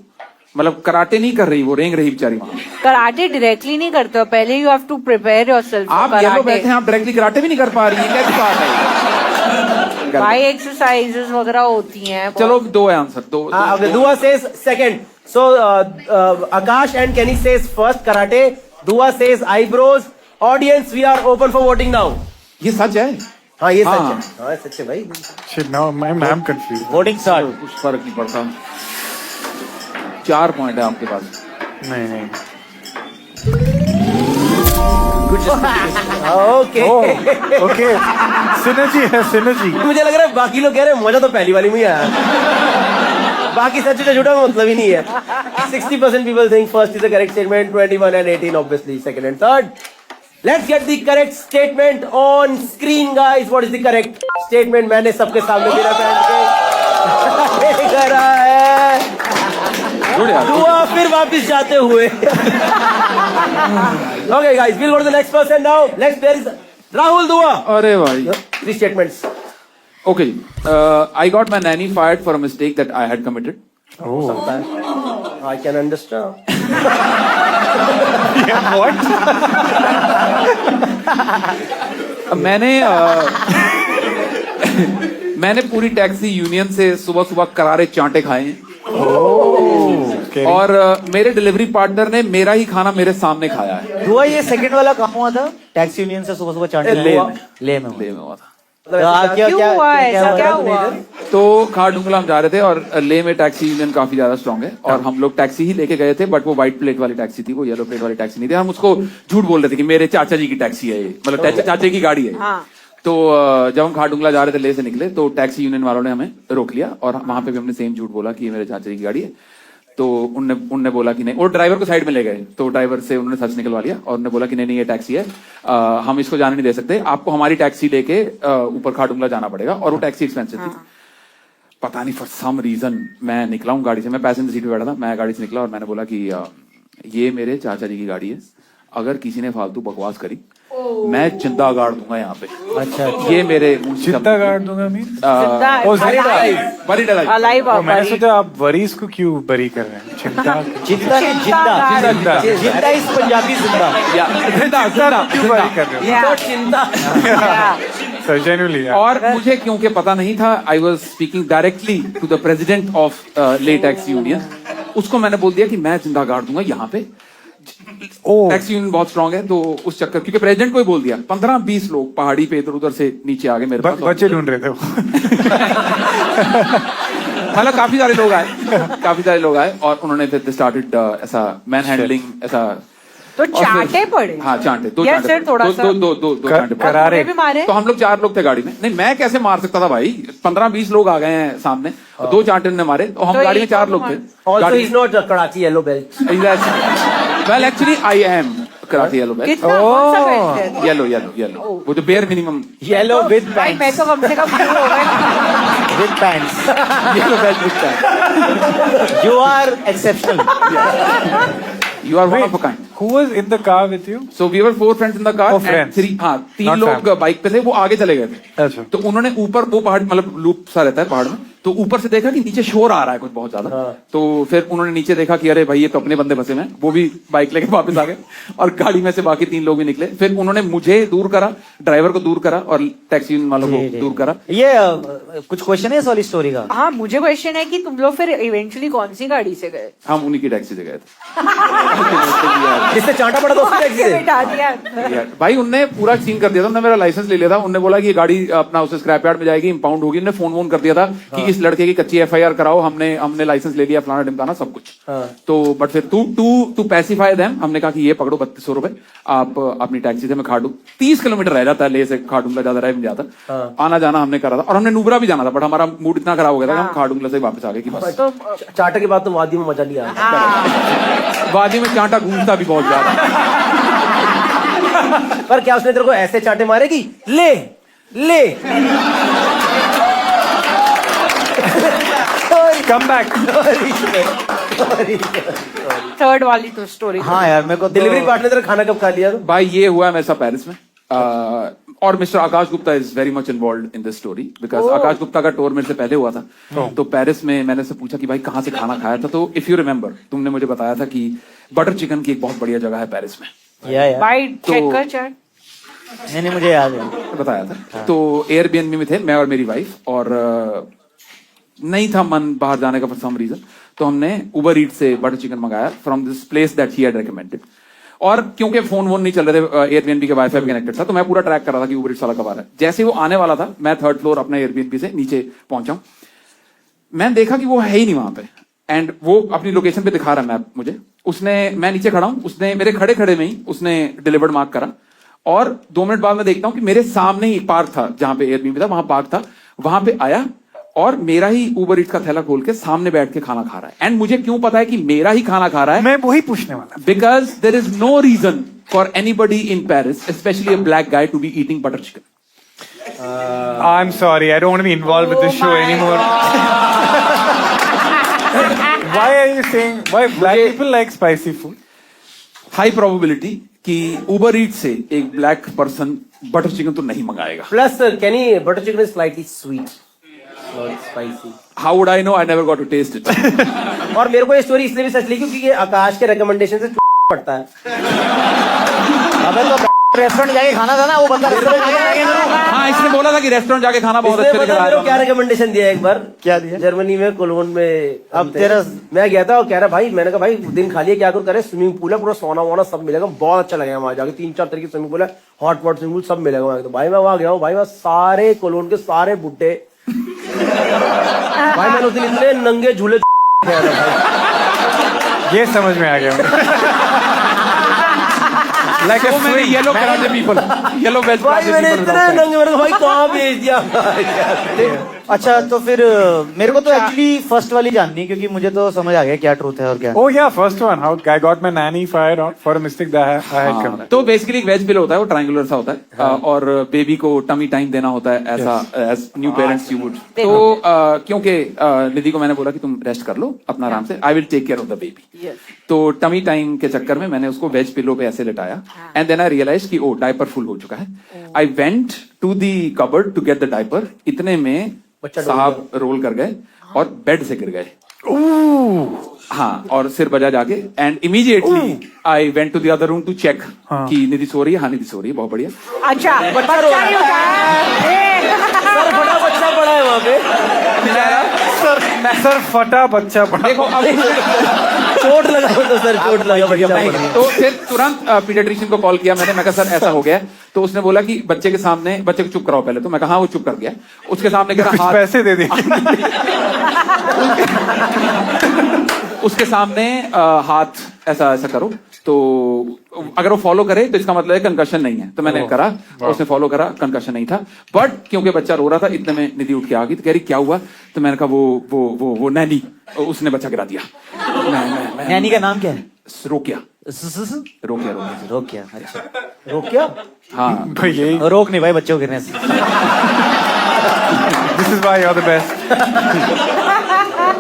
[SPEAKER 2] मतलब कराटे नहीं कर रही, वो रेंग रही बेचारी वहाँ।
[SPEAKER 4] कराटे डायरेक्टली नहीं करते हो, पहले you have to prepare yourself.
[SPEAKER 2] आप येलो बैठे हैं, आप डायरेक्टली कराटे भी नहीं कर पा रही हैं, कैसी बात है?
[SPEAKER 4] भाई एक्सरसाइजेस वगैरह होती हैं।
[SPEAKER 2] चलो 2 है answer, 2।
[SPEAKER 3] Okay, Dua says second. So Akash and Kenny says first karate. Dua says eyebrows. Audience, we are open for voting now.
[SPEAKER 2] ये सच है?
[SPEAKER 3] हाँ ये
[SPEAKER 2] हाँ।
[SPEAKER 3] सच है, हाँ सच है भाई।
[SPEAKER 5] Shit, now I'm confused.
[SPEAKER 10] Voting start.
[SPEAKER 2] कुछ फर्क नहीं पड़ता। 4 पॉइंट है आपके पास।
[SPEAKER 5] नहीं।
[SPEAKER 3] ओके
[SPEAKER 5] ओके, synergy है, synergy.
[SPEAKER 3] मुझे लग रहा है बाकी लोग कह रहे हैं मजा तो पहली वाली में ही आया, बाकी सच है झूठा में मतलब ही नहीं है। 60% people think first is the correct statement, 21 and 18 obviously second and third. Let's get the correct statement on screen guys. What is the correct statement? मैंने सबके सामने बिना पहन के करा है। दुआ फिर वापस जाते हुए। Okay guys, we'll go to the next person now. Next player is Rahul Dua.
[SPEAKER 2] अरे भाई।
[SPEAKER 3] 3 statements.
[SPEAKER 2] Okay, I got my nanny fired for a mistake that I had committed.
[SPEAKER 3] I can understand.
[SPEAKER 5] Yeah, what?
[SPEAKER 2] मैंने पूरी taxi union से सुबह सुबह करारे चांटे खाए हैं।
[SPEAKER 5] Okay.
[SPEAKER 2] और मेरे डिलीवरी पार्टनर ने मेरा ही खाना मेरे सामने खाया है।
[SPEAKER 10] हुआ ये सेकंड वाला कहाँ हुआ था? टैक्सी यूनियन से सुबह सुबह चांटे
[SPEAKER 2] ले
[SPEAKER 10] हुआ?
[SPEAKER 2] में।
[SPEAKER 10] ले में
[SPEAKER 2] हुआ था।
[SPEAKER 10] तो आप क्या
[SPEAKER 4] क्यों हुआ ऐसा, क्या हुआ?
[SPEAKER 2] तो खारडुंगला हम जा रहे थे और ले में टैक्सी यूनियन काफी ज्यादा स्ट्रांग है और हम लोग टैक्सी ही लेके गए थे, बट वो व्हाइट प्लेट वाली टैक्सी थी, वो येलो प्लेट वाली टैक्सी नहीं थी। हम उसको झूठ बोल रहे थे कि मेरे चाचा जी की टैक्सी है ये, मतलब चाचा की गाड़ी है।
[SPEAKER 4] हाँ।
[SPEAKER 2] तो जब हम खारडुंगला जा रहे थे ले से निकले तो टैक्सी यूनियन वालों ने हमें रोक लिया और वहां पे भी हमने सेम झूठ बोला कि ये मेरे चाचा जी की गाड़ी है। तो उनने बोला कि नहीं, और ड्राइवर को साइड में ले गए, तो ड्राइवर से उन्होंने सच निकलवा लिया और उन्होंने बोला कि नहीं ये टैक्सी है, हम इसको जाने नहीं दे सकते, आपको हमारी टैक्सी लेके ऊपर खारडुंगला जाना पड़ेगा। और वो टैक्सी एक्सपेंसिव थी। पता नहीं फॉर सम रीजन मैं निकला हूँ गाड़ी से, मैं पैसेंजर सीट पे बैठा था, मैं गाड़ी से निकला और मैंने बोला कि ये मेरे चाचा जी की गाड़ी है, अगर किसी ने फालतू बकवास करी मैं जिंदा गाड़ दूंगा यहाँ पे।
[SPEAKER 10] अच्छा,
[SPEAKER 2] ये मेरे
[SPEAKER 5] जिंदा गाड़ दूंगा मीन?
[SPEAKER 2] बरी डलाई।
[SPEAKER 5] मैंने सोचा आप वरीज को क्यों बरी कर रहे हैं? जिंदा
[SPEAKER 10] जिंदा इस पंजाबी जिंदा
[SPEAKER 5] क्यों बरी कर रहे हो? Genuinely, yeah.
[SPEAKER 2] और मुझे क्योंकि पता नहीं था, I was speaking directly to the president of the taxi union, उसको मैंने बोल दिया कि मैं जिंदा गाड़ दूंगा यहाँ पे। टैक्सी यूनियन बहुत स्ट्रांग है, तो उस चक्कर क्योंकि प्रेसिडेंट को ही बोल दिया, 15-20 लोग पहाड़ी पे इधर उधर से नीचे आ गए मेरे पास।
[SPEAKER 5] बच्चे ढूंढ रहे थे वो।
[SPEAKER 2] मतलब काफी सारे लोग आए और उन्होंने फिर स्टार्टेड ऐसा मैन हैंडलिंग ऐसा।
[SPEAKER 4] तो चांटे पड़े?
[SPEAKER 2] हाँ चांटे, दो
[SPEAKER 4] या
[SPEAKER 2] चांटे
[SPEAKER 4] सिर्फ थोड़ा सा?
[SPEAKER 2] दो चांटे पड़े।
[SPEAKER 5] करारे
[SPEAKER 4] भी मारे?
[SPEAKER 2] तो हम लोग 4 लोग थे गाड़ी में। नहीं मैं कैसे मार सकता था भाई, 15-20 लोग आ गए हैं सामने, 2 चांटे ने मारे, तो हम गाड़ी में 4 लोग थे।
[SPEAKER 3] Also he's not a Karachi yellow belt.
[SPEAKER 2] Well actually I am karate yellow belt.
[SPEAKER 4] कितना कौन सा बेल्ट है?
[SPEAKER 2] येलो वो जो बेयर मिनिमम
[SPEAKER 10] येलो विद
[SPEAKER 4] भाई मैं तो कम से कम शुरू हो गए।
[SPEAKER 10] With pants.
[SPEAKER 2] Yellow belt with pants.
[SPEAKER 10] You are exceptional.
[SPEAKER 2] You are one of a kind.
[SPEAKER 5] Who was in the car with you?
[SPEAKER 2] So we were 4 friends in the car.
[SPEAKER 5] Oh, friends.
[SPEAKER 2] 3 लोग bike पे थे, वो आगे चले गए थे।
[SPEAKER 5] अच्छा।
[SPEAKER 2] तो उन्होंने ऊपर वो पहाड़ मतलब लूप सा रहता है पहाड़ में, तो ऊपर से देखा कि नीचे शोर आ रहा है कुछ बहुत ज्यादा। तो फिर उन्होंने नीचे देखा कि अरे भाई ये तो अपने बंदे फंसे में, वो भी बाइक लेके वापस आ गए और गाड़ी में से बाकी 3 लोग भी निकले। फिर उन्होंने मुझे दूर करा, ड्राइवर को दूर करा और टैक्सी वालों को दूर करा।
[SPEAKER 10] ये कुछ क्वेश्चन है इस वाली स्टोरी का?
[SPEAKER 4] हाँ मुझे क्वेश्चन है कि तुम लोग फिर इवेंचुअली कौन सी गाड़ी से गए?
[SPEAKER 2] हम उन्हीं की टैक्सी से गए थे।
[SPEAKER 3] जिससे चांटा पड़ा तो उसकी टैक्सी से
[SPEAKER 4] बिठा दिया।
[SPEAKER 2] भाई उनने पूरा सीन कर दिया था, उन्होंने मेरा लाइसेंस ले लिया था, उन्होंने बोला कि ये गाड़ी अपना उसे स्क्रैप यार्ड में जाएगी, इंपाउंड होगी। उन्होंने फोन कर दिया था कि इस लड़के की कच्ची FIR कराओ, हमने लाइसेंस ले लिया, फलाना ढिमकाना सब कुछ। तो बट फिर टू पैसिफाई देम, हमने कहा कि ये पकड़ो 3200 रुपए, आप अपनी टैक्सी से मैं खाड़ू 30 किलोमीटर रह जाता है ले से खाड़ूंगला, ज्यादा रह नहीं जाता। आना जाना हमने करा था और हमने नुब्रा भी जाना था, बट हमारा मूड इतना खराब हो गया था कि हम खाड़ूंगला से वापस आ गए कि बस।
[SPEAKER 3] तो चाटा के बाद तो वादी में मजा नहीं आया।
[SPEAKER 2] वादी में चांटा घूमता भी बहुत ज्यादा।
[SPEAKER 3] पर क्या उसने तेरे को ऐसे चाटे मारे कि ले ले
[SPEAKER 5] कम बैक।
[SPEAKER 4] थर्ड वाली तो स्टोरी।
[SPEAKER 10] हाँ यार मेरे को
[SPEAKER 3] डिलीवरी पार्टनर तेरा खाना कब खा लिया?
[SPEAKER 2] भाई ये हुआ है मेरे साथ पेरिस में, और mister Akash Gupta is very much involve in this story because Akash Gupta का टूर मेरे से पहले हुआ था। तो पेरिस में मैंने से पूछा कि भाई कहाँ से खाना खाया था, तो इफ यू रिमेम्बर तुमने मुझे बताया था कि बटर चिकन की एक बहुत बढ़िया जगह है पेरिस में।
[SPEAKER 4] भाई चेक कर चैट।
[SPEAKER 10] नहीं मुझे याद है,
[SPEAKER 2] बताया था। तो एयरबीएनबी में थे मैं और मेरी वाइफ, और नहीं था मन बाहर जाने का फॉर सम रीजन, तो हमने उबर ईट से बटर चिकन मंगाया from this place that he had recommended. और क्योंकि फोन वोन नहीं चल रहे थे, एयरबीएनबी के वाईफाई कनेक्टेड था, तो मैं पूरा ट्रैक कर रहा था कि उबर ईट्स वाला कब आ रहा है। जैसे वो आने वाला था, मैं 3rd फ्लोर अपने एयरबीएनबी से नीचे पहुंचा, मैं देखा कि वो है ही नहीं वहां पे, एंड वो अपनी लोकेशन पे दिखा रहा मैप मुझे। उसने, मैं नीचे खड़ा हूं, उसने मेरे खड़े खड़े में ही उसने डिलीवर्ड मार्क करा, और 2 मिनट बाद मैं देखता हूं कि मेरे सामने ही पार्क था, जहां पे एयरबीएनबी था वहां पार्क था, वहां पे आया और मेरा ही उबर ईट्स का थैला खोल के सामने बैठ के खाना खा रहा है। एंड मुझे क्यों पता है कि मेरा ही खाना खा रहा है?
[SPEAKER 5] मैं वही पूछने वाला।
[SPEAKER 2] Because there is no reason for anybody in Paris, specially a black guy, to be eating butter chicken.
[SPEAKER 5] I'm sorry, I don't want to be involved with this show anymore. Why are you saying why black people like spicy food?
[SPEAKER 2] High probability कि उबर ईट से एक black person butter chicken तो नहीं मंगाएगा।
[SPEAKER 3] Plus, Kenny, butter chicken is slightly sweet, not spicy.
[SPEAKER 2] How would I know? I never got to taste it.
[SPEAKER 3] और मेरे को ये story इसलिए भी सच लगी क्योंकि ये आकाश के रिकमेंडेशन से पड़ता है।
[SPEAKER 10] अबे तो रेस्टोरेंट जाके खाना था ना, वो बंदा रेस्टोरेंट
[SPEAKER 2] हाँ, इसने बोला था कि रेस्टोरेंट जाके खाना बहुत अच्छा
[SPEAKER 3] इसने पता क्या रिकमेंडेशन दिया एक बार?
[SPEAKER 10] क्या दिया?
[SPEAKER 3] जर्मनी में, कोलोन में।
[SPEAKER 10] अब तेरा
[SPEAKER 3] मैं गया था और कह रहा भाई, मैंने कहा भाई दिन खाली है, क्या करो करे, स्विमिंग पूल है, पूरा सोना वोना सब मिलेगा, बहुत अच्छा लगेगा वहां जाके, 3-4 तरह की स्विमिंग पूल है, हॉट वाटर स्विमिंग पूल सब मिलेगा वहां। तो भाई मैं वहां गया हूँ भाई, वहां सारे कोलोन के सारे बुड्ढे भाई, मैंने उस दिन इतने नंगे झूले
[SPEAKER 5] ये समझ में आ गया
[SPEAKER 2] like so many yellow karate people, yellow veg
[SPEAKER 3] भाई,
[SPEAKER 2] karate
[SPEAKER 3] मैंने
[SPEAKER 2] people
[SPEAKER 3] इतने
[SPEAKER 2] outside.
[SPEAKER 3] नंगे, मैंने कहा भाई कहाँ भेज दिया।
[SPEAKER 10] अच्छा, तो फिर मेरे को तो एक्चुअली फर्स्ट वाली जाननी है, क्योंकि मुझे तो समझ आ गया क्या ट्रूथ है और क्या।
[SPEAKER 5] Oh yeah, first one. How I got my nanny fired out for a mistake that I had committed.
[SPEAKER 2] तो बेसिकली एक वेज पिलो होता है, वो ट्रायंगुलर सा होता है, और बेबी को टमी टाइम देना होता है, ऐसा as new parents you would. तो क्योंकि निधि को मैंने बोला कि तुम रेस्ट कर लो अपना आराम से, I will take care of the baby. तो टमी टाइम के चक्कर में मैंने उसको वेज पिलो पे ऐसे लिटाया, एंड देन आई रियलाइज कि ओ डायपर फुल हो चुका है। I went to the cupboard to get the diaper, इतने में साहब रोल कर गए और बेड से गिर गए। हाँ, और सिर बजा जाके, and immediately I went to the other room to check कि निधि सो रही है। हाँ, निधि सो रही है, बहुत बढ़िया।
[SPEAKER 4] अच्छा, बच्चा नहीं उठा है।
[SPEAKER 3] सर फटा बच्चा पड़ा है वहां पे,
[SPEAKER 5] सर फटा बच्चा पड़ा।
[SPEAKER 2] देखो अब
[SPEAKER 3] चोट लगा तो सर, चोट लगा बच्चा पड़ा।
[SPEAKER 2] तो फिर तुरंत पीडियाट्रिशियन को कॉल किया मैंने, मैं कहा सर ऐसा हो गया। तो उसने बोला कि बच्चे के सामने, बच्चे को चुप कराओ पहले। तो मैं कहा हाँ, वो चुप कर गया। उसके सामने कह रहा हाथ,
[SPEAKER 5] पैसे दे दे।
[SPEAKER 2] उसके सामने हाथ ऐसा ऐसा करो, तो अगर वो फॉलो करे तो इसका मतलब है कंकशन नहीं है। तो मैंने करा, उसने फॉलो करा, कंकशन नहीं था। बट क्योंकि बच्चा रो रहा था, इतने में निधि उठ के आ गई, तो कह रही क्या हुआ? तो मैंने कहा वो नैनी, उसने बच्चा गिरा दिया।
[SPEAKER 10] नैनी का नाम क्या है?
[SPEAKER 2] रोकिया। रोकिया।
[SPEAKER 10] रोकिया, अच्छा रोकिया।
[SPEAKER 2] हाँ
[SPEAKER 5] भाई यही,
[SPEAKER 10] रोक नहीं भाई बच्चों को गिरने से।
[SPEAKER 5] this is why you're the best.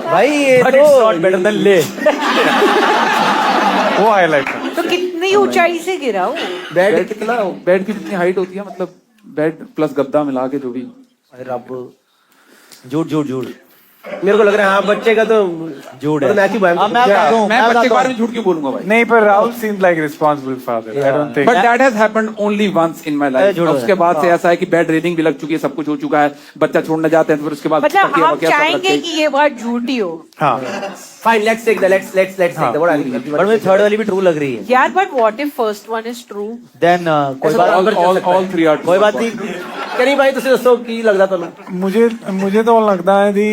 [SPEAKER 3] भाई ये
[SPEAKER 10] But it's not better than ले।
[SPEAKER 5] वो हाईलाइट था।
[SPEAKER 4] तो कितनी ऊंचाई से गिरा वो?
[SPEAKER 2] बेड कितना, बेड की कितनी हाइट होती है, मतलब बेड प्लस गद्दा मिला के जो भी।
[SPEAKER 3] रब,
[SPEAKER 10] झूठ
[SPEAKER 3] मेरे को लग रहा है हाँ बच्चे का तो
[SPEAKER 10] झूठ है।
[SPEAKER 3] तो मैथ्यू भाई,
[SPEAKER 2] मैं बच्चे के बारे में झूठ क्यों बोलूंगा भाई?
[SPEAKER 5] नहीं, पर Rahul seems like a responsible father. I don't think.
[SPEAKER 2] But that has happened only once in my life. उसके बाद से ऐसा है कि बेड रेनिंग भी लग चुकी है, सब कुछ हो चुका है, बच्चा छोड़ने जाते हैं तो फिर उसके बाद
[SPEAKER 4] मतलब
[SPEAKER 2] तकिया
[SPEAKER 4] हम
[SPEAKER 2] वकिया सब रख
[SPEAKER 4] चाहेंगे
[SPEAKER 2] के-
[SPEAKER 4] कि ये बात झूठी हो।
[SPEAKER 5] हाँ,
[SPEAKER 3] fine, let's take the let's take the
[SPEAKER 10] but मुझे थर्ड वाली भी ट्रू लग रही है।
[SPEAKER 4] यार, but what if first one is true?
[SPEAKER 10] Then कोई बात
[SPEAKER 2] all three are
[SPEAKER 10] कोई बात नहीं।
[SPEAKER 3] कहीं भाई तुझे दसो की लगता तुम?
[SPEAKER 5] मुझे तो लगता है कि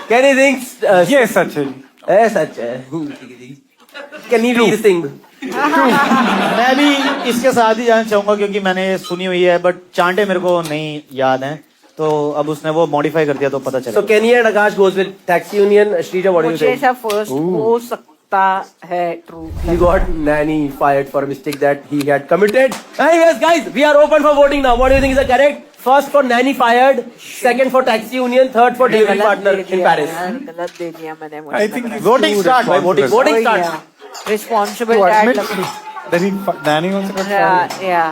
[SPEAKER 3] कैन यू थिंक
[SPEAKER 5] ये सच है जी।
[SPEAKER 3] ए सच है? कैन यू रीड सिंग?
[SPEAKER 10] मैं भी इसके साथ ही जाना चाहूंगा, क्योंकि मैंने सुनी हुई है, बट चांटे मेरे को नहीं याद है, तो अब उसने वो मॉडिफाई कर दिया तो पता
[SPEAKER 3] सो
[SPEAKER 10] चला।
[SPEAKER 3] Can and Akash goes with taxi union. Sreeja, what do you
[SPEAKER 4] मुझे
[SPEAKER 3] से?
[SPEAKER 4] ऐसा फर्स्ट हो सकता है true.
[SPEAKER 3] He got nanny fired for a mistake that he had committed. Anyways, guys, we are open for voting now. What do you think is the correct? First for nanny fired, second for taxi union, third for delivery partner in Paris.
[SPEAKER 4] गलत दे दिया मैंने।
[SPEAKER 5] I think he's
[SPEAKER 10] Voting
[SPEAKER 5] too
[SPEAKER 10] start, भाई, voting
[SPEAKER 5] responsible.
[SPEAKER 10] start.
[SPEAKER 4] Responsible
[SPEAKER 5] To
[SPEAKER 4] dad
[SPEAKER 5] admit that he nanny also got fired.
[SPEAKER 4] yeah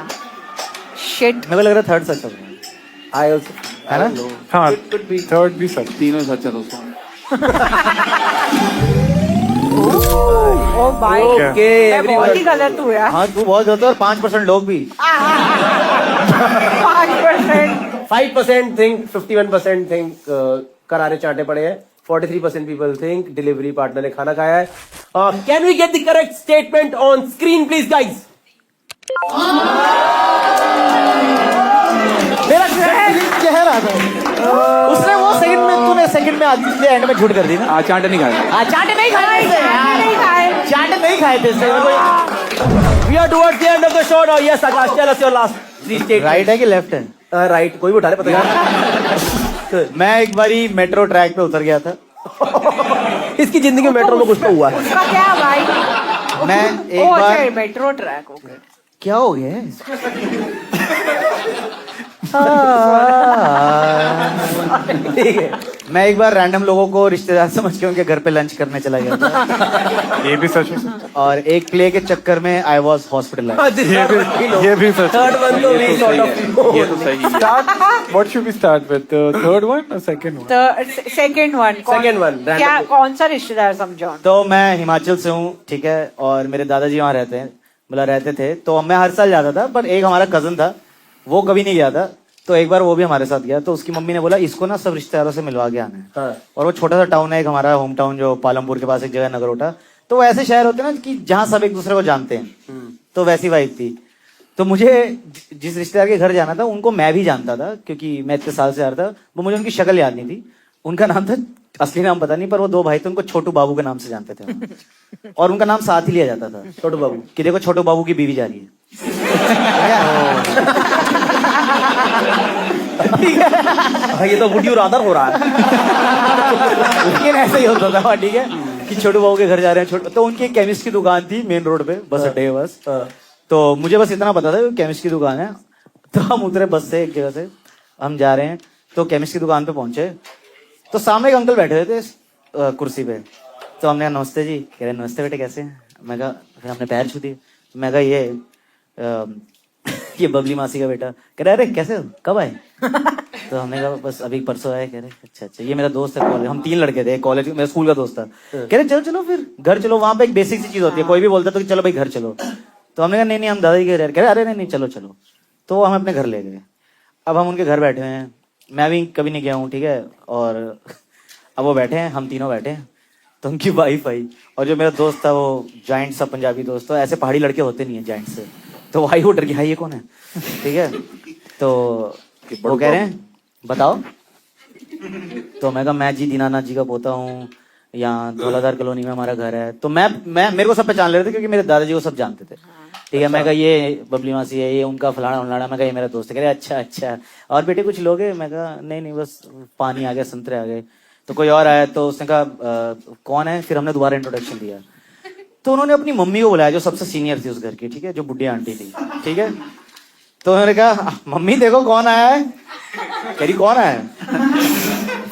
[SPEAKER 4] shit।
[SPEAKER 10] मेरे को लग रहा है third सच है।
[SPEAKER 3] I also,
[SPEAKER 10] है ना?
[SPEAKER 5] हाँ, थर्ड भी सच।
[SPEAKER 2] तीनों सच है दोस्तों।
[SPEAKER 4] ओ भाई,
[SPEAKER 3] Okay,
[SPEAKER 4] मैं बहुत ही गलत हूँ यार।
[SPEAKER 10] हाँ, तू बहुत गलत है और 5% लोग भी।
[SPEAKER 4] 5%।
[SPEAKER 3] 5% think, 51% think करारे चाटे पड़े हैं, 43% people think डिलीवरी पार्टनर ने खाना खाया है. Can we get the correct statement on screen please guys?
[SPEAKER 10] मेरा कह रहा था उसने वो सेकंड में, तूने सेकंड में आधी चीजें एंड में झूठ कर दी ना.
[SPEAKER 2] चाट नहीं खाया.
[SPEAKER 10] चाट नहीं खाए थे, चाट नहीं खाए थे इससे.
[SPEAKER 3] We are towards the end of the show now. Yes, Akash, tell us your last three statements.
[SPEAKER 10] Right है कि लेफ्ट है?
[SPEAKER 3] राइट, कोई भी उठा ले, पता नहीं.
[SPEAKER 10] मैं एक बारी मेट्रो ट्रैक पे उतर गया था.
[SPEAKER 3] इसकी जिंदगी में मेट्रो में कुछ तो हुआ है.
[SPEAKER 4] उसका क्या भाई?
[SPEAKER 10] मैं एक बार
[SPEAKER 4] मेट्रो ट्रैक हो गया.
[SPEAKER 10] क्या हो गया
[SPEAKER 3] ठीक है.
[SPEAKER 10] मैं एक बार रैंडम लोगों को रिश्तेदार समझ के उनके घर पे लंच करने चला गया था.
[SPEAKER 5] ये भी सच हो सकता
[SPEAKER 10] और एक प्ले के चक्कर में आई वॉज हॉस्पिटलाइज्ड.
[SPEAKER 5] है. ये भी सच.
[SPEAKER 3] Third one तो we sort of
[SPEAKER 2] ये तो सही है.
[SPEAKER 5] Start. What should we start with? The third one or second one?
[SPEAKER 4] Second one.
[SPEAKER 3] Second one, random.
[SPEAKER 4] क्या, कौन सा रिश्तेदार समझो?
[SPEAKER 10] तो मैं हिमाचल से हूँ, ठीक है, और मेरे दादाजी वहाँ रहते हैं, मतलब रहते थे. तो मैं हर साल जाता था, पर एक हमारा कजन था, वो कभी नहीं गया था. तो एक बार वो भी हमारे साथ गया. तो उसकी मम्मी ने बोला इसको ना सब रिश्तेदारों से मिलवा के आना है.
[SPEAKER 3] हाँ.
[SPEAKER 10] और वो छोटा सा टाउन है एक हमारा होम टाउन, जो पालमपुर के पास एक जगह नगरोटा. तो वो ऐसे शहर होते हैं ना कि जहाँ सब एक दूसरे को जानते हैं. तो वैसी वाइब थी. तो मुझे जिस रिश्तेदार के घर जाना था उनको मैं भी जानता था, क्योंकि मैं इतने साल से आ रहा था. वो मुझे उनकी शक्ल याद नहीं थी. उनका नाम था, असली नाम पता नहीं, पर वो दो भाई थे, उनको छोटू बाबू के नाम से जानते थे. और उनका नाम साथ ही लिया जाता था, छोटू बाबू. कि देखो छोटू बाबू की बीवी जा रही है.
[SPEAKER 3] ये तो वुड यू रादर हो रहा है.
[SPEAKER 10] लेकिन ऐसा ही होता था, ठीक है, कि छोटू बाबू के घर जा रहे हैं. तो उनकी एक केमिस्ट की दुकान थी मेन रोड पे, बस अड्डे बस. तो मुझे बस इतना पता था कि केमिस्ट की दुकान है. तो हम उतरे बस से, एक जगह से हम जा रहे हैं. तो केमिस्ट की दुकान पे पहुंचे, तो सामने एक अंकल बैठे हुए थे कुर्सी पे. तो हमने कहा नमस्ते जी. कह रहे नमस्ते बेटे, कैसे हैं? मैं कहा, फिर हमने पैर छू दिए. मैं कहा ये बबली मासी का बेटा. कह रहे अरे कैसे हो, कब आए? तो हमने कहा बस अभी परसों आए. कह रहे अच्छा अच्छा, ये मेरा दोस्त है कॉलेज. हम 3 लड़के थे कॉलेज, मेरा स्कूल का दोस्त था. कह रहे चलो चलो फिर घर चलो. वहां पे एक बेसिक सी चीज होती है, कोई भी बोलता तो कि चलो भाई घर चलो. तो हमने कहा नहीं हम दादाजी के घर. कह रहे अरे नहीं चलो चलो. तो हम अपने घर ले गए. अब हम उनके घर बैठे हुए हैं. मैं भी कभी नहीं गया हूँ, ठीक है. और अब वो बैठे हैं, हम तीनों बैठे हैं. तो उनकी वाइफ आई, और जो मेरा दोस्त था वो जाइंट सा पंजाबी दोस्त. तो ऐसे पहाड़ी लड़के होते नहीं है जाइंट से. तो भाई वो डर गया, ये कौन है, ठीक है. तो वो कह रहे हैं बताओ. तो मैं कहा मैं जी दीनानाथ जी का पोता हूँ, यहाँ धौलाधार कॉलोनी में हमारा घर है. तो मैं मेरे को सब पहचान ले रहे थे, क्योंकि मेरे दादाजी को सब जानते थे, ठीक है. मैं कहा ये बबली मासी है, ये उनका फलाना फलाना. मैं कहा ये मेरा दोस्त है. कह रहे अच्छा अच्छा, और बेटे कुछ लोगे? मैं कहा नहीं बस पानी आ गया, संतरे आ गए. तो कोई और आया, तो उसने कहा कौन है? फिर हमने दोबारा इंट्रोडक्शन दिया. तो उन्होंने अपनी मम्मी को बुलाया, जो सबसे सीनियर थी उस घर की, ठीक है, जो बुढ़ी आंटी थी, ठीक है. तो उन्होंने कहा मम्मी देखो कौन आया है. कह रही कौन आया है?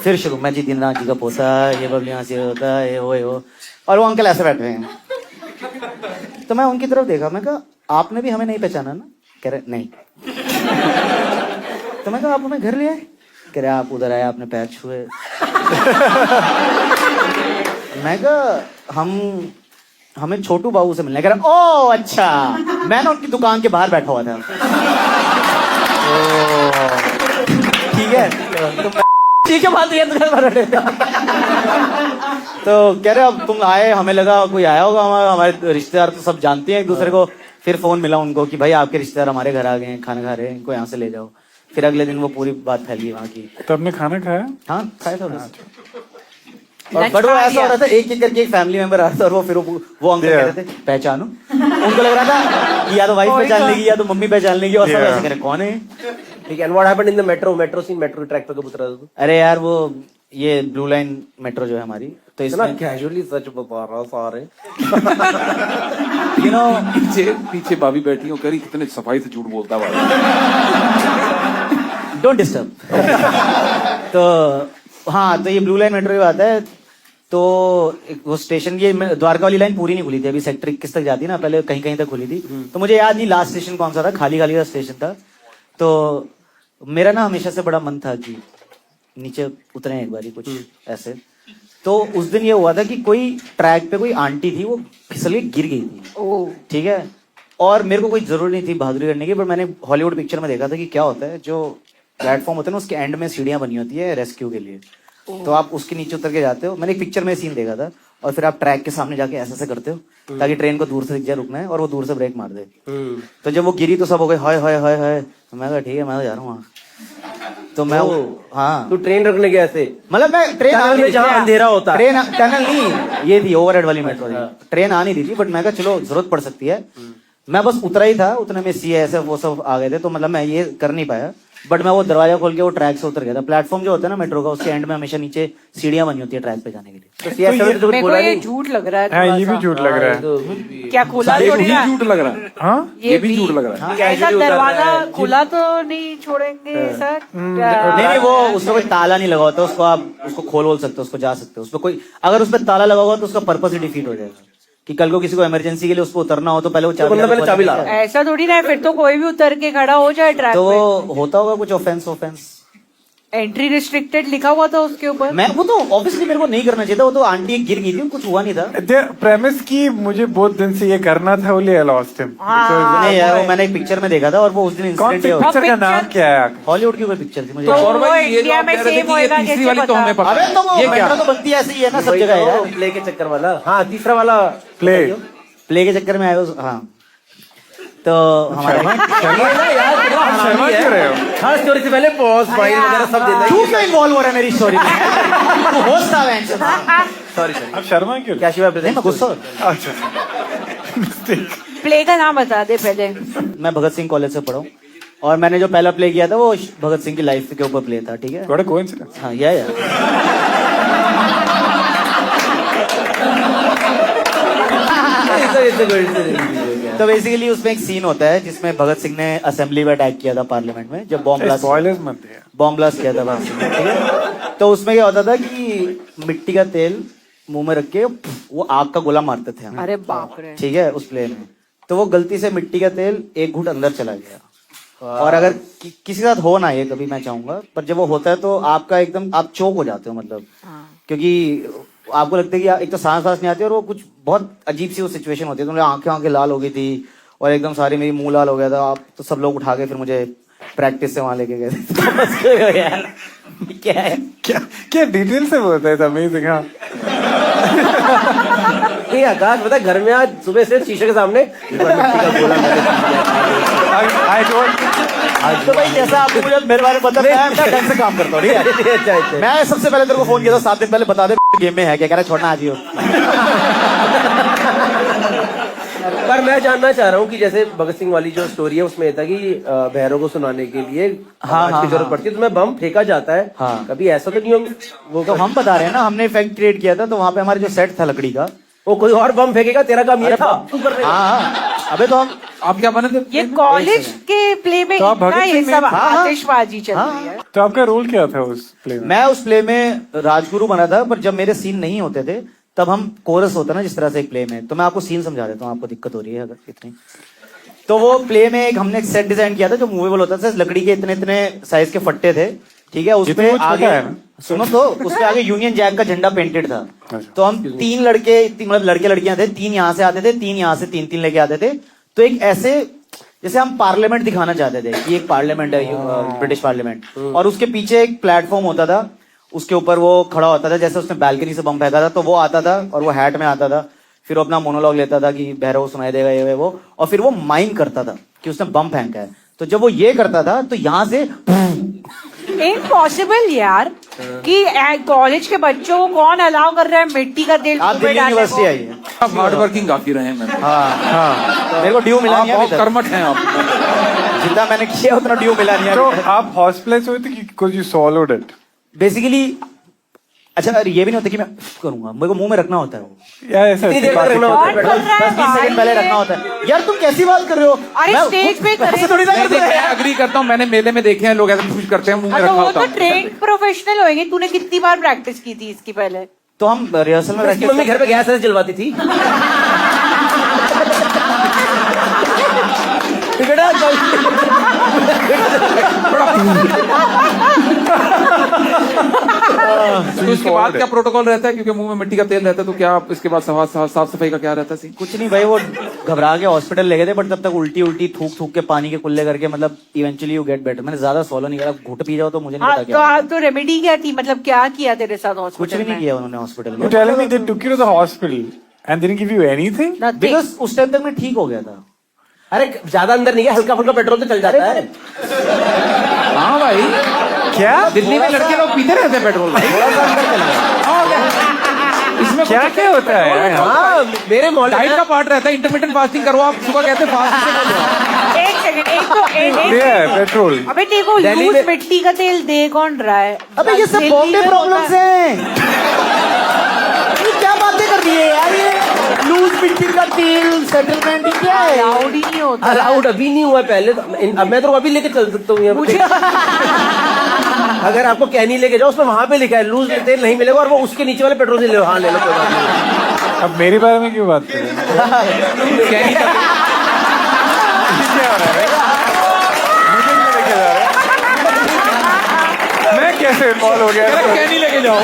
[SPEAKER 10] फिर शुरू, मैं जी दीनानाथ जी का पोता, ये बबली मासी होता है, ये हो. और वो अंकल ऐसे बैठे हैं. तो मैं उनकी तरफ देखा. मैं कहा आपने भी हमें नहीं पहचाना ना? कह रहे नहीं. तो मैं कहा आप हमें घर ले आए? कह रहे आप उधर आए, आपने पैर छुए. मैं कहा हमें छोटू बाबू से मिलना. कह रहा ओ अच्छा, मैं ना उनकी दुकान के बाहर बैठा हुआ था. ठीक है. तो ठीक है बात ये तो कह रहे अब तुम आए, हमें लगा कोई आया होगा. हमारे रिश्तेदार तो सब जानते हैं एक दूसरे को. फिर फोन मिला उनको कि भाई आपके रिश्तेदार हमारे घर आ गए हैं, खाना खा रहे हैं, इनको यहाँ से ले जाओ. फिर अगले दिन वो पूरी बात फैली वहाँ की.
[SPEAKER 5] तो आपने खाना खाया?
[SPEAKER 10] हाँ खाया था. और बट वो ऐसा हो रहा था, एक एक करके एक फैमिली मेंबर आ रहा था. और वो फिर वो अंकल कह रहे थे पहचानो. उनको लग रहा था कि या तो वाइफ पहचान लेगी या तो मम्मी पहचान लेगी. और सब ऐसे कह रहे कौन है.
[SPEAKER 3] ठीक है. And what happened in the metro scene, metro track पे कब उतरा था?
[SPEAKER 10] अरे यार वो ये ब्लू लाइन मेट्रो जो है हमारी, तो इसमें
[SPEAKER 3] कैजुअली सच बता रहा सारे.
[SPEAKER 2] यू नो पीछे भाभी बैठी हो, कह रही कितने सफाई से झूठ बोलता है.
[SPEAKER 10] Don't disturb. तो हाँ, तो ये ब्लू लाइन मेट्रो की बात है. तो वो स्टेशन, ये द्वारका वाली लाइन पूरी नहीं खुली थी अभी, सेक्टर 21 तक जाती ना, पहले कहीं कहीं तक खुली थी. तो मुझे याद नहीं लास्ट स्टेशन कौन सा था, खाली खाली का स्टेशन था. तो मेरा ना हमेशा से बड़ा मन था कि नीचे उतरे एक बारी कुछ ऐसे. तो उस दिन ये हुआ था कि कोई ट्रैक पे कोई आंटी थी, वो फिसल के गिर गई थी, ठीक है. और मेरे को कोई जरूरत नहीं थी बहादुरी करने की, पर मैंने हॉलीवुड पिक्चर में देखा था कि क्या होता है जो प्लेटफॉर्म होता है ना, उसके एंड में सीढ़ियां बनी होती है रेस्क्यू के लिए। तो आप उसके नीचे उतर के जाते हो। मैंने एक पिक्चर में सीन देखा था। और फिर आप ट्रैक के सामने जाके ऐसे करते हो ताकि ट्रेन को दूर से दिख जाए रुकना है, और वो दूर से ब्रेक मार दे। तो जब वो गिरी तो सब हो गए हाय हाय हाय हाय। तो मैं कहा ठीक है, मैं तो जा रहा हूँ वहाँ। तो मैं हाँ,
[SPEAKER 3] तू ट्रेन रखने गया ऐसे?
[SPEAKER 10] मतलब मैं ट्रेन
[SPEAKER 3] टनल में जहाँ अंधेरा होता है।
[SPEAKER 10] ट्रेन टनल नहीं, ये थी ओवरहेड वाली मेट्रो थी। ट्रेन आ नहीं रही थी, बट मैं कहा चलो जरूरत पड़ सकती है। मैं बस उतरा ही था, उतने में CISF वो सब आ गए थे, तो मतलब मैं ये कर नहीं पाया। बट मैं वो दरवाजा खोल के वो ट्रैक से उतर गया था। प्लेटफॉर्म जो होता है ना मेट्रो का, उसके एंड में हमेशा नीचे सीढ़ियां बनी होती है ट्रैक पे जाने के लिए।
[SPEAKER 3] तो CISF तो
[SPEAKER 4] मेरे को
[SPEAKER 3] बोला
[SPEAKER 4] ये
[SPEAKER 3] नहीं।
[SPEAKER 4] झूठ लग रहा है
[SPEAKER 5] हाँ, ये
[SPEAKER 4] थोड़ा
[SPEAKER 5] भी
[SPEAKER 4] सा।
[SPEAKER 5] झूठ लग रहा है।
[SPEAKER 4] क्या खुला
[SPEAKER 2] ये
[SPEAKER 4] थोड़ी
[SPEAKER 2] भी
[SPEAKER 4] ना?
[SPEAKER 2] झूठ लग रहा है।
[SPEAKER 5] हाँ,
[SPEAKER 2] ये भी झूठ लग रहा है।
[SPEAKER 4] ऐसा दरवाजा खुला तो नहीं छोड़ेंगे सर?
[SPEAKER 10] नहीं वो उसमें कोई ताला नहीं लगा होता, उसको आप उसको खोल बोल सकते हो, उसको जा सकते हो। उसमें कोई अगर उसमें ताला लगा होगा तो उसका पर्पस ही डिफीट हो जाएगा। कि कल को किसी को इमरजेंसी के लिए उसको उतरना हो तो पहले वो चाबी ला।
[SPEAKER 4] ऐसा थोड़ी ना है, फिर तो कोई भी उतर के खड़ा हो जाए ट्रैक
[SPEAKER 10] तो
[SPEAKER 4] पे।
[SPEAKER 10] वो होता होगा कुछ ऑफेंस।
[SPEAKER 4] एंट्री रिस्ट्रिक्टेड लिखा हुआ था उसके ऊपर।
[SPEAKER 10] मैं वो तो ऑब्वियसली मेरे को नहीं करना चाहिए था। वो तो आंटी गिर गई थी, कुछ हुआ नहीं था।
[SPEAKER 5] प्रेमिस की मुझे बहुत दिन से ये करना था, बोले आई लॉस्ट हिम।
[SPEAKER 10] नहीं यार, वो मैंने एक पिक्चर में देखा था, और वो उस दिन
[SPEAKER 5] कौन सी
[SPEAKER 10] इंसिडेंट
[SPEAKER 5] पिक्चर का नाम क्या है?
[SPEAKER 10] हॉलीवुड की कोई पिक्चर थी मुझे।
[SPEAKER 4] तो
[SPEAKER 2] और
[SPEAKER 4] वो
[SPEAKER 2] भाई ये जो
[SPEAKER 4] इंडिया
[SPEAKER 2] आप
[SPEAKER 4] में
[SPEAKER 2] कह रहे थे
[SPEAKER 4] सेम
[SPEAKER 2] कि ये
[SPEAKER 4] होएगा
[SPEAKER 2] तीसरी
[SPEAKER 4] कैसे
[SPEAKER 2] वाली तो
[SPEAKER 4] पता?
[SPEAKER 2] हमें पता
[SPEAKER 10] अबे तो वो
[SPEAKER 2] ये क्या?
[SPEAKER 10] मेट्रो तो बनती ऐसी ही है ना सब जगह यार।
[SPEAKER 3] प्ले के चक्कर वाला। हाँ, तीसरा वाला
[SPEAKER 10] प्ले के चक्कर में आए हो। हाँ, तो हमारे
[SPEAKER 5] शर्मा क्यों रहे हो?
[SPEAKER 3] हाँ, स्टोरी से पहले पॉज फाइल वगैरह सब देता
[SPEAKER 10] तू क्यों इन्वॉल्व हो रहा है मेरी स्टोरी में? तू होस्ट था वैसे।
[SPEAKER 3] सॉरी
[SPEAKER 5] अब शर्मा क्यों?
[SPEAKER 3] क्या शिवा
[SPEAKER 10] नहीं, मैं गुस्सा।
[SPEAKER 5] अच्छा,
[SPEAKER 4] प्ले का नाम बता दे पहले।
[SPEAKER 10] मैं भगत सिंह कॉलेज से पढ़ा हूँ, और मैंने जो पहला प्ले किया था वो भगत सिंह की लाइफ के ऊपर प्ले था। ठीक है,
[SPEAKER 5] बड़ा कोइंसिडेंस।
[SPEAKER 10] हाँ यार तो बेसिकली उसमें एक सीन होता है जिसमें भगत सिंह ने असेंबली में अटैक किया था पार्लियामेंट में, जब बॉम्ब ब्लास्ट किया था भगत सिंह ने। ठीक है, तो उसमें क्या होता था कि मिट्टी का तेल मुंह में रख के वो आग का गोला मारते थे हम।
[SPEAKER 4] अरे बाप रे।
[SPEAKER 10] ठीक है, उस प्ले में तो वो गलती से मिट्टी का तेल एक घूंट अंदर चला गया। और अगर किसी के साथ हो ना ये कभी, मैं चाहूंगा, पर जब वो होता है तो आपका एकदम आप चोक हो जाते हो, मतलब क्योंकि आपको लगता है कि एक तो सांस नहीं आती, और वो कुछ बहुत अजीब सी वो सिचुएशन होती है। तो मेरी आंखें लाल हो गई थी, और एकदम सारी मेरी मुंह लाल हो गया था। आप तो सब लोग उठा के फिर मुझे प्रैक्टिस से वहां लेके गए थे। यार क्या है,
[SPEAKER 5] क्या डिटेल से बोलता है? अमेजिंग। हाँ,
[SPEAKER 3] ये आकाश पता है, घर में आज सुबह से शीशे के सामने मिट्टी का गोला
[SPEAKER 5] आई डोंट।
[SPEAKER 10] तो भाई जैसा आपको मुझे मेरे बारे में पता, मैं ढंग से काम करता हूँ। ठीक है,
[SPEAKER 3] अच्छा।
[SPEAKER 10] मैं सबसे पहले तेरे को फोन किया था 7 दिन पहले, बता दे गेम में है क्या? कह रहा छोड़ना आज ही हो।
[SPEAKER 3] पर मैं जानना चाह रहा हूँ कि जैसे भगत सिंह वाली जो स्टोरी है उसमें था कि बहरों को सुनाने के लिए आवाज की जरूरत पड़ती है, तो मैं बम फेंका जाता है।
[SPEAKER 10] हाँ।
[SPEAKER 3] कभी ऐसा तो नहीं हो वो
[SPEAKER 10] तो हम बता रहे हैं ना, हमने इफेक्ट क्रिएट किया था। तो वहां पे हमारे जो सेट था लकड़ी का,
[SPEAKER 3] वो कोई और बम फेंकेगा, तेरा काम ये था।
[SPEAKER 10] हाँ, अबे तो हम
[SPEAKER 2] आप क्या बने थे?
[SPEAKER 4] ये कॉलेज के प्ले में
[SPEAKER 5] तो आप
[SPEAKER 4] इतना
[SPEAKER 5] भगत
[SPEAKER 4] ये
[SPEAKER 5] सिंह
[SPEAKER 4] सब
[SPEAKER 5] में-
[SPEAKER 4] आतिशबाजी चल रही है।
[SPEAKER 5] तो आपका रोल क्या था उस प्ले में?
[SPEAKER 10] मैं उस प्ले में राजगुरु बना था, पर जब मेरे सीन नहीं होते थे तब हम कोरस होता ना जिस तरह से एक प्ले में, तो मैं आपको सीन समझा देता हूँ, आपको दिक्कत हो रही है अगर इतनी। तो वो प्ले में हमने एक सेट डिजाइन किया था जो मूवेबल होता था, लकड़ी के इतने इतने साइज के फट्टे थे। ठीक है, उसपे आगे सुनो तो उसके आगे यूनियन जैक का झंडा पेंटेड था। तो हम 3 लड़के, मतलब लड़के लड़कियां थे, 3 यहाँ से आते थे, 3 यहाँ से 3 लेके आते थे। तो एक ऐसे जैसे हम पार्लियामेंट दिखाना चाहते थे कि एक पार्लियामेंट है, ब्रिटिश पार्लियामेंट, और उसके पीछे एक प्लेटफॉर्म होता था, उसके ऊपर वो खड़ा होता था, जैसे उसने बैल्कनी से बम फेंका था तो वो आता था, और वो हैट में आता था, फिर वो अपना मोनोलॉग लेता था कि भैरव सुनाई देगा ये वो, और फिर वो माइंड करता था कि उसने बम फेंका है। तो जब वो ये करता था तो यहाँ से
[SPEAKER 4] इम्पॉसिबल यार कि कॉलेज के बच्चों को कौन अलाउ कर रहा है मिट्टी का तेल
[SPEAKER 10] आप
[SPEAKER 4] मुंह में
[SPEAKER 10] दिल्ली
[SPEAKER 4] डालने
[SPEAKER 10] यूनिवर्सिटी
[SPEAKER 4] को?
[SPEAKER 10] आई है।
[SPEAKER 2] आप हार्ड वर्किंग काफी रहे हैं मैम।
[SPEAKER 10] हाँ, मेरे को ड्यू मिला
[SPEAKER 2] आप
[SPEAKER 10] नहीं अभी
[SPEAKER 2] बहुत
[SPEAKER 10] तक।
[SPEAKER 2] कर्मठ हैं आप।
[SPEAKER 10] जितना मैंने किया उतना ड्यू मिला नहीं
[SPEAKER 5] तो
[SPEAKER 10] अभी तक।
[SPEAKER 5] आप हॉस्पिटलाइज हुए थे because you swallowed it?
[SPEAKER 10] Basically अच्छा, अरे ये भी नहीं होता कि मैं करूंगा, मेरे को मुंह में रखना होता है वो।
[SPEAKER 5] या ऐसा
[SPEAKER 3] कितनी देर तक रखना होता है?
[SPEAKER 4] कौन कर रहा है
[SPEAKER 10] 10-20 सेकंड पहले रखना होता है। यार तुम कैसी बात कर रहे हो?
[SPEAKER 4] अरे
[SPEAKER 10] मैं
[SPEAKER 4] स्टेज पे करे।
[SPEAKER 10] ऐसे थोड़ी ना
[SPEAKER 2] नहीं,
[SPEAKER 10] करते
[SPEAKER 2] नहीं, मैं
[SPEAKER 10] हैं।
[SPEAKER 2] अग्री करता हूँ, मैंने मेले में देखे हैं लोग ऐसे कुछ करते हैं, मुंह में
[SPEAKER 4] तो
[SPEAKER 2] रखा
[SPEAKER 4] वो
[SPEAKER 2] होता
[SPEAKER 4] तो
[SPEAKER 2] है।
[SPEAKER 4] ट्रेन प्रोफेशनल होएंगे। तूने कितनी बार प्रैक्टिस की थी इसकी पहले?
[SPEAKER 10] तो हम रिहर्सल में
[SPEAKER 3] इसकी मम्मी घर पे गैस ऐसे जलवाती थी।
[SPEAKER 2] तो इसके बाद क्या प्रोटोकॉल रहता है, क्योंकि मुंह में मिट्टी का तेल रहता है, तो क्या इसके बाद साफ सफाई का क्या रहता है सीन?
[SPEAKER 10] कुछ नहीं भाई, वो घबरा के हॉस्पिटल ले गए थे, बट तब तक उल्टी थूक के पानी के कुल्ले करके, मतलब इवेंचुअली यू गेट बेटर। मैंने ज्यादा सॉलो नहीं करा, घुट पी जाओ तो मुझे नहीं पता
[SPEAKER 4] तो रेमेडी क्या थी, मतलब क्या किया तेरे साथ
[SPEAKER 10] कुछ
[SPEAKER 4] हॉस्पिटल
[SPEAKER 10] भी नहीं
[SPEAKER 4] में?
[SPEAKER 10] किया उन्होंने हॉस्पिटल में।
[SPEAKER 5] You telling me they took you to the hospital and didn't give you anything?
[SPEAKER 10] Because उस टाइम तक मैं ठीक हो गया था।
[SPEAKER 3] अरे ज्यादा अंदर नहीं है, हल्का फुल्का पेट्रोल तो चल जाता है।
[SPEAKER 2] हाँ भाई,
[SPEAKER 5] क्या
[SPEAKER 2] दिल्ली में लड़के लोग पीते रहते हैं पेट्रोल भाई। इसमें
[SPEAKER 5] क्या क्या होता है?
[SPEAKER 3] हाँ, मेरे मोहल्ले
[SPEAKER 2] डाइट का पार्ट रहता है, इंटरमिटेंट फास्टिंग करो आप, सुबह कहते हैं फास्ट से बोलो।
[SPEAKER 4] एक सेकंड, एक
[SPEAKER 5] पेट्रोल।
[SPEAKER 4] अबे देखो,
[SPEAKER 3] दिल्ली
[SPEAKER 4] यूज
[SPEAKER 3] में-
[SPEAKER 4] मिट्टी का तेल दे कौन रहा है?
[SPEAKER 10] अबे ये सब
[SPEAKER 4] दिल्ली
[SPEAKER 10] बॉम्बे
[SPEAKER 4] में
[SPEAKER 10] प्रॉब्लम्स
[SPEAKER 4] होता है।
[SPEAKER 10] हैं। ये क्या बातें कर रही है यार, ये लूज मिट्टी का तेल सेटलमेंट क्या है?
[SPEAKER 4] अलाउड ही नहीं होता।
[SPEAKER 3] अलाउड अभी नहीं हुआ, पहले तो अब मैं तो अभी लेके चल सकता हूँ यहाँ पे। अगर आपको कैनी लेके जाओ, उसमें वहां पे लिखा है लूज तेल नहीं मिलेगा, और वो उसके नीचे वाले पेट्रोल से ले लो। हाँ ले लो, कोई बात नहीं।
[SPEAKER 5] अब मेरे बारे में क्यों बात कर रहे हैं?
[SPEAKER 2] कैनी का
[SPEAKER 5] क्या हो रहा है? मुझे क्यों लेके जा रहे हैं? मैं कैसे इन्वॉल्व हो गया?
[SPEAKER 2] कैनी लेके जाओ।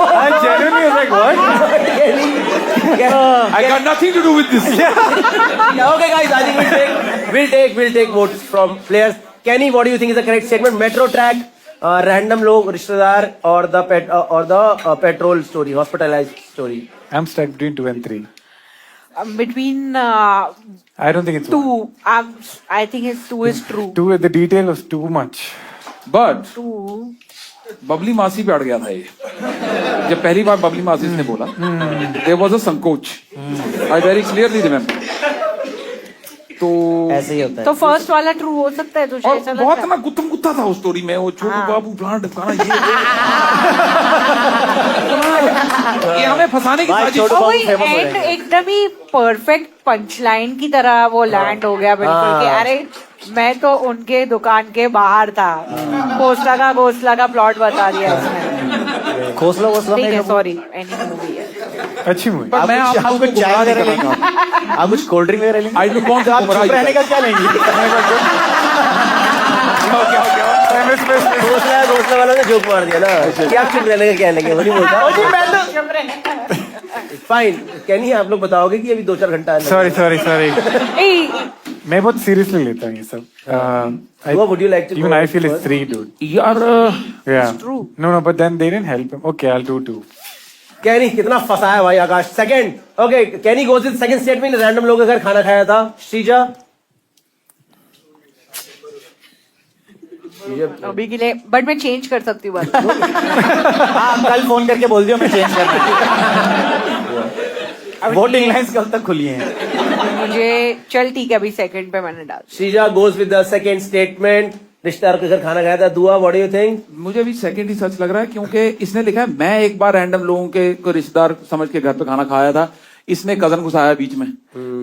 [SPEAKER 5] I genuinely was like, what?
[SPEAKER 2] I got nothing to do with this.
[SPEAKER 3] Okay guys, I think we'll take votes from players. Kenny, what do you think is the correct statement? Metro track, random लोग, रिश्तेदार, और the petrol story, hospitalized story.
[SPEAKER 5] I'm stuck between 2 and 3.
[SPEAKER 4] Between
[SPEAKER 5] I don't think it's
[SPEAKER 4] 2, I think it's 2 is true.
[SPEAKER 5] 2. The detail was too much.
[SPEAKER 2] But
[SPEAKER 4] 2
[SPEAKER 2] Babli मासी पे अड़ गया था ये। जब पहली बार बबली मासी ने बोला, देयर वाज अ संकोच। I very clearly remember. तो
[SPEAKER 10] ऐसे ही होता है।
[SPEAKER 4] तो फर्स्ट वाला ट्रू हो सकता है तुझे
[SPEAKER 2] और
[SPEAKER 4] ऐसा
[SPEAKER 2] बहुत
[SPEAKER 4] लगता
[SPEAKER 2] ना गुत्थम गुत्था था उस स्टोरी में, वो छोटू बाबू प्लांट खाना ये हमें फंसाने की साजिश।
[SPEAKER 4] है? और वही एंड एकदम ही परफेक्ट पंच लाइन की तरह वो लैंड हो गया बिल्कुल कि अरे मैं तो उनके दुकान के बाहर था। घोसला का प्लॉट बता दिया इसने।
[SPEAKER 10] घोसला
[SPEAKER 4] ठीक है, सॉरी, एनी मूवी है।
[SPEAKER 5] अच्छी मूवी।
[SPEAKER 2] पर मैं आप लोगों को
[SPEAKER 10] चाय
[SPEAKER 2] गुमराह नहीं
[SPEAKER 10] वगैरह
[SPEAKER 2] करना चाहता।
[SPEAKER 10] आप कुछ कोल्ड ड्रिंक वगैरह लेंगे?
[SPEAKER 2] आई डोंट वांट
[SPEAKER 10] तो आप चुप रहने का क्या लेंगे?
[SPEAKER 3] घोसला वालों ने जोक मार दिया ना कि आप चुप रहने का क्या लेंगे, वो नहीं बोलता। फाइन, कैनी आप लोग बताओगे कि अभी 2-4 घंटा
[SPEAKER 5] सॉरी मैं बहुत सीरियसली लेता हूँ ये सब।
[SPEAKER 3] What would you like to
[SPEAKER 5] Even
[SPEAKER 3] go
[SPEAKER 5] I feel it's
[SPEAKER 3] first?
[SPEAKER 5] 3, dude.
[SPEAKER 2] यार
[SPEAKER 5] Yeah. No, but then they didn't help him. Okay, I'll do 2.
[SPEAKER 3] कैनी कितना फंसाया भाई Akash. Second, okay, Kenny goes with second statement, random लोगों के घर खाना खाया था। श्रीजा
[SPEAKER 4] अभी के लिए, बट मैं चेंज कर सकती हूँ बात।
[SPEAKER 10] हाँ, कल फोन करके बोल दियो मैं चेंज करना। वोटिंग लाइन्स कल तक खुली हैं।
[SPEAKER 4] मुझे चल ठीक है, अभी सेकंड पे मैंने डाल।
[SPEAKER 3] Sreeja goes with the second statement, रिश्तेदार के घर खाना खाया था। दुआ, व्हाट डू यू थिंक?
[SPEAKER 2] मुझे भी सेकंड ही सच लग रहा है, क्योंकि इसने लिखा है मैं एक बार रैंडम लोगों के को रिश्तेदार समझ के घर पे खाना खाया था। इसने कजन घुसाया बीच में,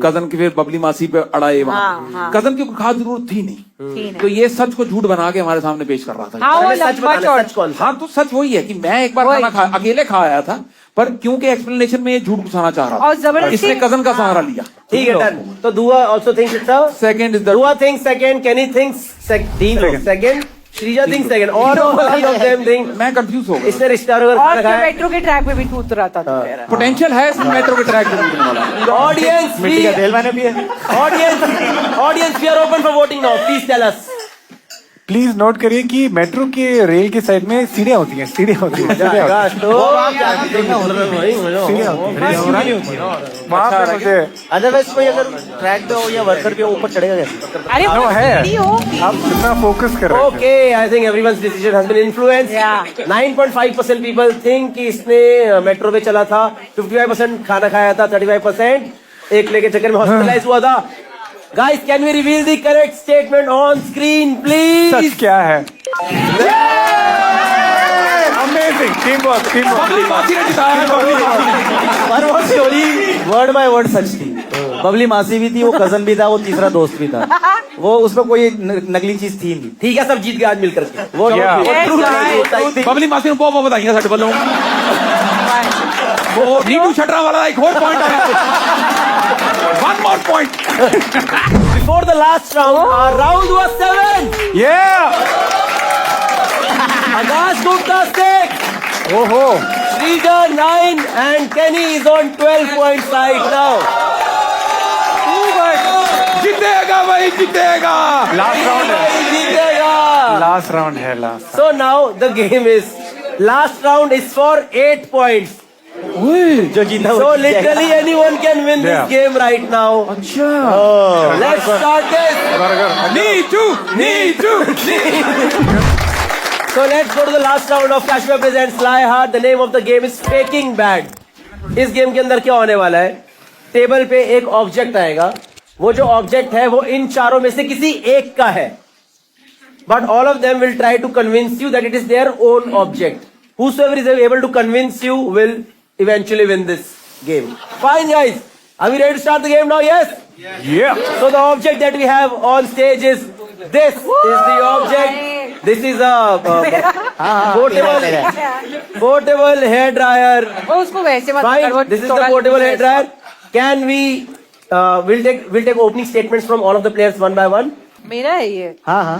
[SPEAKER 2] कजन की फिर बबली मासी पे अड़ाए वहां। कजन की खास जरूरत थी नहीं, तो ये सच को झूठ बना के हमारे सामने पेश कर रहा था।
[SPEAKER 4] हाँ, वो
[SPEAKER 3] सच
[SPEAKER 4] लंबा
[SPEAKER 3] बताना,
[SPEAKER 4] चौड़ा।
[SPEAKER 3] सच कौन सा?
[SPEAKER 2] हाँ, तो सच वही है कि मैं एक बार खाना अकेले खाया था, पर क्योंकि एक्सप्लेनेशन में ये झूठ घुसाना चाह रहा
[SPEAKER 4] और
[SPEAKER 2] था,
[SPEAKER 4] जबरदस्ती-
[SPEAKER 2] इसने कजन का सहारा लिया।
[SPEAKER 3] ठीक है, डन। तो Dua also thinks it's a
[SPEAKER 2] second is the
[SPEAKER 3] Dua thinks second, Kenny thinks second, Shreeja thinks second, और ऑफ देम थिंक।
[SPEAKER 2] मैं कंफ्यूज हो गया।
[SPEAKER 3] इसने रिश्तेदारों का
[SPEAKER 4] और
[SPEAKER 3] खाना
[SPEAKER 4] जो
[SPEAKER 3] खाया।
[SPEAKER 4] मेट्रो के ट्रैक पे भी थूत रहा था।
[SPEAKER 2] पोटेंशियल है इसमें मेट्रो के ट्रैक पे कूदने वाला।
[SPEAKER 3] ऑडियंस,
[SPEAKER 10] मिट्टी का तेल मैंने पिया।
[SPEAKER 3] Audience, we are open for voting now, please tell us.
[SPEAKER 5] Please note करिए कि मेट्रो के रेल के साइड में सीढ़ियाँ होती हैं।
[SPEAKER 3] आकाश तो
[SPEAKER 5] वहाँ पे मुझे
[SPEAKER 10] अदरवाइज कोई अगर ट्रैक पे हो या वर्कर पे हो, ऊपर चढ़ेगा कैसे?
[SPEAKER 4] अरे
[SPEAKER 5] No, है।
[SPEAKER 4] सीढ़ी होगी।
[SPEAKER 5] आप कितना फोकस कर रहे हैं?
[SPEAKER 3] Okay, I think everyone's decision has been influenced.
[SPEAKER 4] Yeah.
[SPEAKER 3] 9.5% people think कि इसने मेट्रो पे चला था, 55% खाना खाया था, 35% एक लेके चक्कर में हॉस्पिटलाइज हुआ था। Guys, can we reveal the correct statement on screen, please?
[SPEAKER 5] सच क्या है? Amazing teamwork,
[SPEAKER 2] बबली मासी ने जिताया।
[SPEAKER 10] पर वो स्टोरी वर्ड बाय वर्ड सच थी। बबली मासी भी थी, वो कजन भी था, वो तीसरा दोस्त भी था। वो उसमें कोई नकली चीज थी नहीं।
[SPEAKER 3] ठीक है, सब जीत गए आज मिलकर के।
[SPEAKER 10] वो
[SPEAKER 2] बबली मासी ने बहुत बताइए साढ़े बलों वो नीटू छटरा वाला एक और पॉइंट है। One more point.
[SPEAKER 3] Before the last round, our round was 7.
[SPEAKER 5] Yeah!
[SPEAKER 3] Akash Gupta 6.
[SPEAKER 5] ओहो
[SPEAKER 3] Sridhar 9 and Kenny is on 12 points side now.
[SPEAKER 2] जीतेगा भाई जीतेगा.
[SPEAKER 5] लास्ट राउंड है
[SPEAKER 3] जीतेगा.
[SPEAKER 5] लास्ट राउंड है last
[SPEAKER 3] So now the game is last round is for 8 points.
[SPEAKER 10] जो जीता
[SPEAKER 3] So literally anyone can win
[SPEAKER 5] Yeah.
[SPEAKER 3] this game right now.
[SPEAKER 2] अच्छा.
[SPEAKER 3] Let's start this.
[SPEAKER 2] Me too.
[SPEAKER 3] So let's go to the last round of Kashmir presents Fly Hard. The name of the game is Faking Bad. इस game के अंदर क्या होने वाला है? Table पे एक ऑब्जेक्ट आएगा. वो जो ऑब्जेक्ट है वो इन चारों में से किसी एक का है. But all of them will try to convince you that it is their own object. Whosoever is able to convince you will eventually win this game. Fine, guys. Are we ready to start the game now? Yes?
[SPEAKER 5] Yeah.
[SPEAKER 3] So the object that we have on stage is this. Is the object. This is a portable hair dryer.
[SPEAKER 4] वो उसको वैसे मत कर, वो
[SPEAKER 3] Fine. This is the
[SPEAKER 4] थोड़ा
[SPEAKER 3] portable
[SPEAKER 4] loose
[SPEAKER 3] hair
[SPEAKER 4] है।
[SPEAKER 3] dryer. Can we? We'll take opening statements from all of the players one by one.
[SPEAKER 4] मेरा है ये.
[SPEAKER 10] हाँ हाँ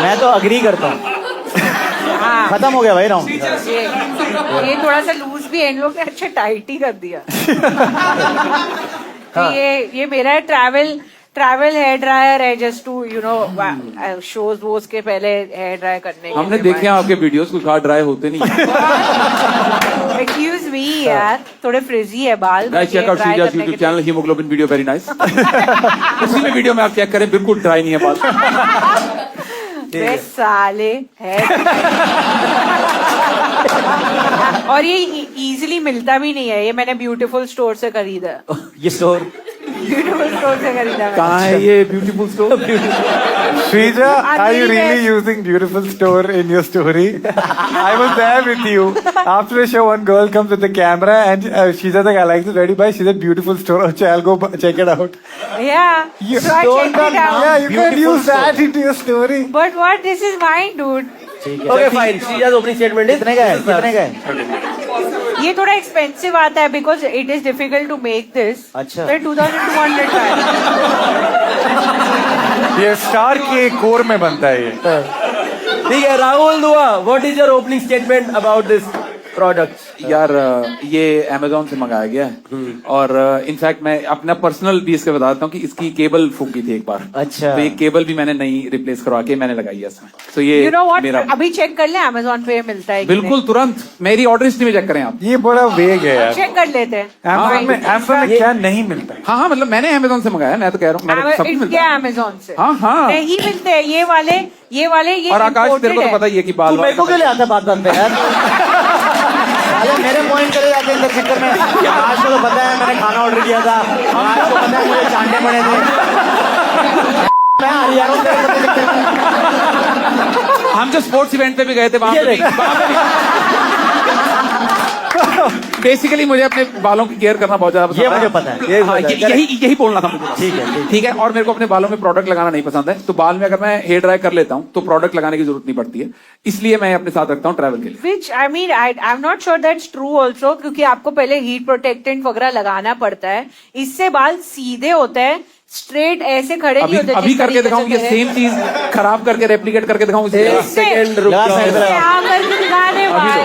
[SPEAKER 10] मैं तो अग्री करता हूँ. खत्म हो गया भाई राउंड.
[SPEAKER 4] ये थोड़ा सा लूज भी है, इन लोग ने अच्छा टाइट ही कर दिया. तो ये मेरा है. ट्रैवल हेयर ड्रायर है, just to you know shows वोज के पहले हेयर ड्राई करने के.
[SPEAKER 2] हमने देखे हैं आपके वीडियोस, कुछ हार्ड ड्राई होते नहीं.
[SPEAKER 4] एक्सक्यूज मी यार, थोड़े फ्रिजी है बाल.
[SPEAKER 2] Guys check out Shreeja's YouTube channel hemoglobin video very nice. उसी में वीडियो में आप चेक करें, बिल्कुल ड्राई नहीं है बाल.
[SPEAKER 4] साले है. और ये इजीली मिलता भी नहीं है. ये मैंने ब्यूटीफुल स्टोर से खरीदा.
[SPEAKER 10] ये स्टोर
[SPEAKER 4] ब्यूटीफुल स्टोर से खरीदा.
[SPEAKER 2] कहाँ है ये beautiful store?
[SPEAKER 5] Shrija, are you
[SPEAKER 4] Unbelievable.
[SPEAKER 5] really using beautiful store in your story? I was there with you. After the show, one girl comes with the camera and she's like, I like this very much. She said, beautiful store. Okay, I'll go check it out.
[SPEAKER 4] Yeah.
[SPEAKER 5] You
[SPEAKER 4] So I checked it out.
[SPEAKER 5] Yeah, you can use that into your story.
[SPEAKER 4] But what? This is mine, dude.
[SPEAKER 3] Okay, fine. Shrija's opening statement is
[SPEAKER 10] कितने का है? कितने का है?
[SPEAKER 4] ये थोड़ा expensive आता है because it is difficult to make this.
[SPEAKER 10] अच्छा.
[SPEAKER 4] फिर 2200 का है.
[SPEAKER 5] ये स्टार के कोर में बनता है ये.
[SPEAKER 3] ठीक है. राहुल दुआ, what is your opening statement about this product?
[SPEAKER 2] यार ये Amazon से मंगाया गया है. और इनफैक्ट मैं अपना पर्सनल भी इसके बताता हूँ कि इसकी केबल फूकी थी एक बार.
[SPEAKER 10] अच्छा.
[SPEAKER 2] तो ये केबल भी मैंने नई रिप्लेस करवा के मैंने लगाई है इसमें. तो ये
[SPEAKER 4] यू नो व्हाट,
[SPEAKER 2] मेरा
[SPEAKER 4] अभी चेक कर ले Amazon पे मिलता है कि
[SPEAKER 2] बिल्कुल तुरंत. मेरी ऑर्डर हिस्ट्री में चेक करें आप.
[SPEAKER 5] ये बड़ा वेग है यार.
[SPEAKER 4] चेक कर लेते हैं.
[SPEAKER 5] Amazon में क्या नहीं मिलता है?
[SPEAKER 2] हाँ मतलब मैंने Amazon से मंगाया. मैं तो कह रहा हूँ मैंने सब कुछ मिलता है.
[SPEAKER 4] Amazon से.
[SPEAKER 2] हाँ
[SPEAKER 4] नहीं मिलते हैं ये वाले. ये
[SPEAKER 2] और आकाश तेरे को तो पता ही है कि बाल
[SPEAKER 10] तू मेरे को क्यों ले आता बात पे यार? अरे मेरे पॉइंट चले जाते हैं इधर चक्कर में. आज को तो पता है मैंने खाना ऑर्डर किया था. आज को पता है मुझे चांटे पड़े थे. मैं हरियाणा से.
[SPEAKER 2] हम जो स्पोर्ट्स इवेंट पे भी गए थे वहां पे बेसिकली मुझे अपने बालों की केयर करना बहुत ज्यादा पसंद
[SPEAKER 10] ये
[SPEAKER 2] है.
[SPEAKER 10] मुझे पता है.
[SPEAKER 2] हाँ, यही बोलना था मुझे.
[SPEAKER 10] ठीक है.
[SPEAKER 2] ठीक है. और मेरे को अपने बालों में प्रोडक्ट लगाना नहीं पसंद है. तो बाल में अगर मैं हेयर ड्राई कर लेता हूँ तो प्रोडक्ट लगाने की जरूरत नहीं पड़ती है. इसलिए मैं अपने साथ रखता हूँ ट्रैवल के लिए.
[SPEAKER 4] Which I mean, I'm not sure that's true also, क्योंकि आपको पहले हीट प्रोटेक्टेंट वगैरह लगाना पड़ता है. इससे बाल सीधे होते हैं, स्ट्रेट ऐसे खड़े नहीं होते.
[SPEAKER 2] अभी करके दिखाऊं ये सेम चीज खराब करके रेप्लिकेट करके दिखाऊं.
[SPEAKER 3] सेकंड रुक
[SPEAKER 4] करके दिखाने भाई.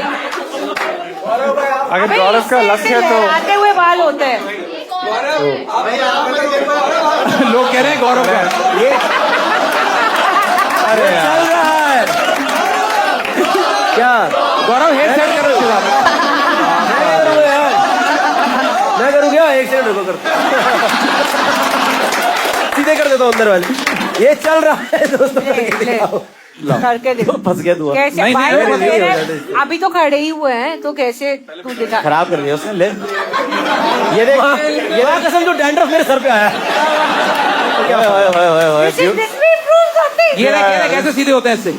[SPEAKER 5] अगर गौरव का लक्ष्य है तो
[SPEAKER 4] आते हुए बाल होते हैं.
[SPEAKER 2] लोग कह रहे हैं गौरव का.
[SPEAKER 5] अरे
[SPEAKER 3] चल रहा है क्या?
[SPEAKER 2] गौरव हेयर सेट कर रहे हो.
[SPEAKER 3] मैं करूँ क्या? एक सेकंड रुको. कर सीधे कर देता हूँ अंदर वाले. ये चल रहा है दोस्तों.
[SPEAKER 4] करके देखो.
[SPEAKER 10] फंस गया तू.
[SPEAKER 4] कैसे
[SPEAKER 2] नहीं,
[SPEAKER 4] भाई
[SPEAKER 2] नहीं,
[SPEAKER 4] वो
[SPEAKER 2] नहीं,
[SPEAKER 4] मेरे अभी तो खड़े ही हुए हैं, तो कैसे तू दिखा.
[SPEAKER 10] खराब कर दिया उसने. ले ये देख.
[SPEAKER 3] ये कसम जो डैंड्रफ मेरे सर पे आया.
[SPEAKER 4] This will prove something.
[SPEAKER 2] ये देख कैसे सीधे होते हैं इससे.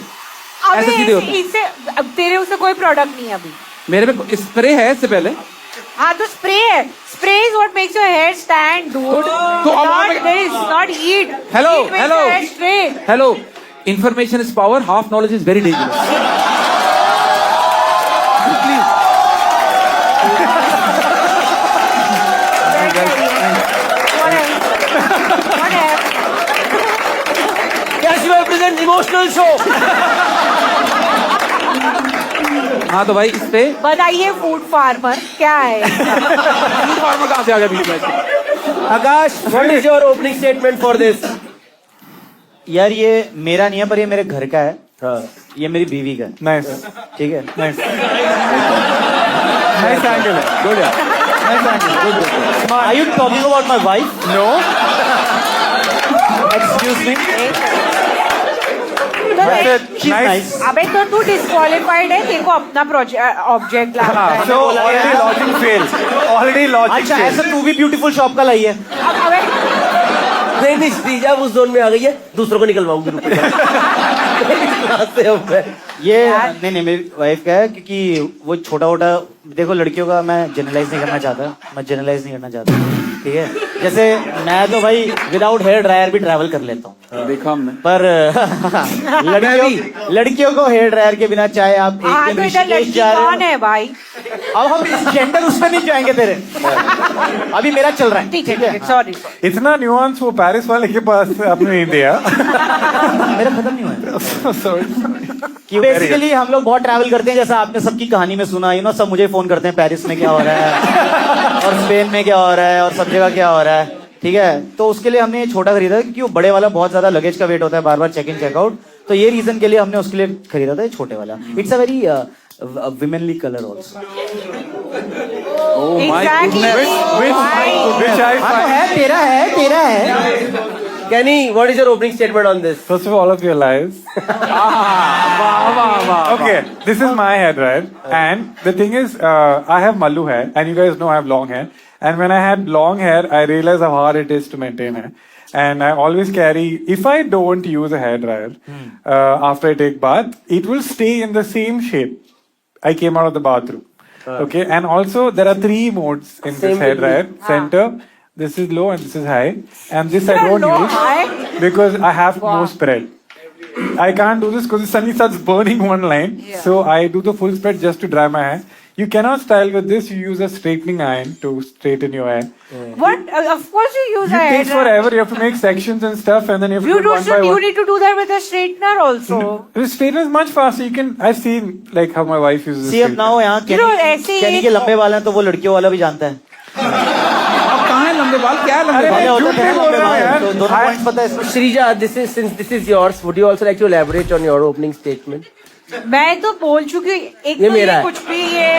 [SPEAKER 2] ऐसे सीधे होते हैं.
[SPEAKER 4] इससे अब तेरे उससे कोई प्रोडक्ट नहीं है अभी.
[SPEAKER 2] मेरे पे स्प्रे है इससे पहले.
[SPEAKER 4] हाँ तो स्प्रे है. Spray is what makes your hair stand dude.
[SPEAKER 2] तो अब
[SPEAKER 4] not this, not heat.
[SPEAKER 2] Hello hello. Information is power. Half knowledge is very dangerous. Please.
[SPEAKER 3] Kashmir presents emotional show.
[SPEAKER 2] हाँ तो भाई इस पे
[SPEAKER 4] बताइए फूड फार्मर क्या है?
[SPEAKER 2] फूड फार्मर कहाँ से आ गया बीच में?
[SPEAKER 3] Akash, what is your opening statement for this?
[SPEAKER 10] यार ये मेरा नहीं है पर ये मेरे घर का है।
[SPEAKER 3] हाँ,
[SPEAKER 10] ये मेरी बीवी का है।
[SPEAKER 5] नाइस
[SPEAKER 10] ठीक है।
[SPEAKER 5] नाइस नाइस एंगल है, गुड यार, nice angle, good.
[SPEAKER 10] Are you talking about my wife?
[SPEAKER 5] No
[SPEAKER 10] Excuse me. She's
[SPEAKER 5] Nice.
[SPEAKER 10] nice.
[SPEAKER 4] अबे तो तू डिस्क्वालिफाइड है, तेरे को अपना ऑब्जेक्ट लाना है।
[SPEAKER 5] So already logic fail, already logic
[SPEAKER 10] अच्छा
[SPEAKER 5] फेल।
[SPEAKER 10] ऐसा तू भी ब्यूटीफुल शॉप का लाई है।
[SPEAKER 4] अबे
[SPEAKER 3] नहीं श्रीजा उस जोन में आ गई है, दूसरों को निकलवाऊंगी। रुको। कहाँ से हूँ मैं?
[SPEAKER 10] ये नहीं मेरी वाइफ का है क्योंकि वो छोटा मोटा देखो लड़कियों का मैं जनरलाइज नहीं करना चाहता, मैं जनरलाइज नहीं करना चाहता। ठीक है, जैसे मैं तो भाई विदाउट हेयर ड्रायर भी ट्रैवल कर लेता हूँ,
[SPEAKER 2] देखा हमने।
[SPEAKER 10] पर लड़कियों को हेयर ड्रायर के बिना चाहे आप
[SPEAKER 4] हाँ
[SPEAKER 10] एक
[SPEAKER 4] तो
[SPEAKER 10] दिन
[SPEAKER 4] इधर
[SPEAKER 10] ऋषिकेश
[SPEAKER 4] लड़की
[SPEAKER 10] जा रहे
[SPEAKER 4] कौन
[SPEAKER 10] हो,
[SPEAKER 4] है भाई?
[SPEAKER 10] अब हम जेंडर उसमें नहीं जाएंगे तेरे। अभी मेरा चल रहा है।
[SPEAKER 4] ठीक है, सॉरी।
[SPEAKER 5] इतना न्यूआंस वो पेरिस वाले के पास आपने नहीं दिया।
[SPEAKER 10] मेरा खत्म नहीं हुआ।
[SPEAKER 5] सॉरी।
[SPEAKER 10] बेसिकली हम लोग बहुत ट्रैवल करते हैं, जैसा आपने सबकी कहानी में सुना, सब मुझे फोन करते हैं पेरिस में क्या हो रहा है और स्पेन में क्या हो रहा है और सब जगह क्या हो रहा है। ठीक है, तो उसके लिए हमने ये छोटा खरीदा क्योंकि वो बड़े वाला बहुत ज्यादा लगेज का वेट होता है, बार बार चेक इन चेकआउट, तो ये रीजन के लिए हमने उसके लिए खरीदा था ये छोटे वाला। It's a very womanly colour also.
[SPEAKER 2] Oh my goodness.
[SPEAKER 5] Which I
[SPEAKER 10] हाँ तो
[SPEAKER 5] find,
[SPEAKER 10] है, तेरा है।
[SPEAKER 3] Kenny, what is your opening statement on this?
[SPEAKER 5] first of all of your lives. Okay, this is my hair dryer, and the thing is, I have Mallu hair, and you guys know I have long hair. And when I had long hair, I realized how hard it is to maintain hair. And I always carry, if I don't use a hair dryer after I take bath, it will stay in the same shape I came out of the bathroom. Okay, and also there are 3 modes in this hair dryer. Center, this is low and this is high, and this I don't
[SPEAKER 4] low,
[SPEAKER 5] use
[SPEAKER 4] high?
[SPEAKER 5] because I have no spread. I can't do this because it suddenly starts burning one line.
[SPEAKER 4] Yeah.
[SPEAKER 5] So I do the full spread just to dry my hair. You cannot style with this. You use a straightening iron to straighten your hair.
[SPEAKER 4] What? Of course you use
[SPEAKER 5] It
[SPEAKER 4] a
[SPEAKER 5] takes
[SPEAKER 4] hair
[SPEAKER 5] forever. You have to make sections and stuff, and then you have to
[SPEAKER 4] You
[SPEAKER 5] do it one by
[SPEAKER 4] you
[SPEAKER 5] one.
[SPEAKER 4] need to do that with a straightener also.
[SPEAKER 5] The straightener is much faster. You can. I've seen like how my wife uses.
[SPEAKER 10] सी अब ना हो यहाँ
[SPEAKER 4] ऐसे
[SPEAKER 10] कैनी के लंबे बाल हैं तो वो लड़कियों वाला भी जानता है।
[SPEAKER 2] अब कहाँ है लंबे बाल? क्या है लंबे
[SPEAKER 10] पहले
[SPEAKER 2] बाल?
[SPEAKER 10] होता था लंबे बाल, तो दोनों
[SPEAKER 5] I-
[SPEAKER 10] पॉइंट्स पता है इसमें।
[SPEAKER 3] Shrija, since this is yours, would you also like to elaborate on your opening statement?
[SPEAKER 4] मैं तो बोल चुकी हूँ, एक
[SPEAKER 3] ये
[SPEAKER 4] तो
[SPEAKER 3] मेरा
[SPEAKER 4] ये
[SPEAKER 3] है।
[SPEAKER 4] कुछ भी ये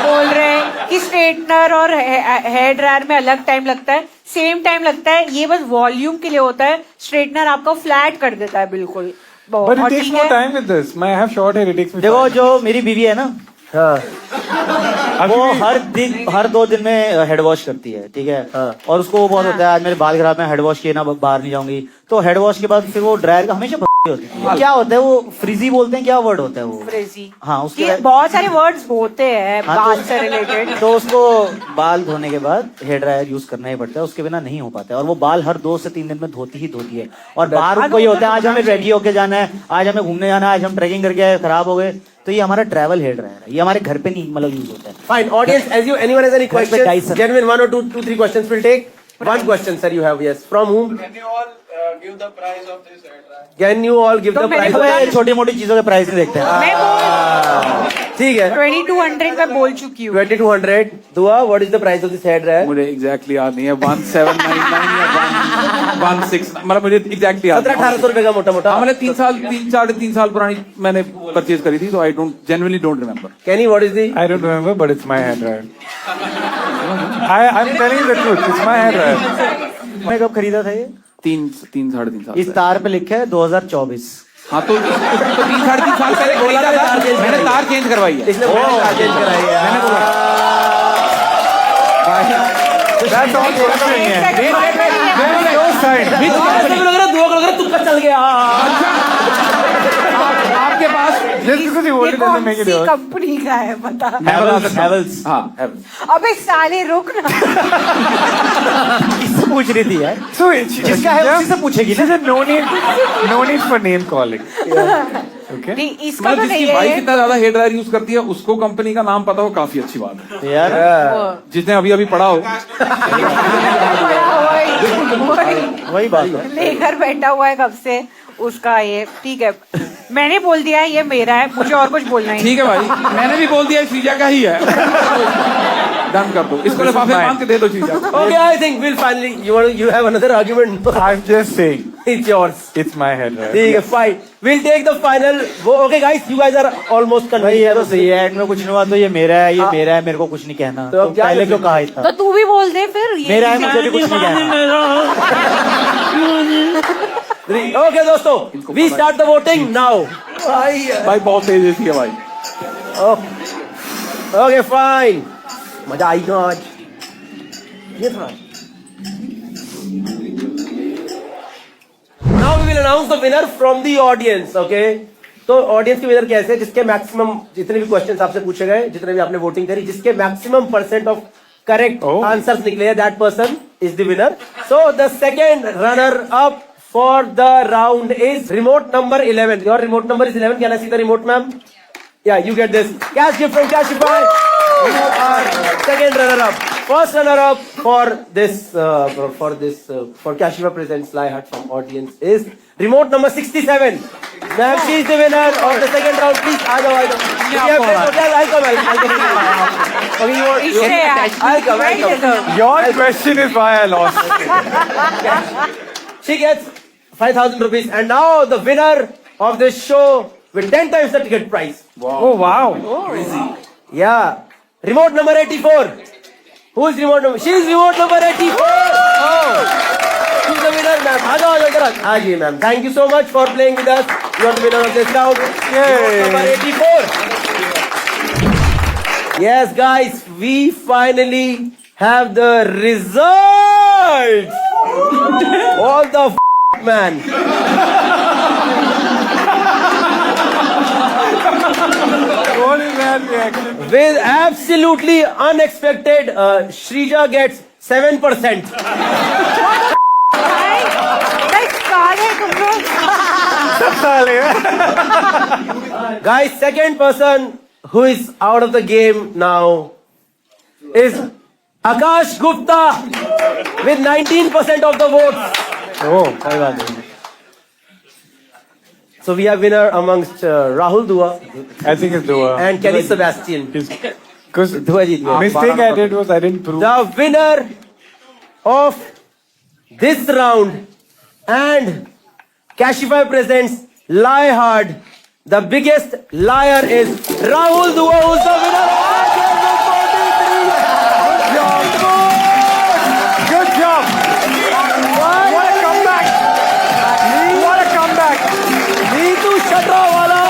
[SPEAKER 4] बोल रहे हैं कि स्ट्रेटनर और हेयर ड्रायर में अलग टाइम लगता है, सेम टाइम लगता है, ये बस वॉल्यूम के लिए होता है। स्ट्रेटनर आपको फ्लैट कर देता है बिल्कुल।
[SPEAKER 5] But it
[SPEAKER 4] और
[SPEAKER 5] takes
[SPEAKER 4] ठीक
[SPEAKER 5] more
[SPEAKER 4] है,
[SPEAKER 5] time with this. I have short hair. It takes me.
[SPEAKER 10] देखो जो मेरी बीवी है ना,
[SPEAKER 3] हाँ,
[SPEAKER 10] वो हर 2 दिन में हेड वॉश करती है। ठीक है, और उसको वो बहुत होता है आज मेरे बाल खराब है, हेड वॉश किए ना बाहर नहीं जाऊंगी, तो हेड वॉश के बाद फिर वो ड्रायर का हमेशा होती है। क्या होता है वो फ्रीजी बोलते हैं, क्या वर्ड होता है वो?
[SPEAKER 4] फ्रेजी।
[SPEAKER 10] हाँ उसके
[SPEAKER 4] ये बहुत सारे वर्ड्स होते हैं
[SPEAKER 10] हाँ,
[SPEAKER 4] बाल से रिलेटेड।
[SPEAKER 10] तो उसको बाल धोने के बाद हेयर ड्रायर यूज करना ही पड़ता है, उसके बिना नहीं हो पाता है। और वो बाल हर 2 से 3 दिन में धोती ही धोती है। और बाहर उनको ये होता है आज हमें रेडी होके जाना है, आज हमें घूमने जाना है, आज हम ट्रैकिंग करके आए, खराब हो गए, तो ये हमारा ट्रैवल हेयर ड्रायर है, ये हमारे घर पे नहीं मतलब यूज होता है।
[SPEAKER 3] fine. Audience, anyone has any questions?
[SPEAKER 10] Dyson.
[SPEAKER 3] Genuine 1 or 2, 3 questions we'll take. 1 question, sir, you have, yes. From whom? Can you all give the price of this hair dryer? Can you all give
[SPEAKER 4] तो
[SPEAKER 3] the
[SPEAKER 4] मैंने
[SPEAKER 3] price?
[SPEAKER 4] बोला-
[SPEAKER 10] छोटी मोटी चीजों के price नहीं देखते हैं।
[SPEAKER 4] मैं बोल
[SPEAKER 3] ठीक है,
[SPEAKER 4] 2200 में बोल चुकी हूँ।
[SPEAKER 3] 2200. Dua, what is the price of this hair dryer?
[SPEAKER 2] मुझे एग्जैक्टली याद नहीं है, 1799 या 16, मतलब मुझे एग्जैक्टली याद नहीं है।
[SPEAKER 3] 1700-1800 रुपए का मोटा मोटा।
[SPEAKER 2] हाँ, मैंने 3 साढ़े 3 पुरानी मैंने परचेज करी थी, तो I genuinely don't remember.
[SPEAKER 3] Kenny, what is the?
[SPEAKER 5] I don't remember, but it's my hair dryer. I'm telling you the truth. It's my hair dryer.
[SPEAKER 10] मैं कब खरीदा था ये?
[SPEAKER 2] 3 साढ़े 3 साल
[SPEAKER 10] इस तार पे लिखा है 2024।
[SPEAKER 2] हाँ तो 3 साढ़े 3 साल पहले बोला था, मैंने तार चेंज करवाई है।
[SPEAKER 3] इसने तार चेंज कराई है।
[SPEAKER 2] मैंने बोला
[SPEAKER 5] That's all question नहीं है.
[SPEAKER 4] एक second
[SPEAKER 5] There is no sign.
[SPEAKER 3] लग रहा है 2 लग रहा है तुक्का चल गया।
[SPEAKER 2] आपके पास
[SPEAKER 5] Just because you
[SPEAKER 4] ये
[SPEAKER 5] voted doesn't
[SPEAKER 4] कौन
[SPEAKER 5] make it
[SPEAKER 4] see
[SPEAKER 5] yours.
[SPEAKER 4] Company का है बता?
[SPEAKER 10] हैवेल्स।
[SPEAKER 2] हाँ Havells।
[SPEAKER 4] अबे साले रुक ना।
[SPEAKER 10] किससे पूछ रही थी यार?
[SPEAKER 5] So
[SPEAKER 10] जिसका है उसी से पूछेगी
[SPEAKER 5] She
[SPEAKER 10] ना।
[SPEAKER 5] said no need for name calling. Okay.
[SPEAKER 4] नहीं इसका
[SPEAKER 2] मतलब
[SPEAKER 4] तो नहीं
[SPEAKER 2] जिसकी वाइफ
[SPEAKER 4] है।
[SPEAKER 2] इतना ज्यादा हेयर ड्रायर यूज करती है, उसको कंपनी का नाम पता हो, काफी अच्छी बात है।
[SPEAKER 10] यार
[SPEAKER 2] जिसने अभी पढ़ा हो।
[SPEAKER 4] बड़ा हुआ
[SPEAKER 10] वही बात है।
[SPEAKER 4] लेकर बैठा हुआ है कब से उसका ये, ठीक है मैंने बोल दिया है ये मेरा है, मुझे और कुछ बोलना ही
[SPEAKER 2] ठीक है भाई, मैंने भी बोल दिया श्रीजा का ही है। डन कर दो इसको, लिफाफे बांध के दे दो श्रीजा को।
[SPEAKER 3] Okay, I think we'll finally. You have another argument?
[SPEAKER 5] I'm just saying,
[SPEAKER 3] It's yours.
[SPEAKER 5] it's my head. Right?
[SPEAKER 3] ठीक है, fine. We'll take the final. Okay, guys, you guys are almost
[SPEAKER 10] भाई
[SPEAKER 3] convinced.
[SPEAKER 10] ये तो सही है, एंड में कुछ नहीं हुआ तो ये मेरा है, ये मेरा है, मेरे को कुछ नहीं कहना।
[SPEAKER 3] तो अब
[SPEAKER 10] तो
[SPEAKER 3] क्या
[SPEAKER 10] पहले
[SPEAKER 3] करें?
[SPEAKER 10] क्यों कहा इतना?
[SPEAKER 4] तो तू भी बोल दे फिर ये
[SPEAKER 10] मेरा है, मुझे भी कुछ नहीं कहना।
[SPEAKER 3] Okay, दोस्तों, we start the voting now.
[SPEAKER 2] भाई बहुत तेज है भाई।
[SPEAKER 3] Okay, fine. मजा आएगा आज। ये था। Now we will announce the winner from the audience. Okay. तो ऑडियंस के विनर कैसे, जिसके मैक्सिमम, जितने भी क्वेश्चंस आपसे पूछे गए, जितने भी आपने वोटिंग करी, जिसके maximum percent of correct answers निकले, that person is the winner. So the second runner up for the round is remote number 11. Your remote number is 11. Can I see the remote, ma'am? Yeah, you get this cash gift from Cashify. You are second runner up. First runner up for Cashify presents Lie Hut from audience is remote number 67. Ma'am, she is the winner of the second round. Please, I'll come. Okay, I'll come.
[SPEAKER 5] Your question is why I lost.
[SPEAKER 3] She gets 5,000 rupees, and now the winner of this show with 10 times the ticket price.
[SPEAKER 5] Wow. Oh wow.
[SPEAKER 3] Yeah. Remote number 84. Who is remote number? She is remote number 84. Oh. She's the winner, ma'am. Aji, ma'am. Thank you so much for playing with us. You are the winner of this round. Remote number 84. Yes, guys. We finally have the results. All the man. With absolutely unexpected, Shrija gets 7%. Guys, second person who is out of the game now is Akash Gupta with 19% of the votes.
[SPEAKER 10] Oh, कोई बात नहीं।
[SPEAKER 3] So we have winner amongst Rahul Dua.
[SPEAKER 5] I think it's Dua.
[SPEAKER 3] And Kelly Sebastian.
[SPEAKER 5] Because
[SPEAKER 3] Dua जीत गया.
[SPEAKER 5] mistake I did was I didn't prove.
[SPEAKER 3] The winner of this round and Cashify presents Lie Hard. The biggest liar is Rahul Dua, who's the winner.
[SPEAKER 5] Good job. What a comeback. What a comeback.
[SPEAKER 3] Neetu Shatrawala.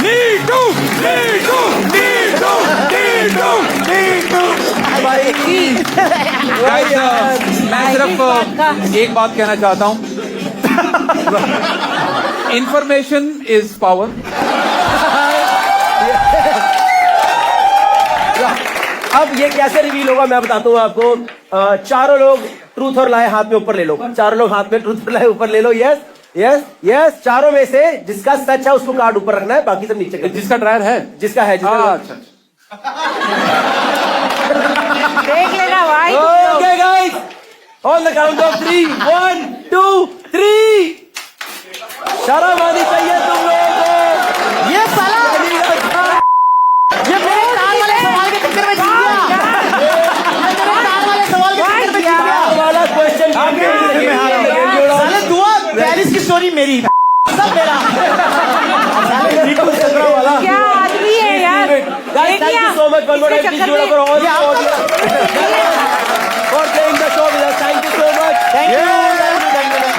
[SPEAKER 5] Neetu.
[SPEAKER 2] मैं सिर्फ एक बात कहना चाहता हूँ, information is power.
[SPEAKER 3] अब ये कैसे रिवील होगा मैं बताता हूँ आपको। चारों लोग ट्रूथ और लाए हाथ में ऊपर ले लो। चारों लोग हाथ में ट्रूथ और लाए ऊपर ले लो। Yes yes yes. चारों में से जिसका सच है उसको कार्ड ऊपर रखना है, बाकी सब नीचे कर।
[SPEAKER 2] जिसका ड्रायर है,
[SPEAKER 3] जिसका है,
[SPEAKER 2] अच्छा।
[SPEAKER 4] देख लेना भाई।
[SPEAKER 3] Okay guys, on the count of 3, 1 2 3। शर्म आनी चाहिए तुम लोगों को।
[SPEAKER 9] ये साला ये मेरे तार वाले सवाल के चक्कर में जीत गया। ये मेरे तार वाले सवाल के चक्कर में जीत गया।
[SPEAKER 3] वाला क्वेश्चन
[SPEAKER 9] साले दुआ पेरिस की स्टोरी मेरी, सब मेरा।
[SPEAKER 3] वाला
[SPEAKER 4] क्या आदमी है यार।
[SPEAKER 3] Guys, thank you so much one more time. Please give it up for all the audience for playing the show with us. Thank you so much. Thank you.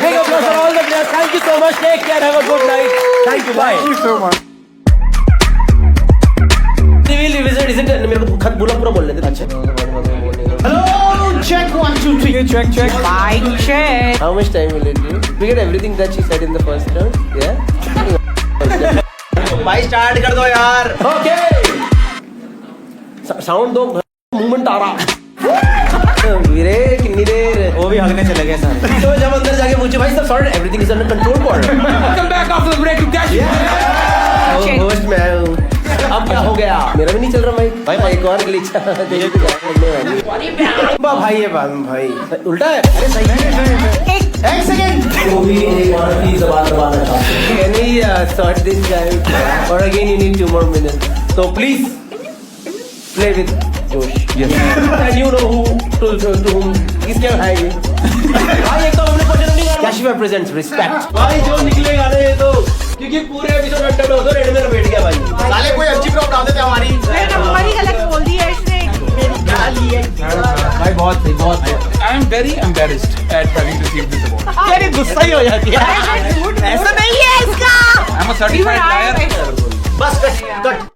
[SPEAKER 3] Big applause for all the players. Thank you so much. Take care. Have a good night. Thank you. Bye.
[SPEAKER 5] Thank you so much.
[SPEAKER 3] Reveal revisit. Is it? मेरे को खत बोला पूरा बोल लेते। अच्छा।
[SPEAKER 9] Hello, check 1 2 3.
[SPEAKER 5] Check.
[SPEAKER 4] Mic check.
[SPEAKER 3] How much time will it be? We get everything that she said in the first round. Yeah. भाई start कर दो यार। ओके। साउंड दो, मूवमेंट आ रहा। वीरे कितनी देर?
[SPEAKER 10] वो भी हगने चले गए सर।
[SPEAKER 3] तो जब अंदर जाके पूछे भाई सब sorted, everything is under control for.
[SPEAKER 2] Welcome back after the break to Cashify.
[SPEAKER 3] Host मैं हूँ। अब क्या हो गया? मेरा भी नहीं चल रहा भाई। भाई एक और ग्लिच भाई ये बात भाई उल्टा है। अरे सही है। एक सेकंड। वो भी एक और की जबान दबाना चाहते। Can we sort this guy? Or again you need 2 more minutes. So please play with Josh. Yes. And you know to whom किसके है ये? भाई एक तो हमने क्वेश्चन नहीं करना। Kashmir presents respect. भाई जो निकलेगा ना ये तो क्योंकि पूरे एपिसोड में टकराओ तो रेड में बैठ गया भाई। साले कोई अच्छी प्रॉब्लम उठा देते हमारी।
[SPEAKER 4] हमारी गलत बोल दी है इसने।
[SPEAKER 3] भाई बहुत सही बहुत सही।
[SPEAKER 2] I am very embarrassed at having received this award.
[SPEAKER 3] यार ये गुस्सा ही हो जाती है।
[SPEAKER 4] ऐसा नहीं है इसका।
[SPEAKER 2] I'm a certified liar.
[SPEAKER 3] बस कट कट।